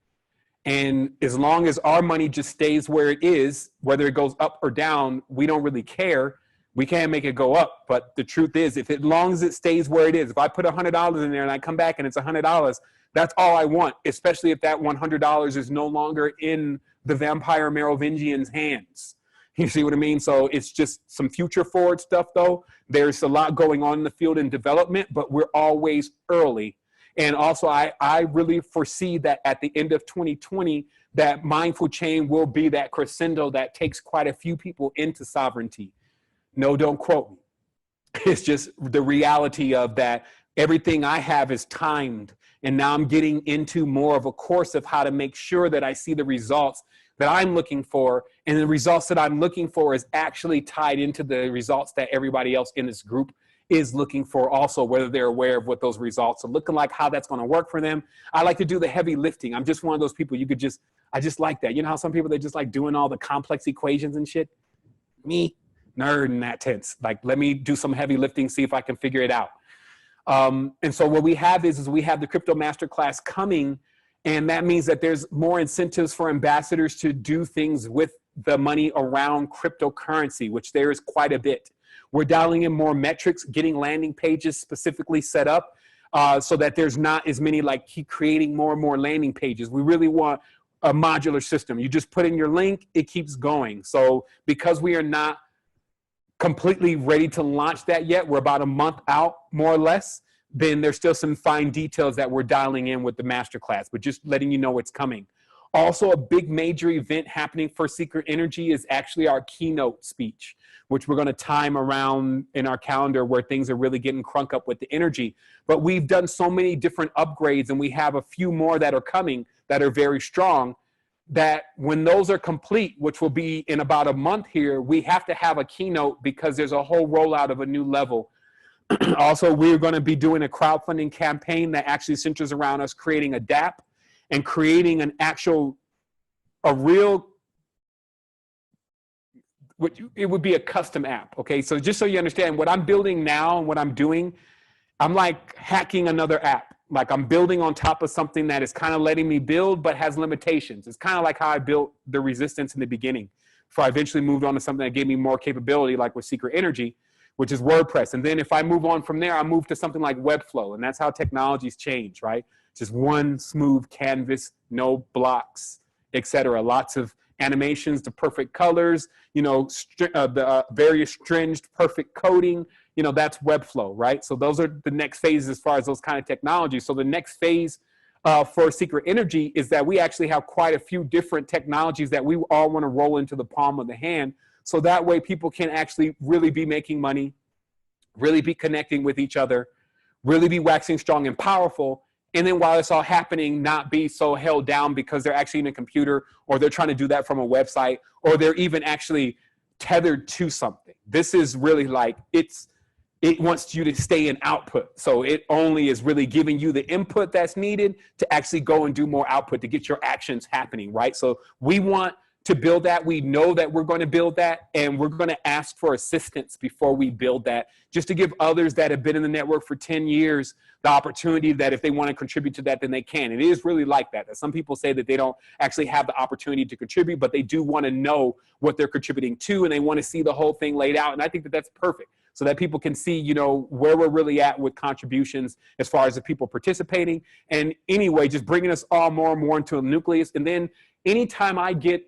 And as long as our money just stays where it is, whether it goes up or down, we don't really care. We can't make it go up. But the truth is, if as long as it stays where it is, if I put $100 in there and I come back and it's $100, that's all I want, especially if that $100 is no longer in the vampire Merovingian's hands. You see what I mean? So it's just some future forward stuff, though. There's a lot going on in the field in development, but we're always early. And also, I really foresee that at the end of 2020, that mindful chain will be that crescendo that takes quite a few people into sovereignty. No, don't quote me. It's just the reality of that everything I have is timed. And now I'm getting into more of a course of how to make sure that I see the results that I'm looking for. And the results that I'm looking for is actually tied into the results that everybody else in this group is looking for also, whether they're aware of what those results are looking like, how that's going to work for them. I like to do the heavy lifting. I'm just one of those people I just like that. You know how some people, they just like doing all the complex equations and shit? Me, nerd in that sense. Like, let me do some heavy lifting, see if I can figure it out. And so what we have is we have the Crypto Masterclass coming, and that means that there's more incentives for ambassadors to do things with the money around cryptocurrency, which there is quite a bit. We're dialing in more metrics, getting landing pages specifically set up so that there's not as many, like, keep creating more and more landing pages. We really want a modular system. You just put in your link, it keeps going. So because we are not completely ready to launch that yet, we're about a month out, more or less, then there's still some fine details that we're dialing in with the masterclass, but just letting you know it's coming. Also, a big major event happening for Secret Energy is actually our keynote speech, which we're going to time around in our calendar where things are really getting crunk up with the energy. But we've done so many different upgrades, and we have a few more that are coming that are very strong, that when those are complete, which will be in about a month here, we have to have a keynote because there's a whole rollout of a new level. Also, we're going to be doing a crowdfunding campaign that actually centers around us creating a DApp and creating an actual, it would be a custom app. Okay, so just so you understand, what I'm building now and what I'm doing, I'm like hacking another app. Like, I'm building on top of something that is kind of letting me build but has limitations. It's kind of like how I built the Resistance in the beginning before I eventually moved on to something that gave me more capability, like with Secret Energy, which is WordPress. And then if I move on from there, I move to something like Webflow. And that's how technologies change, right? Just one smooth canvas, no blocks, etc. Lots of animations, the perfect colors, you know, the various stringed perfect coding, you know, that's Webflow, right? So those are the next phases as far as those kind of technologies. So the next phase for Secret Energy is that we actually have quite a few different technologies that we all want to roll into the palm of the hand. So that way people can actually really be making money, really be connecting with each other, really be waxing strong and powerful. And then while it's all happening, not be so held down because they're actually in a computer, or they're trying to do that from a website, or they're even actually tethered to something. This is really like, it wants you to stay in output. So it only is really giving you the input that's needed to actually go and do more output to get your actions happening, right? So we want to build that. We know that we're going to build that, and we're going to ask for assistance before we build that, just to give others that have been in the network for 10 years the opportunity that if they want to contribute to that, then they can. It is really like that. Some people say that they don't actually have the opportunity to contribute, but they do want to know what they're contributing to, and they want to see the whole thing laid out. And I think that that's perfect, so that people can see, you know, where we're really at with contributions as far as the people participating. And anyway, just bringing us all more and more into a nucleus. And then anytime I get,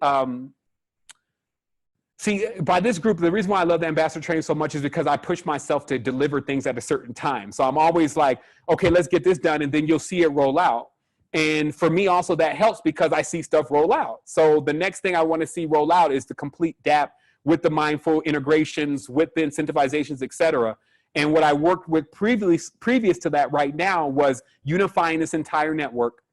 see, by this group, the reason why I love the ambassador training so much is because I push myself to deliver things at a certain time. So I'm always like, okay, let's get this done, and then you'll see it roll out. And for me also, that helps because I see stuff roll out. So the next thing I want to see roll out is the complete DApp with the mindful integrations, with the incentivizations, et cetera. And what I worked with previous to that right now was unifying this entire network,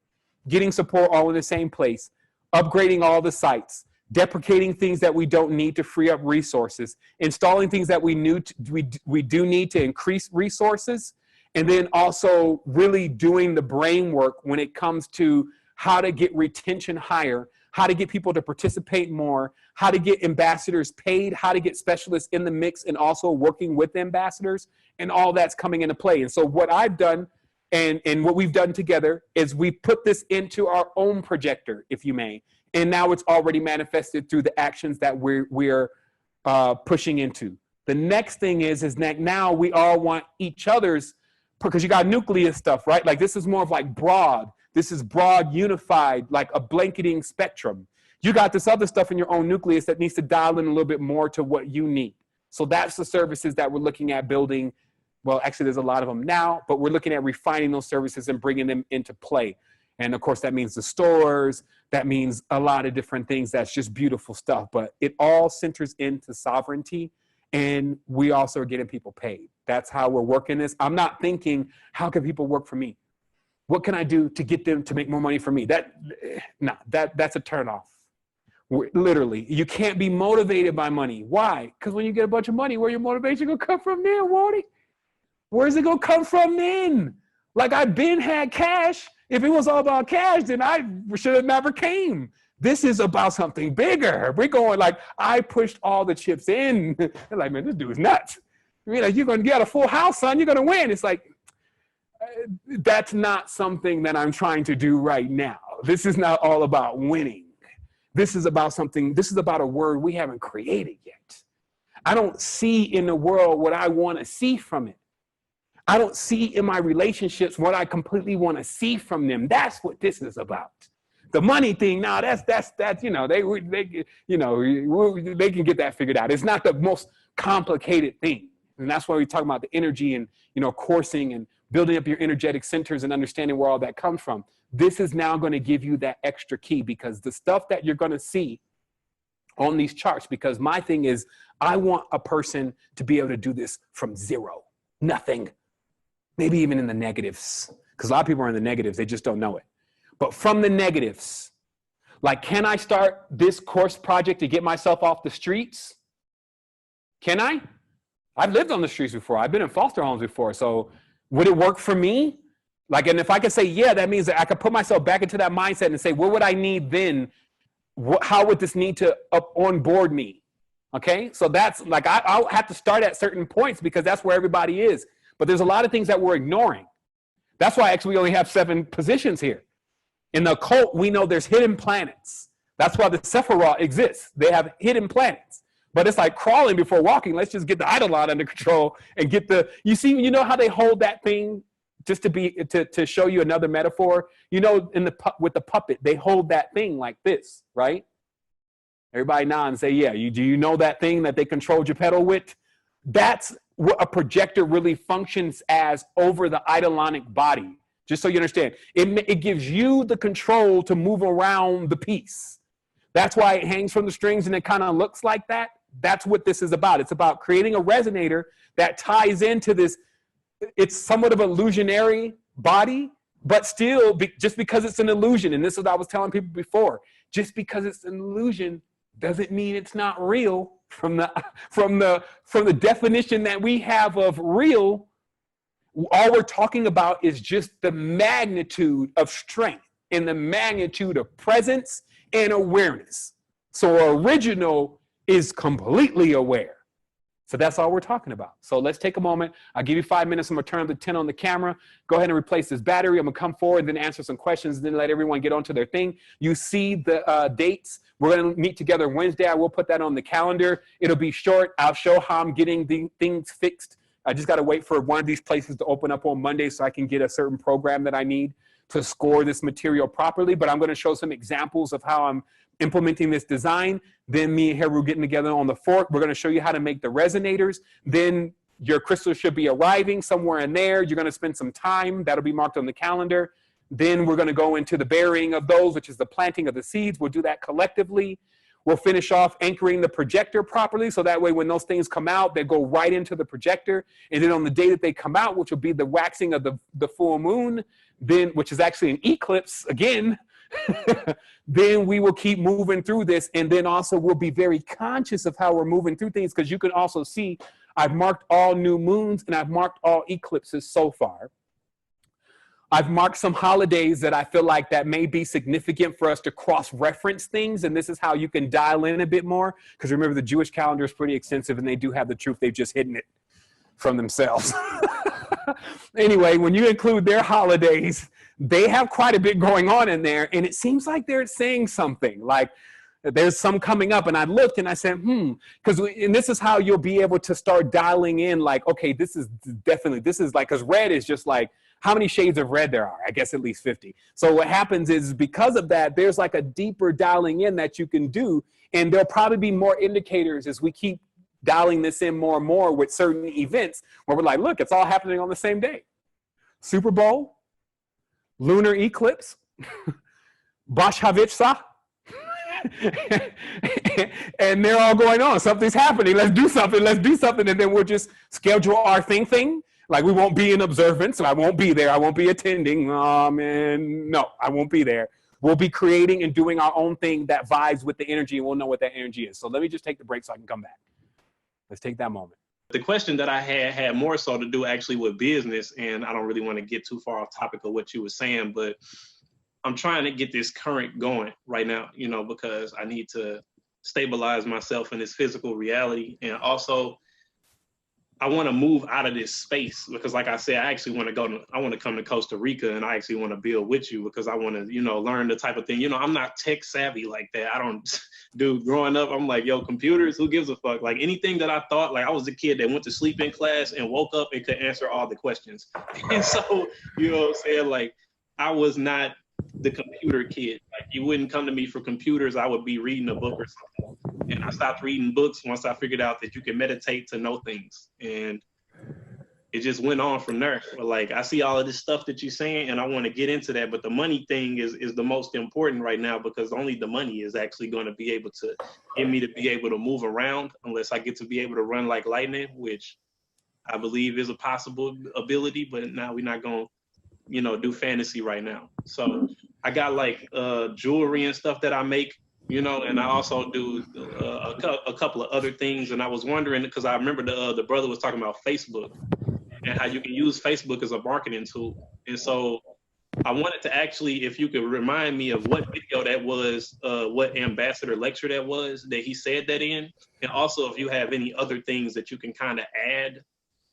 getting support all in the same place, upgrading all the sites, deprecating things that we don't need to free up resources, installing things that we do need to increase resources, and then also really doing the brain work when it comes to how to get retention higher, how to get people to participate more, how to get ambassadors paid, how to get specialists in the mix, and also working with ambassadors, and all that's coming into play. And so what I've done and what we've done together is we put this into our own projector, if you may, and now it's already manifested through the actions that we're pushing into. The next thing is that now we all want each other's, because you got nucleus stuff, right? Like this is more of like broad. This is broad, unified, like a blanketing spectrum. You got this other stuff in your own nucleus that needs to dial in a little bit more to what you need. So that's the services that we're looking at building. Well, actually, there's a lot of them now, but we're looking at refining those services and bringing them into play. And of course, that means the stores. That means a lot of different things. That's just beautiful stuff. But it all centers into sovereignty. And we also are getting people paid. That's how we're working this. I'm not thinking, how can people work for me? What can I do to get them to make more money for me? That's a turnoff. Literally, you can't be motivated by money. Why? Because when you get a bunch of money, where your motivation gonna come from then, Wardy? Where's it gonna come from then? Like I've been had cash. If it was all about cash, then I should have never came. This is about something bigger. We're going like, I pushed all the chips in. They're like, man, this dude's nuts. I mean, like, you're gonna get a full house, son. You're gonna win. It's like, that's not something that I'm trying to do right now. This is not all about winning. This is about something, this is about a word we haven't created yet. I don't see in the world what I want to see from it. I don't see in my relationships what I completely want to see from them. That's what this is about. The money thing, now that's you know, they can get that figured out. It's not the most complicated thing. And that's why we talk about the energy and, you know, coursing and building up your energetic centers and understanding where all that comes from. This is now going to give you that extra key, because the stuff that you're going to see on these charts, because my thing is, I want a person to be able to do this from zero, nothing, maybe even in the negatives, because a lot of people are in the negatives. They just don't know it. But from the negatives, like, can I start this course project to get myself off the streets? Can I? I've lived on the streets before. I've been in foster homes before. So would it work for me? Like, and if I could say, yeah, that means that I could put myself back into that mindset and say, what would I need then? How would this need to onboard me? Okay. So that's like, I'll have to start at certain points because that's where everybody is. But there's a lot of things that we're ignoring. That's why actually we only have 7 positions here. In the occult, we know there's hidden planets. That's why the Sephiroth exists. They have hidden planets. But it's like crawling before walking. Let's just get the Eidolon under control and get the, you see, you know how they hold that thing, just to show you another metaphor, you know, with the puppet, they hold that thing like this, right? Everybody nod and say, yeah, do you know that thing that they control Geppetto with? That's what a projector really functions as over the eidolonic body. Just so you understand, it gives you the control to move around the piece. That's why it hangs from the strings and it kind of looks like that. That's what this is about. It's about creating a resonator that ties into this. It's somewhat of an illusionary body, but still, just because it's an illusion, and this is what I was telling people before, just because it's an illusion doesn't mean it's not real. From the definition that we have of real, all we're talking about is just the magnitude of strength and the magnitude of presence and awareness. So original is completely aware. So that's all we're talking about. So let's take a moment. I'll give you 5 minutes. I'm going to turn up the 10 on the camera. Go ahead and replace this battery. I'm going to come forward, then answer some questions, then let everyone get onto their thing. You see the dates. We're going to meet together Wednesday. I will put that on the calendar. It'll be short. I'll show how I'm getting the things fixed. I just got to wait for one of these places to open up on Monday so I can get a certain program that I need to score this material properly. But I'm going to show some examples of how I'm implementing this design. Then me and Heru getting together on the 4th. We're going to show you how to make the resonators. Then your crystals should be arriving somewhere in there. You're going to spend some time. That'll be marked on the calendar. Then we're going to go into the burying of those, which is the planting of the seeds. We'll do that collectively. We'll finish off anchoring the projector properly, so that way when those things come out, they go right into the projector. And then on the day that they come out, which will be the waxing of the full moon, then, which is actually an eclipse again, then we will keep moving through this. And then also we'll be very conscious of how we're moving through things, because you can also see I've marked all new moons and I've marked all eclipses so far. I've marked some holidays that I feel like that may be significant for us to cross-reference things. And this is how you can dial in a bit more. Because remember, the Jewish calendar is pretty extensive and they do have the truth. They've just hidden it from themselves. Anyway, when you include their holidays, they have quite a bit going on in there. And it seems like they're saying something like there's some coming up. And I looked and I said, because, and this is how you'll be able to start dialing in like, okay, this is definitely, this is like, because red is just like, how many shades of red there are? I guess at least 50. So what happens is because of that, there's like a deeper dialing in that you can do. And there'll probably be more indicators as we keep dialing this in more and more with certain events where we're like, look, it's all happening on the same day. Super Bowl, lunar eclipse, Bosh Havitsa, and they're all going on. Something's happening. Let's do something. Let's do something. And then we'll just schedule our thing. Like we won't be in observance. So I won't be there. I won't be attending. Man, no, I won't be there. We'll be creating and doing our own thing that vibes with the energy, and we'll know what that energy is. So let me just take the break so I can come back. Let's take that moment. The question that I had more so to do actually with business, and I don't really want to get too far off topic of what you were saying, but I'm trying to get this current going right now, you know, because I need to stabilize myself in this physical reality. And also I want to move out of this space because like I said, I actually want to come to Costa Rica, and I actually want to build with you because I want to, you know, learn the type of thing, you know, I'm not tech savvy like that. I don't growing up, I'm like, yo, computers, who gives a fuck? Like anything that I thought, like I was a kid that went to sleep in class and woke up and could answer all the questions. And so, you know what I'm saying? Like I was not the computer kid. Like you wouldn't come to me for computers. I would be reading a book or something. And I stopped reading books once I figured out that you can meditate to know things. And it just went on from there. But like, I see all of this stuff that you're saying and I want to get into that. But the money thing is the most important right now because only the money is actually going to be able to get me to be able to move around unless I get to be able to run like lightning, which I believe is a possible ability. But now we're not going to, you know, do fantasy right now. So I got like jewelry and stuff that I make, you know, and I also do a couple of other things. And I was wondering, because I remember the brother was talking about Facebook and how you can use Facebook as a marketing tool. And so I wanted to actually, if you could remind me of what video that was, what ambassador lecture that was, that he said that in. And also if you have any other things that you can kind of add,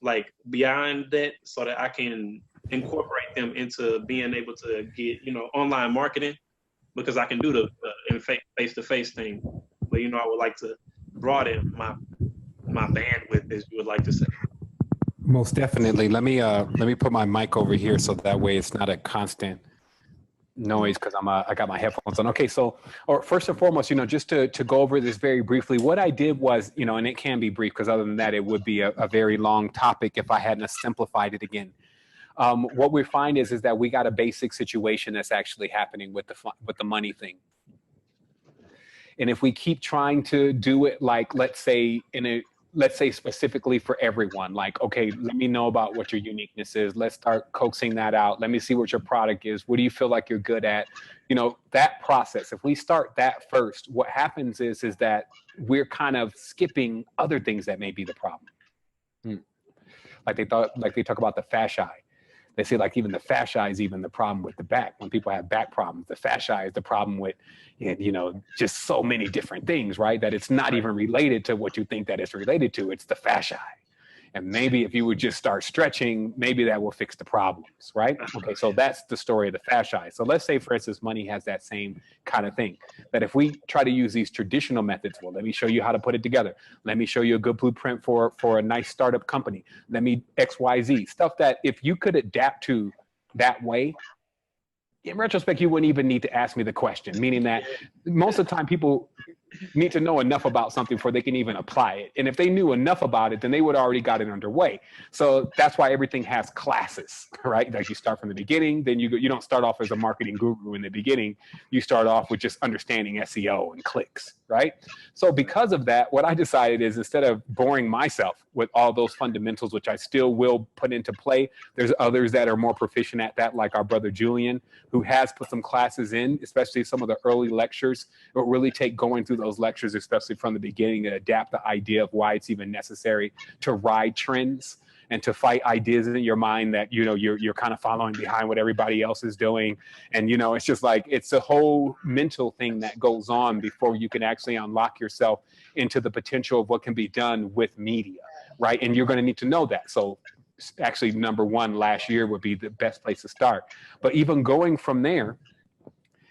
like beyond that, so that I can incorporate them into being able to get, you know, online marketing, because I can do the face-to-face thing. But, you know, I would like to broaden my bandwidth, as you would like to say. Most definitely. Let me put my mic over here so that way it's not a constant noise because I got my headphones on. Okay, so first and foremost, you know, just to go over this very briefly, what I did was, you know, and it can be brief because other than that, it would be a very long topic if I hadn't simplified it again. What we find is that we got a basic situation that's actually happening with the money thing. And if we keep trying to do it like, let's say specifically for everyone, like, okay, let me know about what your uniqueness is. Let's start coaxing that out. Let me see what your product is. What do you feel like you're good at? You know, that process, if we start that first, what happens is that we're kind of skipping other things that may be the problem. Like they talk about the fascia. They say like even the fascia is even the problem with the back. When people have back problems, the fascia is the problem with, you know, just so many different things, right? That it's not even related to what you think that it's related to. It's the fascia. And maybe if you would just start stretching, maybe that will fix the problems, right? Okay, so that's the story of the fascia. So let's say, for instance, money has that same kind of thing. That if we try to use these traditional methods, well, let me show you how to put it together. Let me show you a good blueprint for a nice startup company. Let me XYZ, stuff that if you could adapt to that way, in retrospect, you wouldn't even need to ask me the question, meaning that most of the time people need to know enough about something before they can even apply it. And if they knew enough about it, then they would already got it underway. So that's why everything has classes, right? Like you start from the beginning, then you don't start off as a marketing guru in the beginning. You start off with just understanding SEO and clicks, right? So because of that, what I decided is instead of boring myself with all those fundamentals, which I still will put into play, there's others that are more proficient at that, like our brother Julian, who has put some classes in, especially some of the early lectures. It will really take going through those lectures, especially from the beginning, to adapt the idea of why it's even necessary to ride trends and to fight ideas in your mind that, you know, you're kind of following behind what everybody else is doing. And, you know, it's just like, it's a whole mental thing that goes on before you can actually unlock yourself into the potential of what can be done with media, right? And you're going to need to know that. So actually, number one last year would be the best place to start. But even going from there,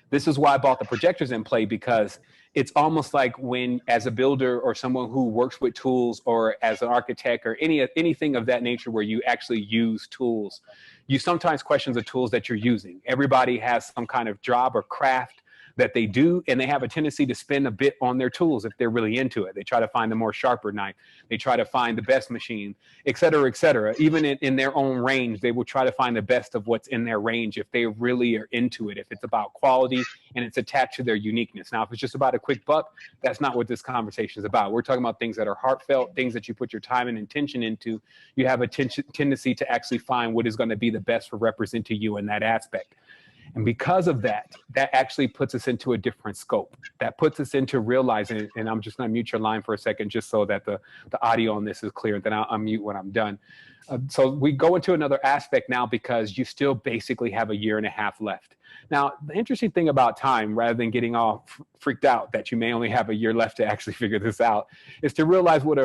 this is why I bought the projectors in play, because it's almost like when, as a builder or someone who works with tools, or as an architect or anything of that nature where you actually use tools, you sometimes question the tools that you're using. Everybody has some kind of job or craft that they do, and they have a tendency to spend a bit on their tools if they're really into it. They try to find the more sharper knife. They try to find the best machine, et cetera, et cetera. Even in their own range, they will try to find the best of what's in their range if they really are into it, if it's about quality and it's attached to their uniqueness. Now, if it's just about a quick buck, that's not what this conversation is about. We're talking about things that are heartfelt, things that you put your time and intention into. You have a tendency to actually find what is going to be the best for representing you in that aspect. And because of that, that actually puts us into a different scope. That puts us into realizing, and I'm just going to mute your line for a second just so that the audio on this is clear. Then I'll unmute when I'm done. So we go into another aspect now, because you still basically have a year and a half left. Now, the interesting thing about time, rather than getting all freaked out that you may only have a year left to actually figure this out, is to realize what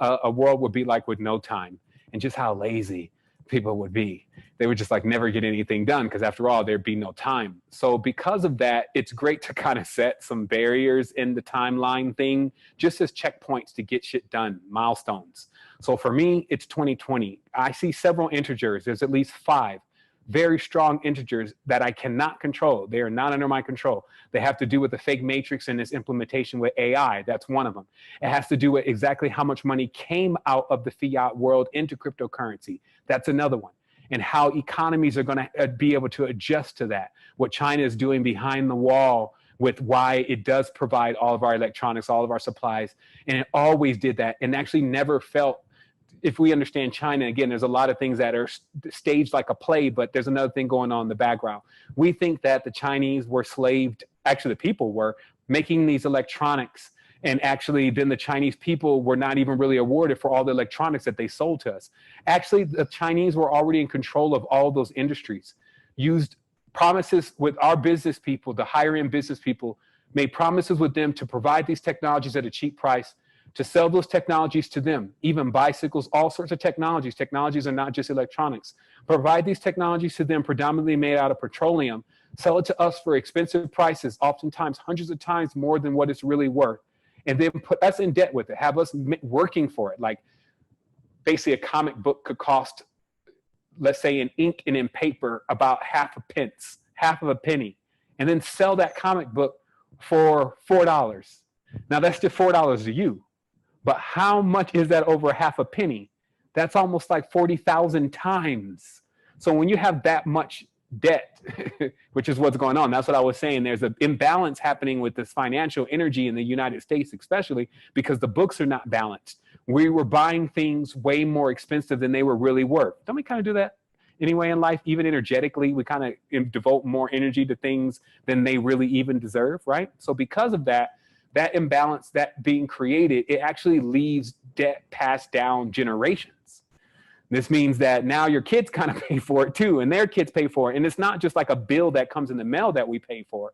a world would be like with no time, and just how lazy people would be. They would just like never get anything done, because after all, there'd be no time. So because of that, it's great to kind of set some barriers in the timeline thing, just as checkpoints to get shit done, milestones. So for me, it's 2020. I see several integers. There's at least 5 very strong integers that I cannot control. They are not under my control. They have to do with the fake matrix and its implementation with AI. That's one of them. It has to do with exactly how much money came out of the fiat world into cryptocurrency. That's another one. And how economies are going to be able to adjust to that. What China is doing behind the wall with why it does provide all of our electronics, all of our supplies. And it always did that, and actually never felt, if we understand China, again, there's a lot of things that are staged like a play, but there's another thing going on in the background. We think that the Chinese were slaved, actually the people were making these electronics, and actually then the Chinese people were not even really awarded for all the electronics that they sold to us. Actually, the Chinese were already in control of all those industries, used promises with our business people, the higher end business people, made promises with them to provide these technologies at a cheap price, to sell those technologies to them, even bicycles, all sorts of technologies. Technologies are not just electronics. Provide these technologies to them, predominantly made out of petroleum, sell it to us for expensive prices, oftentimes hundreds of times more than what it's really worth, and then put us in debt with it, have us working for it. Like basically a comic book could cost, let's say in ink and in paper, about half a penny, and then sell that comic book for $4. Now that's just $4 to you. But how much is that over half a penny? That's almost like 40,000 times. So when you have that much debt, which is what's going on, that's what I was saying. There's an imbalance happening with this financial energy in the United States, especially because the books are not balanced. We were buying things way more expensive than they were really worth. Don't we kind of do that anyway in life? Even energetically, we kind of devote more energy to things than they really even deserve, right? So because of that, that imbalance that being created, it actually leaves debt passed down generations. This means that now your kids kind of pay for it too, and their kids pay for it. And it's not just like a bill that comes in the mail that we pay for.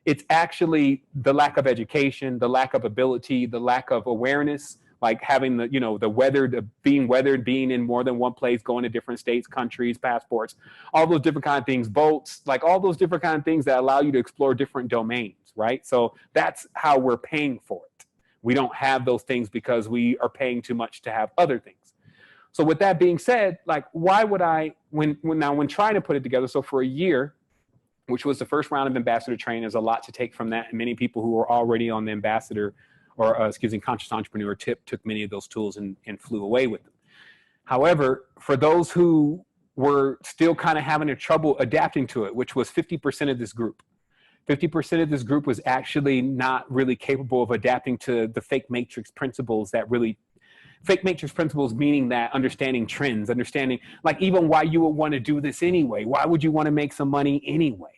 It's actually the lack of education, the lack of ability, the lack of awareness, like having the, you know, the being weathered, being in more than one place, going to different states, countries, passports, all those different kind of things, boats, like all those different kind of things that allow you to explore different domains. Right? So that's how we're paying for it. We don't have those things because we are paying too much to have other things. So with that being said, like, why would I, when trying to put it together, so for a year, which was the first round of ambassador training. There's a lot to take from that. And many people who were already on the ambassador or conscious entrepreneur tip took many of those tools and flew away with them. However, for those who were still kind of having trouble adapting to it, which was 50% of this group, 50% of this group was actually not really capable of adapting to the fake matrix principles that really, fake matrix principles meaning that understanding trends, understanding like even why you would want to do this anyway. Why would you want to make some money anyway?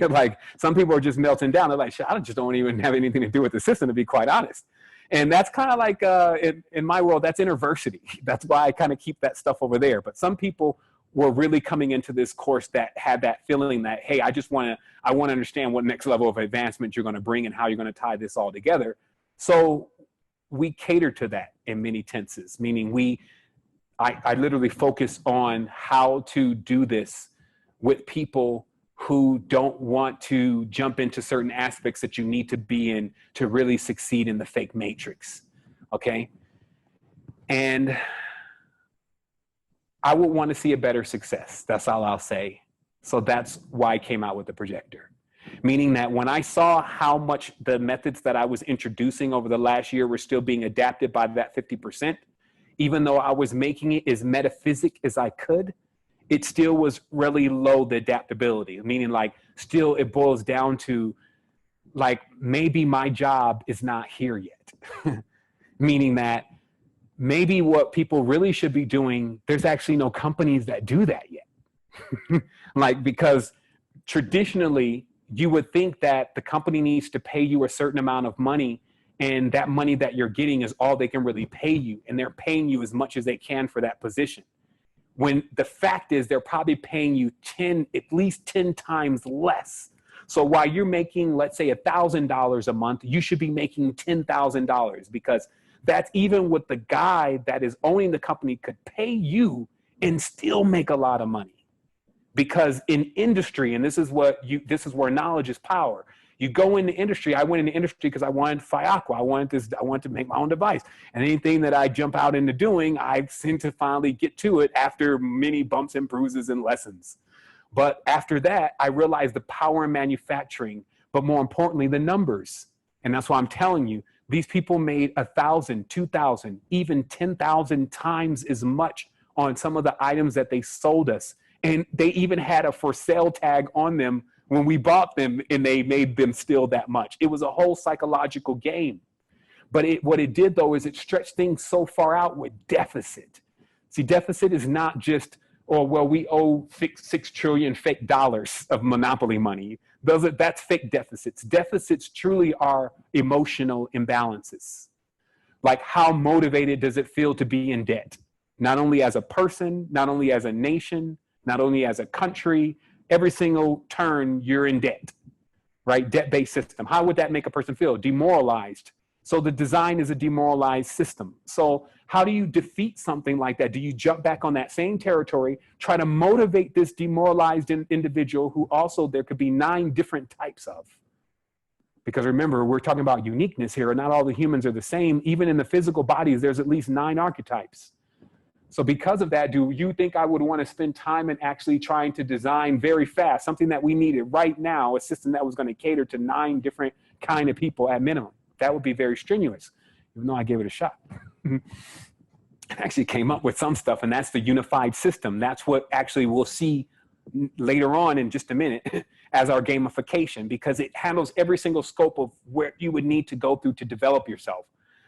Like some people are just melting down. They're like, I just don't even have anything to do with the system, to be quite honest. And that's kind of like in my world, that's interversity. That's why I kind of keep that stuff over there. But some people were really coming into this course that had that feeling that, hey, I want to understand what next level of advancement you're going to bring and how you're going to tie this all together. So we cater to that in many tenses, meaning I literally focus on how to do this with people who don't want to jump into certain aspects that you need to be in to really succeed in the fake matrix. Okay. And I would want to see a better success. That's all I'll say. So that's why I came out with the projector. Meaning that when I saw how much the methods that I was introducing over the last year were still being adapted by that 50%, even though I was making it as metaphysic as I could, it still was really low, the adaptability. Meaning like still it boils down to like, maybe my job is not here yet. Meaning that maybe what people really should be doing, there's actually no companies that do that yet. Like, because traditionally you would think that the company needs to pay you a certain amount of money, and that money that you're getting is all they can really pay you. And they're paying you as much as they can for that position. When the fact is they're probably paying you at least 10 times less. So while you're making, let's say $1,000 a month, you should be making $10,000, because that's even what the guy that is owning the company could pay you and still make a lot of money. Because in industry, and this is where knowledge is power. You go into industry. I went into industry because I wanted Fiacqua. I wanted to make my own device. And anything that I jump out into doing, I seem to finally get to it after many bumps and bruises and lessons. But after that, I realized the power in manufacturing, but more importantly, the numbers. And that's why I'm telling you, these people made 1,000, 2,000, even 10,000 times as much on some of the items that they sold us. And they even had a for sale tag on them when we bought them, and they made them still that much. It was a whole psychological game. But what it did, though, is it stretched things so far out with deficit. See, deficit is not just, we owe 6 trillion fake dollars of monopoly money. That's fake deficits. Deficits truly are emotional imbalances. Like, how motivated does it feel to be in debt? Not only as a person, not only as a nation, not only as a country, every single turn you're in debt, right? Debt-based system. How would that make a person feel? Demoralized. So the design is a demoralized system. So how do you defeat something like that? Do you jump back on that same territory, try to motivate this demoralized individual who also there could be 9 different types of? Because remember, we're talking about uniqueness here, and not all the humans are the same. Even in the physical bodies, there's at least 9 archetypes. So because of that, do you think I would want to spend time in actually trying to design very fast, something that we needed right now, a system that was going to cater to 9 different kind of people at minimum? That would be very strenuous, even though I gave it a shot. I actually came up with some stuff, and that's the unified system. That's what actually we'll see later on in just a minute as our gamification, because it handles every single scope of where you would need to go through to develop yourself.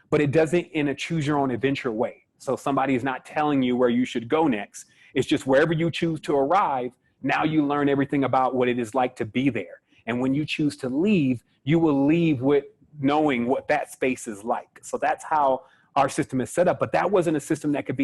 But it does it in a choose your own adventure way. So somebody is not telling you where you should go next. It's just wherever you choose to arrive, now you learn everything about what it is like to be there. And when you choose to leave, you will leave with knowing what that space is like. So that's how our system is set up. But that wasn't a system that could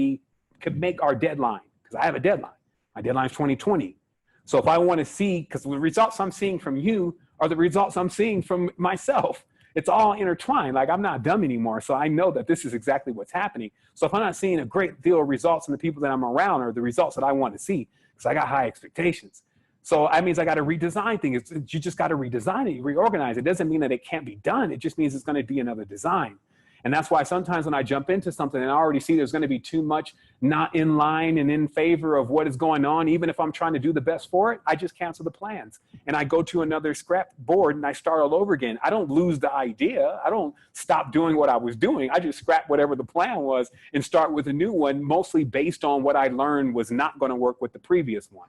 make our deadline, because I have a deadline. My deadline is 2020. So if I want to see, because the results I'm seeing from you are the results I'm seeing from myself. It's all intertwined. Like, I'm not dumb anymore. So I know that this is exactly what's happening. So if I'm not seeing a great deal of results in the people that I'm around, or the results that I want to see, because I got high expectations. So that means I got to redesign things. You just got to redesign it, reorganize it. It doesn't mean that it can't be done. It just means it's going to be another design. And that's why sometimes when I jump into something and I already see there's going to be too much not in line and in favor of what is going on, even if I'm trying to do the best for it, I just cancel the plans and I go to another scrap board and I start all over again. I don't lose the idea. I don't stop doing what I was doing. I just scrap whatever the plan was and start with a new one, mostly based on what I learned was not going to work with the previous one.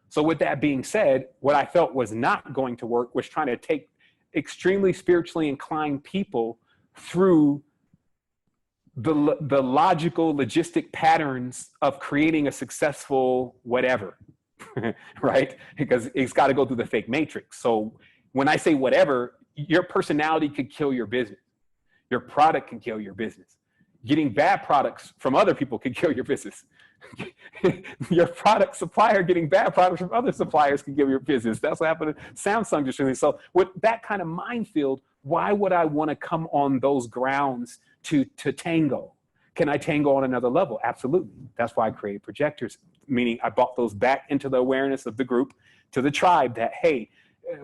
So with that being said, what I felt was not going to work was trying to take extremely spiritually inclined people through the logical, logistic patterns of creating a successful whatever, right? Because it's got to go through the fake matrix. So when I say whatever, your personality could kill your business. Your product can kill your business. Getting bad products from other people can kill your business. Your product supplier getting bad products from other suppliers can kill your business. That's what happened to Samsung just recently. So with that kind of minefield, why would I want to come on those grounds to tango? Can I tango on another level? Absolutely. That's why I created projectors, meaning I brought those back into the awareness of the group, to the tribe, that, hey,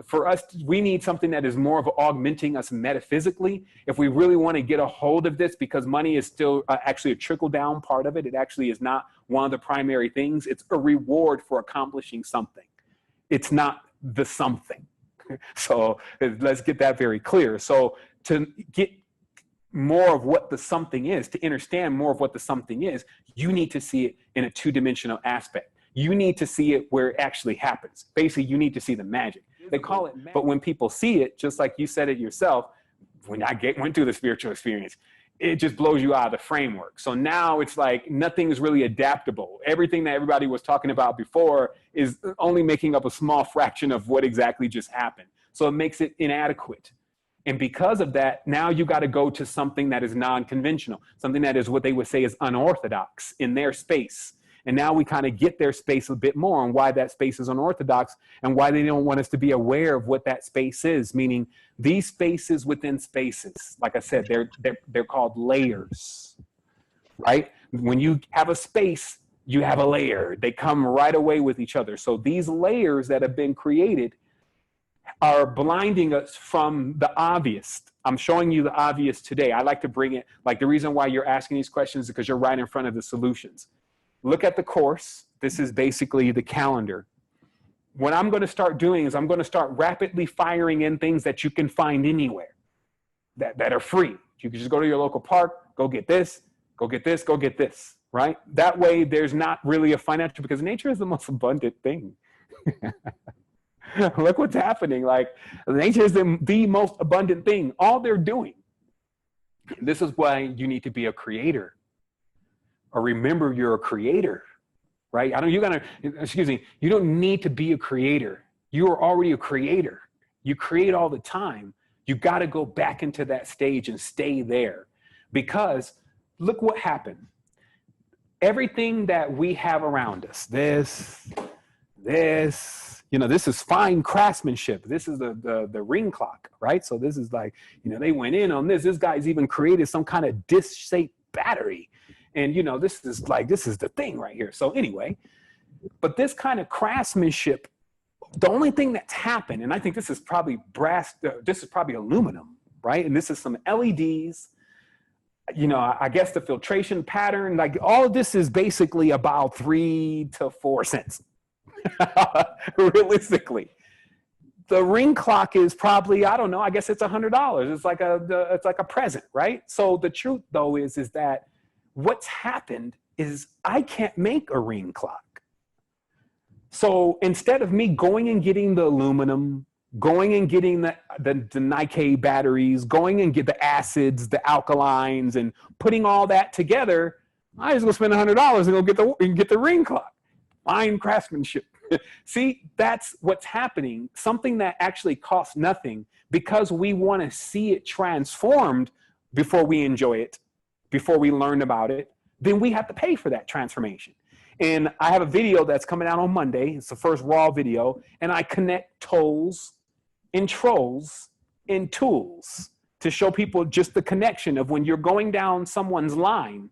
for us, we need something that is more of augmenting us metaphysically. If we really want to get a hold of this, because money is still actually a trickle down part of it. It actually is not one of the primary things. It's a reward for accomplishing something. It's not the something. So let's get that very clear. So to get more of what the something is, to understand more of what the something is, you need to see it in a two-dimensional aspect. You need to see it where it actually happens. Basically, you need to see the magic. They call it magic. But when people see it, just like you said it yourself, when I went through the spiritual experience, it just blows you out of the framework. So now it's like nothing is really adaptable. Everything that everybody was talking about before is only making up a small fraction of what exactly just happened. So it makes it inadequate. And because of that, now you got to go to something that is non-conventional, something that is what they would say is unorthodox in their space. And now we kind of get their space a bit more on why that space is unorthodox and why they don't want us to be aware of what that space is, meaning these spaces within spaces. Like I said, they're called layers, right? When you have a space, you have a layer. They come right away with each other. So these layers that have been created are blinding us from the obvious. I'm showing you the obvious today. I like to bring it, like the reason why you're asking these questions is because you're right in front of the solutions. Look at the course. This is basically the calendar. What I'm going to start doing is I'm going to start rapidly firing in things that you can find anywhere that are free. You can just go to your local park, go get this, go get this, go get this, right? That way there's not really a financial, because nature is the most abundant thing. Look what's happening. Like nature is the most abundant thing. All they're doing. This is why you need to be a creator. Or remember you're a creator, right? You don't need to be a creator. You are already a creator. You create all the time. You got to go back into that stage and stay there, because look what happened. Everything that we have around us, this, this is fine craftsmanship. This is the ring clock, right? So this is like, they went in on this. This guy's even created some kind of disc-shaped battery. And, this is the thing right here. So anyway, but this kind of craftsmanship, the only thing that's happened, and I think this is probably brass, this is probably aluminum, right? And this is some LEDs, I guess the filtration pattern, like all of this is basically about 3 to 4 cents, realistically. The ring clock is probably, I don't know, I guess it's $100. It's like a present, right? So the truth though is that what's happened is I can't make a ring clock. So instead of me going and getting the aluminum, going and getting the Nike batteries, going and get the acids, the alkalines, and putting all that together, I just go spend $100 and get the ring clock. Fine craftsmanship. See, that's what's happening. Something that actually costs nothing, because we want to see it transformed before we enjoy it, before we learn about it, then we have to pay for that transformation. And I have a video that's coming out on Monday. It's the first raw video. And I connect tolls and trolls and tools to show people just the connection of when you're going down someone's line,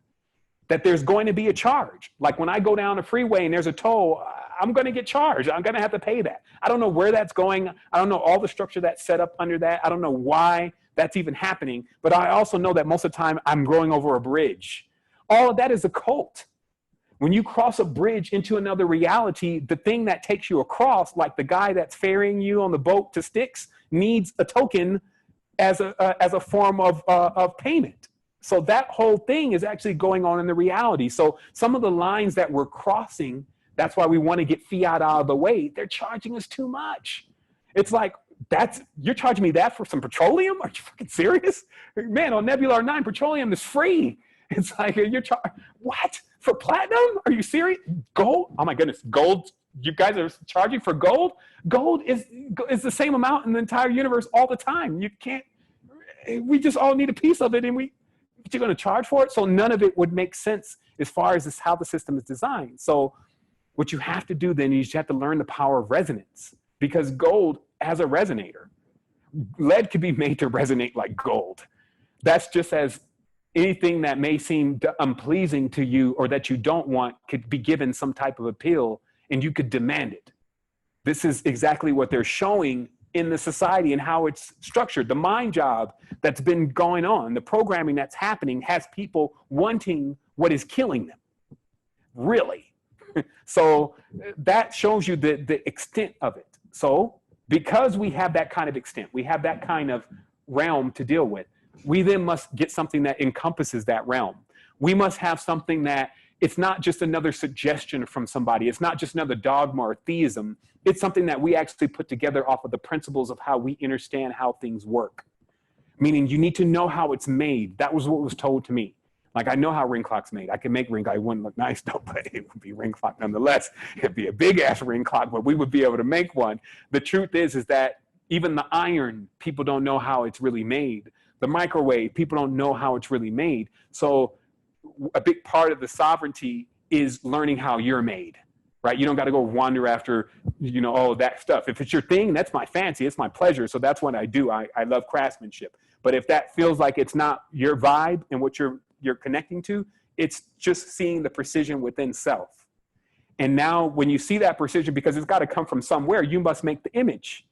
that there's going to be a charge. Like when I go down a freeway and there's a toll, I'm going to get charged. I'm going to have to pay that. I don't know where that's going. I don't know all the structure that's set up under that. I don't know why that's even happening. But I also know that most of the time I'm going over a bridge. All of that is a cult. When you cross a bridge into another reality, the thing that takes you across, like the guy that's ferrying you on the boat to Styx, needs a token as a form of payment. So that whole thing is actually going on in the reality. So some of the lines that we're crossing, that's why we want to get fiat out of the way. They're charging us too much. It's like, you're charging me that for some petroleum? Are you fucking serious? Man, on Nebula 9, petroleum is free. It's like, what? For platinum? Are you serious? Gold? Oh my goodness, gold. You guys are charging for gold? Gold is the same amount in the entire universe all the time. You can't, we just all need a piece of it, and you're going to charge for it? So none of it would make sense as far as how the system is designed. So what you have to do then is you have to learn the power of resonance, because gold has a resonator. Lead can be made to resonate like gold. That's just as anything that may seem unpleasing to you or that you don't want could be given some type of appeal, and you could demand it. This is exactly what they're showing in the society and how it's structured. The mind job that's been going on, the programming that's happening, has people wanting what is killing them. Really. So that shows you the extent of it. So because we have that kind of extent, we have that kind of realm to deal with, we then must get something that encompasses that realm. We must have something that it's not just another suggestion from somebody. It's not just another dogma or theism. It's something that we actually put together off of the principles of how we understand how things work. Meaning you need to know how it's made. That was what was told to me. Like, I know how ring clock's made. I can make ring clock. It wouldn't look nice though, but it would be ring clock nonetheless. It'd be a big ass ring clock, but we would be able to make one. The truth is that even the iron, people don't know how it's really made. The microwave, people don't know how it's really made. So a big part of the sovereignty is learning how you're made, right? You don't got to go wander after, all that stuff. If it's your thing, that's my fancy, it's my pleasure. So that's what I do. I love craftsmanship. But if that feels like it's not your vibe and what you're connecting to, it's just seeing the precision within self. And now when you see that precision, because it's got to come from somewhere, you must make the image.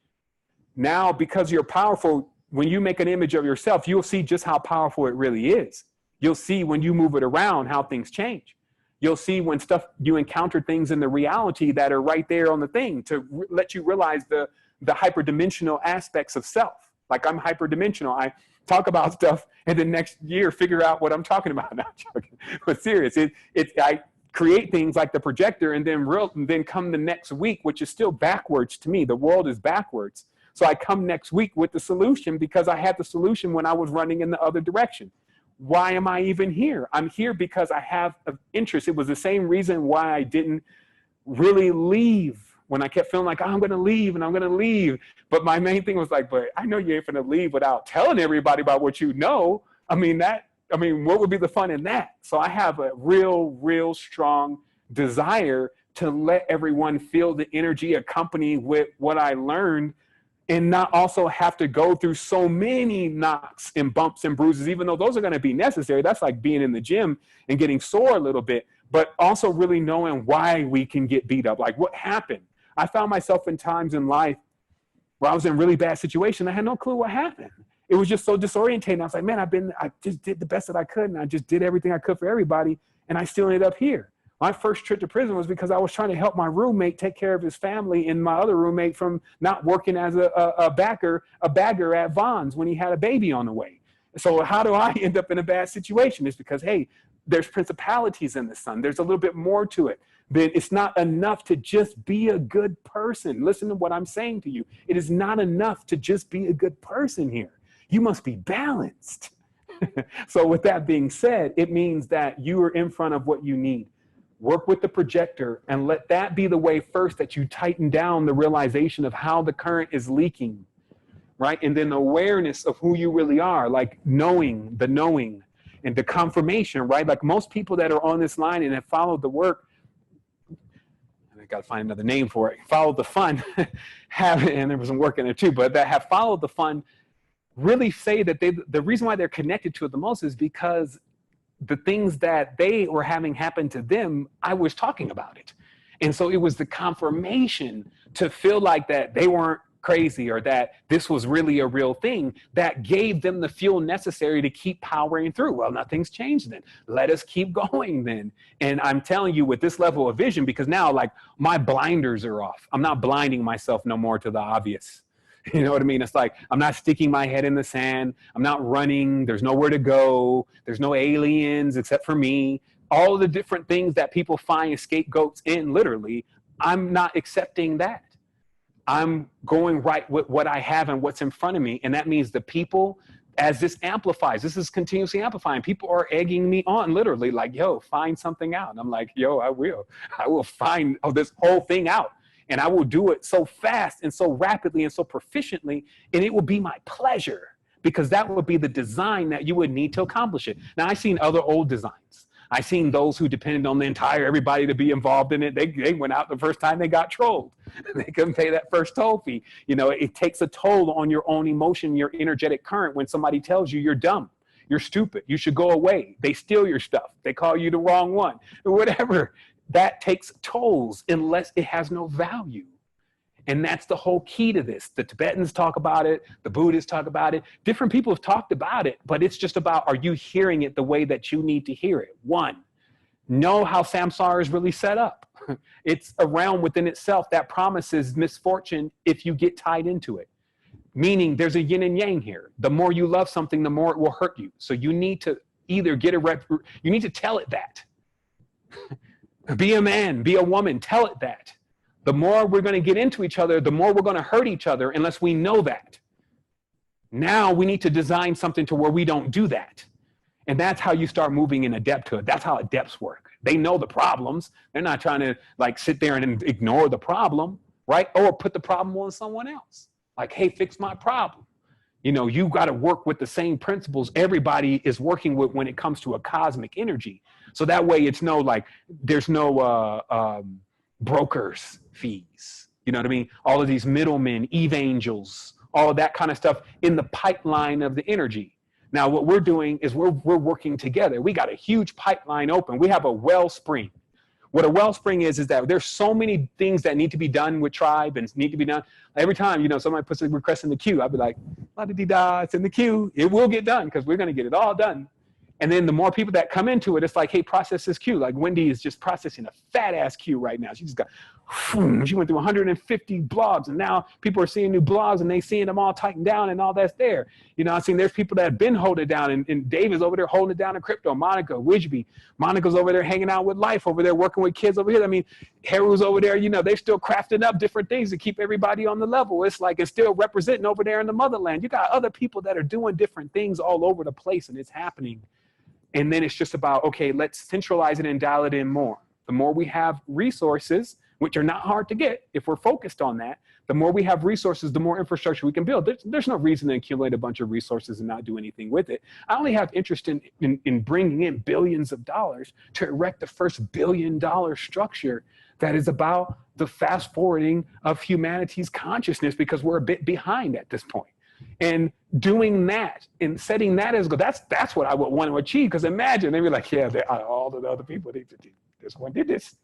Now, because you're powerful, when you make an image of yourself, you'll see just how powerful it really is. You'll see when you move it around how things change. You'll see when you encounter things in the reality that are right there on the thing to let you realize the hyperdimensional aspects of self. Like, I'm hyperdimensional. I talk about stuff and the next year figure out what I'm talking about. Not joking, but serious. I create things like the projector, and then come the next week, which is still backwards to me. The world is backwards. So I come next week with the solution because I had the solution when I was running in the other direction. Why am I even here? I'm here because I have an interest. It was the same reason why I didn't really leave when I kept feeling like, oh, I'm going to leave and I'm going to leave. But my main thing was like, but I know you ain't going to leave without telling everybody about what you know. I mean, what would be the fun in that? So I have a real strong desire to let everyone feel the energy accompanied with what I learned, and not also have to go through so many knocks and bumps and bruises, even though those are going to be necessary. That's like being in the gym and getting sore a little bit, but also really knowing why we can get beat up. Like, what happened? I found myself in times in life where I was in a really bad situation. I had no clue what happened. It was just so disorientating. I was like, man, I just did the best that I could, and I just did everything I could for everybody, and I still ended up here. My first trip to prison was because I was trying to help my roommate take care of his family, and my other roommate from not working as a bagger at Vons when he had a baby on the way. So how do I end up in a bad situation? It's because, hey, there's principalities in the sun. There's a little bit more to it. But it's not enough to just be a good person. Listen to what I'm saying to you. It is not enough to just be a good person here. You must be balanced. So with that being said, it means that you are in front of what you need. Work with the projector and let that be the way first that you tighten down the realization of how the current is leaking, right? And then the awareness of who you really are, like knowing and the confirmation, right? Like most people that are on this line and have followed the work, I got to find another name for it, followed the fun, and there was some work in there too, but that have followed the fun really say that the reason why they're connected to it the most is because the things that they were having happen to them, I was talking about it. And so it was the confirmation to feel like that they weren't crazy or that this was really a real thing that gave them the fuel necessary to keep powering through. Well, nothing's changed then. Let us keep going then. And I'm telling you, with this level of vision, because now like my blinders are off. I'm not blinding myself no more to the obvious. You know what I mean? It's like, I'm not sticking my head in the sand. I'm not running. There's nowhere to go. There's no aliens except for me. All of the different things that people find scapegoats in, literally, I'm not accepting that. I'm going right with what I have and what's in front of me. And that means the people, as this amplifies, this is continuously amplifying. People are egging me on, literally, like, yo, find something out. And I'm like, yo, I will find this whole thing out. And I will do it so fast and so rapidly and so proficiently. And it will be my pleasure, because that would be the design that you would need to accomplish it. Now, I've seen other old designs. I've seen those who depended on the entire everybody to be involved in it. They went out the first time they got trolled. They couldn't pay that first toll fee. You know, it takes a toll on your own emotion, your energetic current, when somebody tells you you're dumb, you're stupid, you should go away. They steal your stuff. They call you the wrong one, or whatever. That takes tolls unless it has no value. And that's the whole key to this. The Tibetans talk about it. The Buddhists talk about it. Different people have talked about it, but it's just about, are you hearing it the way that you need to hear it? One, know how samsara is really set up. It's a realm within itself that promises misfortune if you get tied into it. Meaning there's a yin and yang here. The more you love something, the more it will hurt you. So you need to either you need to tell it that. Be a man, be a woman, tell it that. The more we're going to get into each other, the more we're going to hurt each other unless we know that. Now we need to design something to where we don't do that. And that's how you start moving in adepthood. That's how adepts work. They know the problems. They're not trying to like sit there and ignore the problem, right? Or put the problem on someone else. Like, hey, fix my problem. You know, you got to work with the same principles everybody is working with when it comes to a cosmic energy. So that way it's no like, there's no brokers fees. You know what I mean? All of these middlemen, evangels, all of that kind of stuff in the pipeline of the energy. Now, what we're doing is we're working together. We got a huge pipeline open. We have a wellspring. What a wellspring is that there's so many things that need to be done with tribe and need to be done. Every time, you know, somebody puts a request in the queue, I'll be like, la-di-di-da, it's in the queue. It will get done because we're going to get it all done. And then the more people that come into it, it's like, hey, process this queue. Like Wendy is just processing a fat ass queue right now. She just got, she went through 150 blogs, and now people are seeing new blogs and they seeing them all tightened down and all that's there. You know, I've seen there's people that have been holding it down, and Dave is over there holding it down in crypto. Monica, Widgeby, Monica's over there hanging out with life over there, working with kids over here. I mean, Haru's over there, you know, they're still crafting up different things to keep everybody on the level. It's like it's still representing over there in the motherland. You got other people that are doing different things all over the place, and it's happening. And then it's just about, okay, let's centralize it and dial it in more. The more we have resources, which are not hard to get if we're focused on that, the more we have resources, the more infrastructure we can build. There's no reason to accumulate a bunch of resources and not do anything with it. I only have interest in bringing in billions of dollars to erect the first $1 billion structure that is about the fast forwarding of humanity's consciousness, because we're a bit behind at this point. And doing that and setting that as a goal, that's what I would want to achieve. Because imagine, they'd be like, yeah, all the other people, this one did this.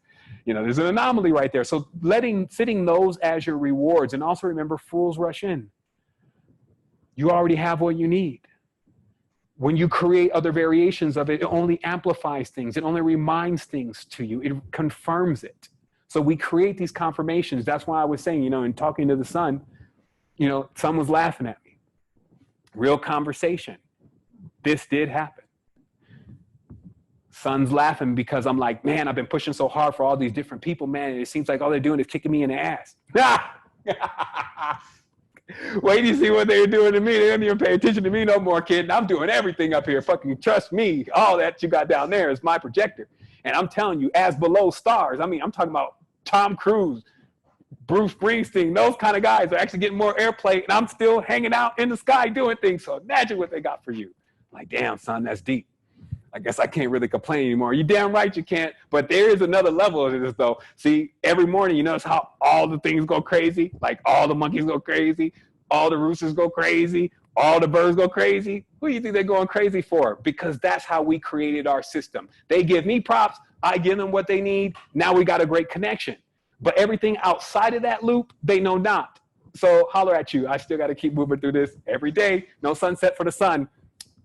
You know, there's an anomaly right there. So setting those as your rewards. And also remember, fools rush in. You already have what you need. When you create other variations of it, it only amplifies things. It only reminds things to you. It confirms it. So we create these confirmations. That's why I was saying, you know, in talking to the sun, you know, sun was laughing at me. Real conversation. This did happen. Son's laughing because I'm like, man, I've been pushing so hard for all these different people, man, and it seems like all they're doing is kicking me in the ass. Wait till you see what they're doing to me. They don't even pay attention to me no more, kid. And I'm doing everything up here. Fucking trust me. All that you got down there is my projector. And I'm telling you, as below stars, I mean, I'm talking about Tom Cruise, Bruce Springsteen, those kind of guys are actually getting more airplay, and I'm still hanging out in the sky doing things. So imagine what they got for you. Like, damn, son, that's deep. I guess I can't really complain anymore. You damn right you can't. But there is another level of this, though. See, every morning, you notice how all the things go crazy? Like all the monkeys go crazy, all the roosters go crazy, all the birds go crazy. Who do you think they're going crazy for? Because that's how we created our system. They give me props. I give them what they need. Now we got a great connection. But everything outside of that loop, they know not. So holler at you. I still got to keep moving through this every day. No sunset for the sun.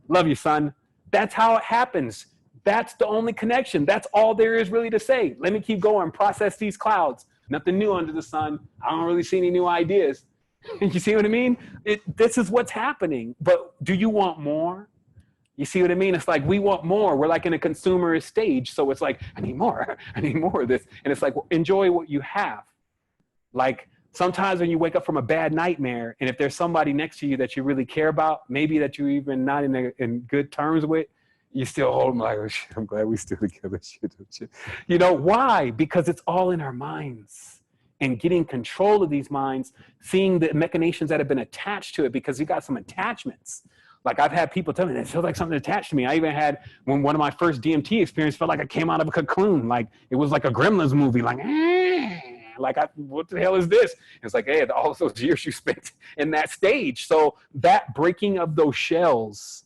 Love you, son. That's how it happens. That's the only connection. That's all there is really to say. Let me keep going. Process these clouds. Nothing new under the sun. I don't really see any new ideas. You see what I mean? This is what's happening. But do you want more? You see what I mean? It's like we want more. We're like in a consumerist stage. So it's like, I need more. I need more of this. And it's like, well, enjoy what you have. Like sometimes when you wake up from a bad nightmare, and if there's somebody next to you that you really care about, maybe that you're even not in good terms with, you still hold them like, oh, shit, I'm glad we still together. Shit. You know, why? Because it's all in our minds. And getting control of these minds, seeing the machinations that have been attached to it, because you got some attachments. Like I've had people tell me that it feels like something attached to me. I even had when one of my first DMT experience felt like I came out of a cocoon. Like it was like a Gremlins movie. Like, what the hell is this? It's like, hey, all those years you spent in that stage. So that breaking of those shells,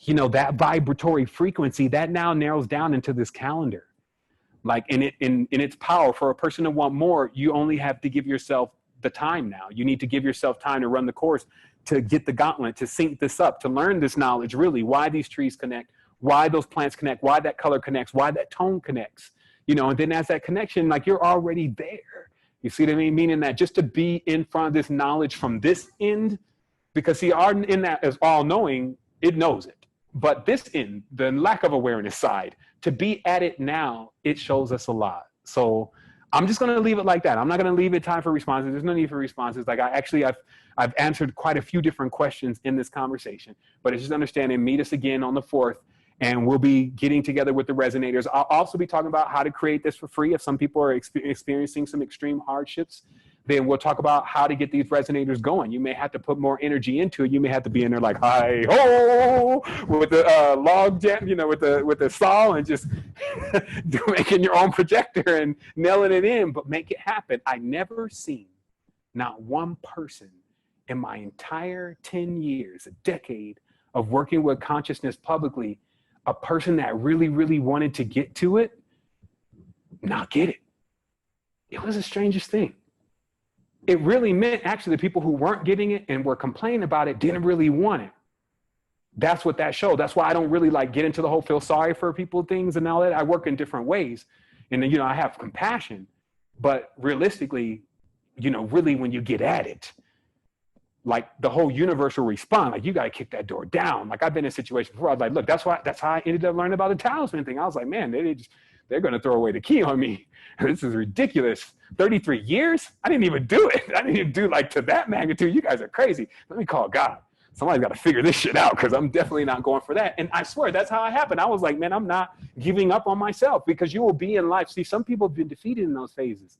you know, that vibratory frequency, that now narrows down into this calendar. Like in its power for a person to want more, you only have to give yourself the time now. You need to give yourself time to run the course, to get the gauntlet, to sync this up, to learn this knowledge, really, why these trees connect, why those plants connect, why that color connects, why that tone connects, you know, and then as that connection, like you're already there. You see what I mean? Meaning that just to be in front of this knowledge from this end, because see, our in that is all knowing, it knows it. But this end, the lack of awareness side, to be at it now, it shows us a lot. So I'm just going to leave it like that. I'm not going to leave it time for responses. There's no need for responses. Like I've answered quite a few different questions in this conversation, but it's just understanding, meet us again on the 4th, and we'll be getting together with the resonators. I'll also be talking about how to create this for free. If some people are experiencing some extreme hardships, then we'll talk about how to get these resonators going. You may have to put more energy into it. You may have to be in there like, hi ho, with the log jam, you know, with the saw, and just making your own projector and nailing it in, but make it happen. I never seen not one person in my entire 10 years, a decade of working with consciousness publicly, a person that really, really wanted to get to it, not get it. It was the strangest thing. It really meant actually the people who weren't getting it and were complaining about it didn't really want it. That's what that showed. That's why I don't really like get into the whole feel sorry for people things and all that. I work in different ways. And you know, I have compassion, but realistically, you know, really when you get at it, like the whole universe will respond. Like you got to kick that door down. Like I've been in situations before. I was like, look, that's how I ended up learning about the talisman thing. I was like, man, they're going to throw away the key on me. This is ridiculous. 33 years? I didn't even do it. I didn't even do like to that magnitude. You guys are crazy. Let me call God. Somebody's got to figure this shit out, because I'm definitely not going for that. And I swear that's how it happened. I was like, man, I'm not giving up on myself, because you will be in life. See, some people have been defeated in those phases.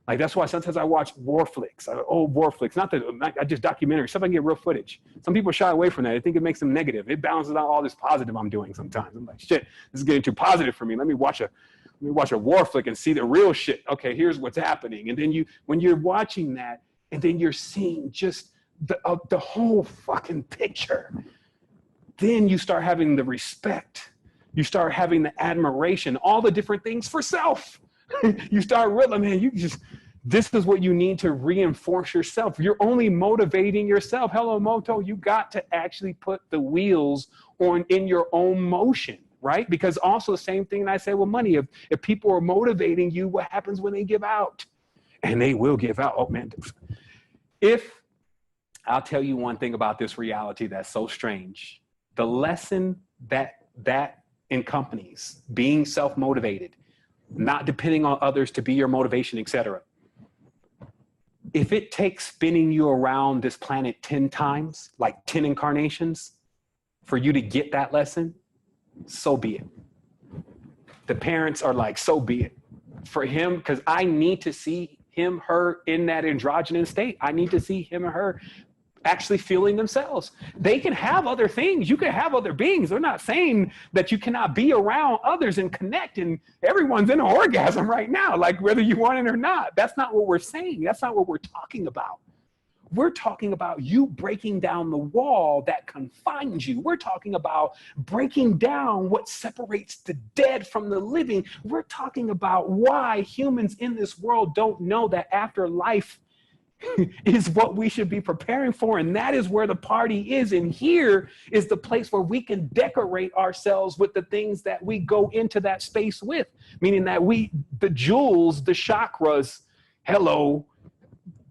Like that's why sometimes I watch war flicks, old war flicks, not just documentaries, stuff I can get real footage. Some people shy away from that. I think it makes them negative. It balances out all this positive I'm doing sometimes. I'm like, shit, this is getting too positive for me. Let me watch a war flick and see the real shit. Okay, here's what's happening. And then when you're watching that, and then you're seeing just the whole fucking picture, then you start having the respect. You start having the admiration, all the different things for self. You start realizing, man, this is what you need to reinforce yourself. You're only motivating yourself. Hello, Moto, you got to actually put the wheels in your own motion, right? Because also the same thing I say with money. If people are motivating you, what happens when they give out? And they will give out. Oh, man. I'll tell you one thing about this reality that's so strange. The lesson that encompanies being self-motivated, not depending on others to be your motivation, etc. If it takes spinning you around this planet 10 times, like 10 incarnations, for you to get that lesson, so be it. The parents are like, so be it. For him, because I need to see him, her in that androgynous state. I need to see him or her actually feeling themselves. They can have other things. You can have other beings. They're not saying that you cannot be around others and connect, and everyone's in an orgasm right now, like whether you want it or not. That's not what we're saying. That's not what we're talking about. We're talking about you breaking down the wall that confines you. We're talking about breaking down what separates the dead from the living. We're talking about why humans in this world don't know that after life is what we should be preparing for. And that is where the party is. And here is the place where we can decorate ourselves with the things that we go into that space with, meaning that the jewels, the chakras, hello,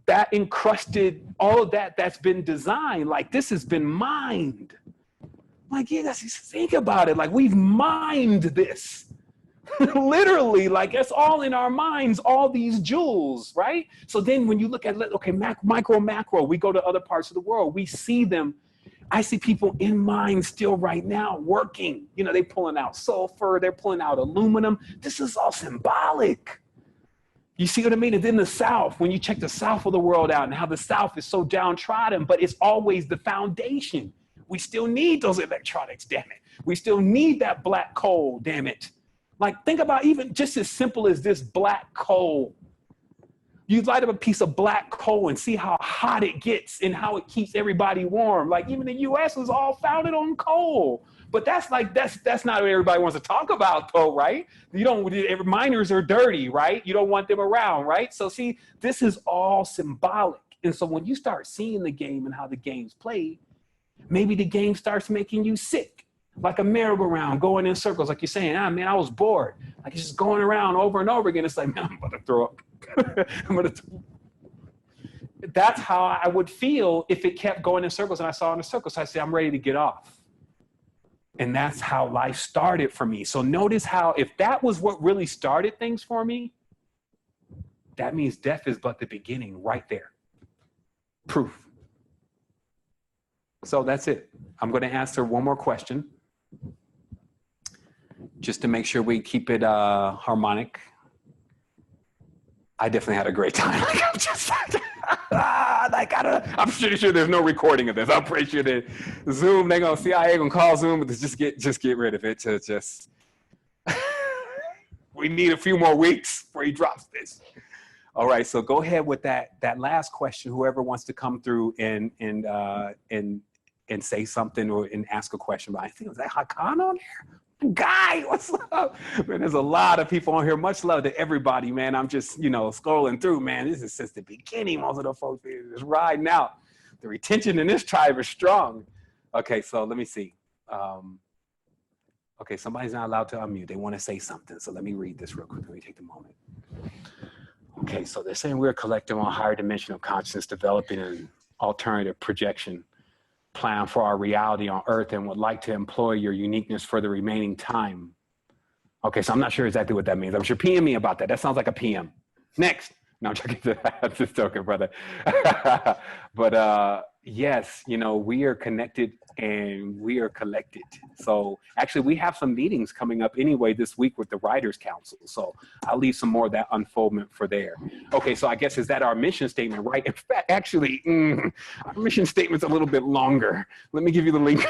that encrusted, all of that's been designed. Like, this has been mined. Like, yeah, think about it. Like, we've mined this. Literally, like, it's all in our minds, all these jewels, right? So then when you look at, okay, micro, macro, we go to other parts of the world, we see them. I see people in mines still right now working. You know, they're pulling out sulfur, they're pulling out aluminum. This is all symbolic. You see what I mean? And then the South, when you check the South of the world out and how the South is so downtrodden, but it's always the foundation. We still need those electronics, damn it. We still need that black coal, damn it. Like, think about even just as simple as this black coal. You light up a piece of black coal and see how hot it gets and how it keeps everybody warm. Like, even the US was all founded on coal. But that's not what everybody wants to talk about, though, right? Miners are dirty, right? You don't want them around, right? So see, this is all symbolic. And so when you start seeing the game and how the game's played, maybe the game starts making you sick. Like a merry-go-round going in circles, like you're saying, man, I was bored. Like, it's just going around over and over again. It's like, man, I'm about to throw up. That's how I would feel if it kept going in circles and I saw in a circle. So I said, I'm ready to get off. And that's how life started for me. So notice how, if that was what really started things for me, that means death is but the beginning right there. Proof. So that's it. I'm going to answer one more question, just to make sure we keep it harmonic. I definitely had a great time. I'm pretty sure there's no recording of this. I'm pretty sure that Zoom, CIA gonna call Zoom, but just get rid of it. We need a few more weeks before he drops this. All right, so go ahead with that last question. Whoever wants to come through and say something and ask a question. But I think, was that Hakan on there? Guy, what's up? Man, there's a lot of people on here. Much love to everybody, man. I'm just, scrolling through, man. This is since the beginning. Most of the folks are just riding out. The retention in this tribe is strong. Okay, so let me see. Okay, somebody's not allowed to unmute. They want to say something. So let me read this real quick. Let me take the moment. Okay, so they're saying we're a collective on a higher dimension of consciousness, developing an alternative projection plan for our reality on Earth, and would like to employ your uniqueness for the remaining time. Okay, so I'm not sure exactly what that means. I'm sure PM me about that. That sounds like a PM. Next. No, I'm joking. Just joking, brother. But yes, we are connected and we are collected. So actually, we have some meetings coming up anyway this week with the Writers Council. So I'll leave some more of that unfoldment for there. Okay, so I guess, is that our mission statement, right? In fact, actually, our mission statement's a little bit longer. Let me give you the link.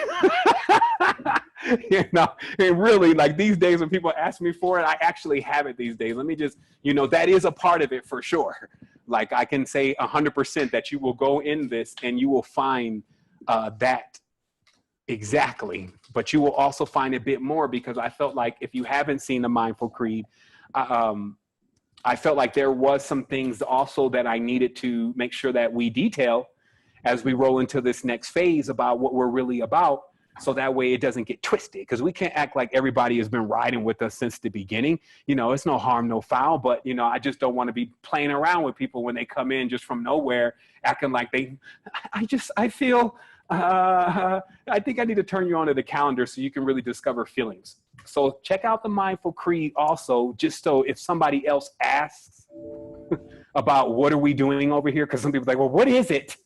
And really, like, these days when people ask me for it, I actually have it these days. Let me just, that is a part of it for sure. Like, I can say 100% that you will go in this and you will find that exactly, but you will also find a bit more, because I felt like, if you haven't seen the Mindful Creed, I felt like there was some things also that I needed to make sure that we detail as we roll into this next phase about what we're really about. So that way it doesn't get twisted, because we can't act like everybody has been riding with us since the beginning. It's no harm, no foul, but I just don't want to be playing around with people when they come in just from nowhere, acting like I think I need to turn you onto the calendar so you can really discover feelings. So check out the Mindful Creed also, just so if somebody else asks about what are we doing over here, because some people are like, well, what is it?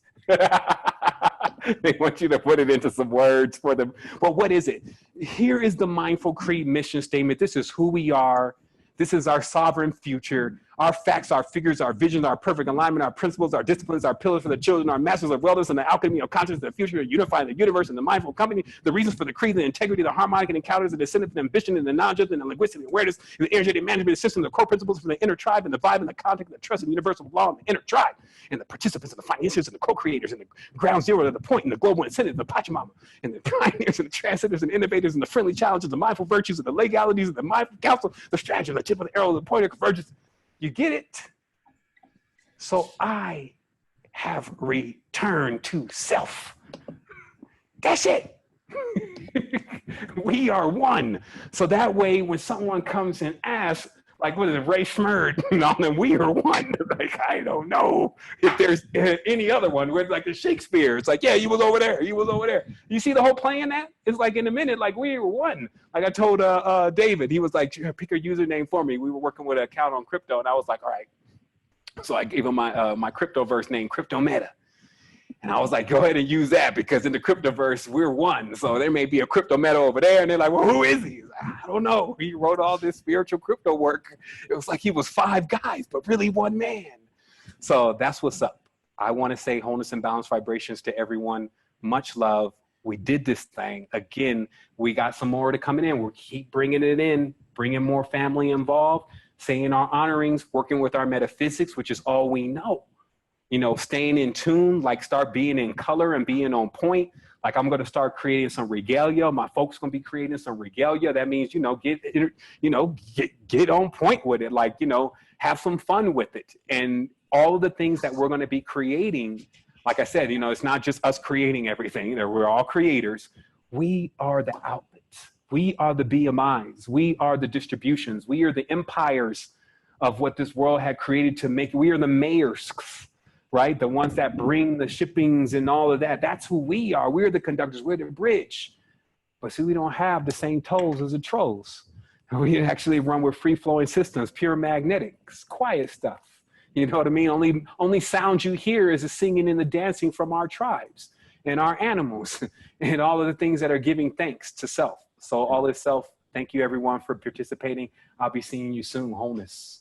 They want you to put it into some words for them. But what is it? Here is the Mindful Creed mission statement. This is who we are. This is our sovereign future. our facts, our figures, our visions, our perfect alignment, our principles, our disciplines, our pillars for the children, our masters of wellness and the alchemy of consciousness, the future, unifying the universe and the mindful company, the reasons for the creed, the integrity, the harmonic and encounters, the descendant, the ambition, and the knowledge, and the linguistic awareness, and the energetic management system, the core principles for the inner tribe, and the vibe, and the contact, and the trust, and the universal law, and the inner tribe, and the participants, and the financiers, and the co-creators, and the ground zero, and the point, and the global incentive, the Pachamama, and the pioneers, and the transcenders, and innovators, and the friendly challenges, the mindful virtues, and the legalities, and the mindful counsel, the strategy, and the tip of the arrow, the point of convergence. You get it? So I have returned to self. That's it. We are one. So that way, when someone comes and asks, like, what is it, Ray Schmerd, then we are one. Like, I don't know if there's any other one where, like, the Shakespeare, it's like, yeah, you was over there, you was over there. You see the whole play in that? It's like, in a minute, like, we were one. Like I told David, he was like, pick a username for me. We were working with an account on crypto, and I was like, all right. So I gave him my cryptoverse name, Crypto Meta. And I was like, go ahead and use that, because in the cryptoverse, we're one. So there may be a crypto meta over there. And they're like, well, who is he? Like, I don't know. He wrote all this spiritual crypto work. It was like he was 5 guys, but really one man. So that's what's up. I want to say wholeness and balance vibrations to everyone. Much love. We did this thing. Again, we got some more to coming in. We'll keep bringing it in, bringing more family involved, saying our honorings, working with our metaphysics, which is all we know. You know, staying in tune, like start being in color and being on point. Like I'm going to start creating some regalia. My folks going to be creating some regalia. That means, get on point with it. Like, have some fun with it. And all of the things that we're going to be creating, like I said, it's not just us creating everything. We're all creators. We are the outlets. We are the BMIs. We are the distributions. We are the empires of what this world had created to make. We are the mayors, right? The ones that bring the shippings and all of that. That's who we are. We're the conductors. We're the bridge. But see, we don't have the same tolls as the trolls. We actually run with free-flowing systems, pure magnetics, quiet stuff. You know what I mean? Only sound you hear is the singing and the dancing from our tribes and our animals and all of the things that are giving thanks to self. So all is self. Thank you, everyone, for participating. I'll be seeing you soon. Wholeness.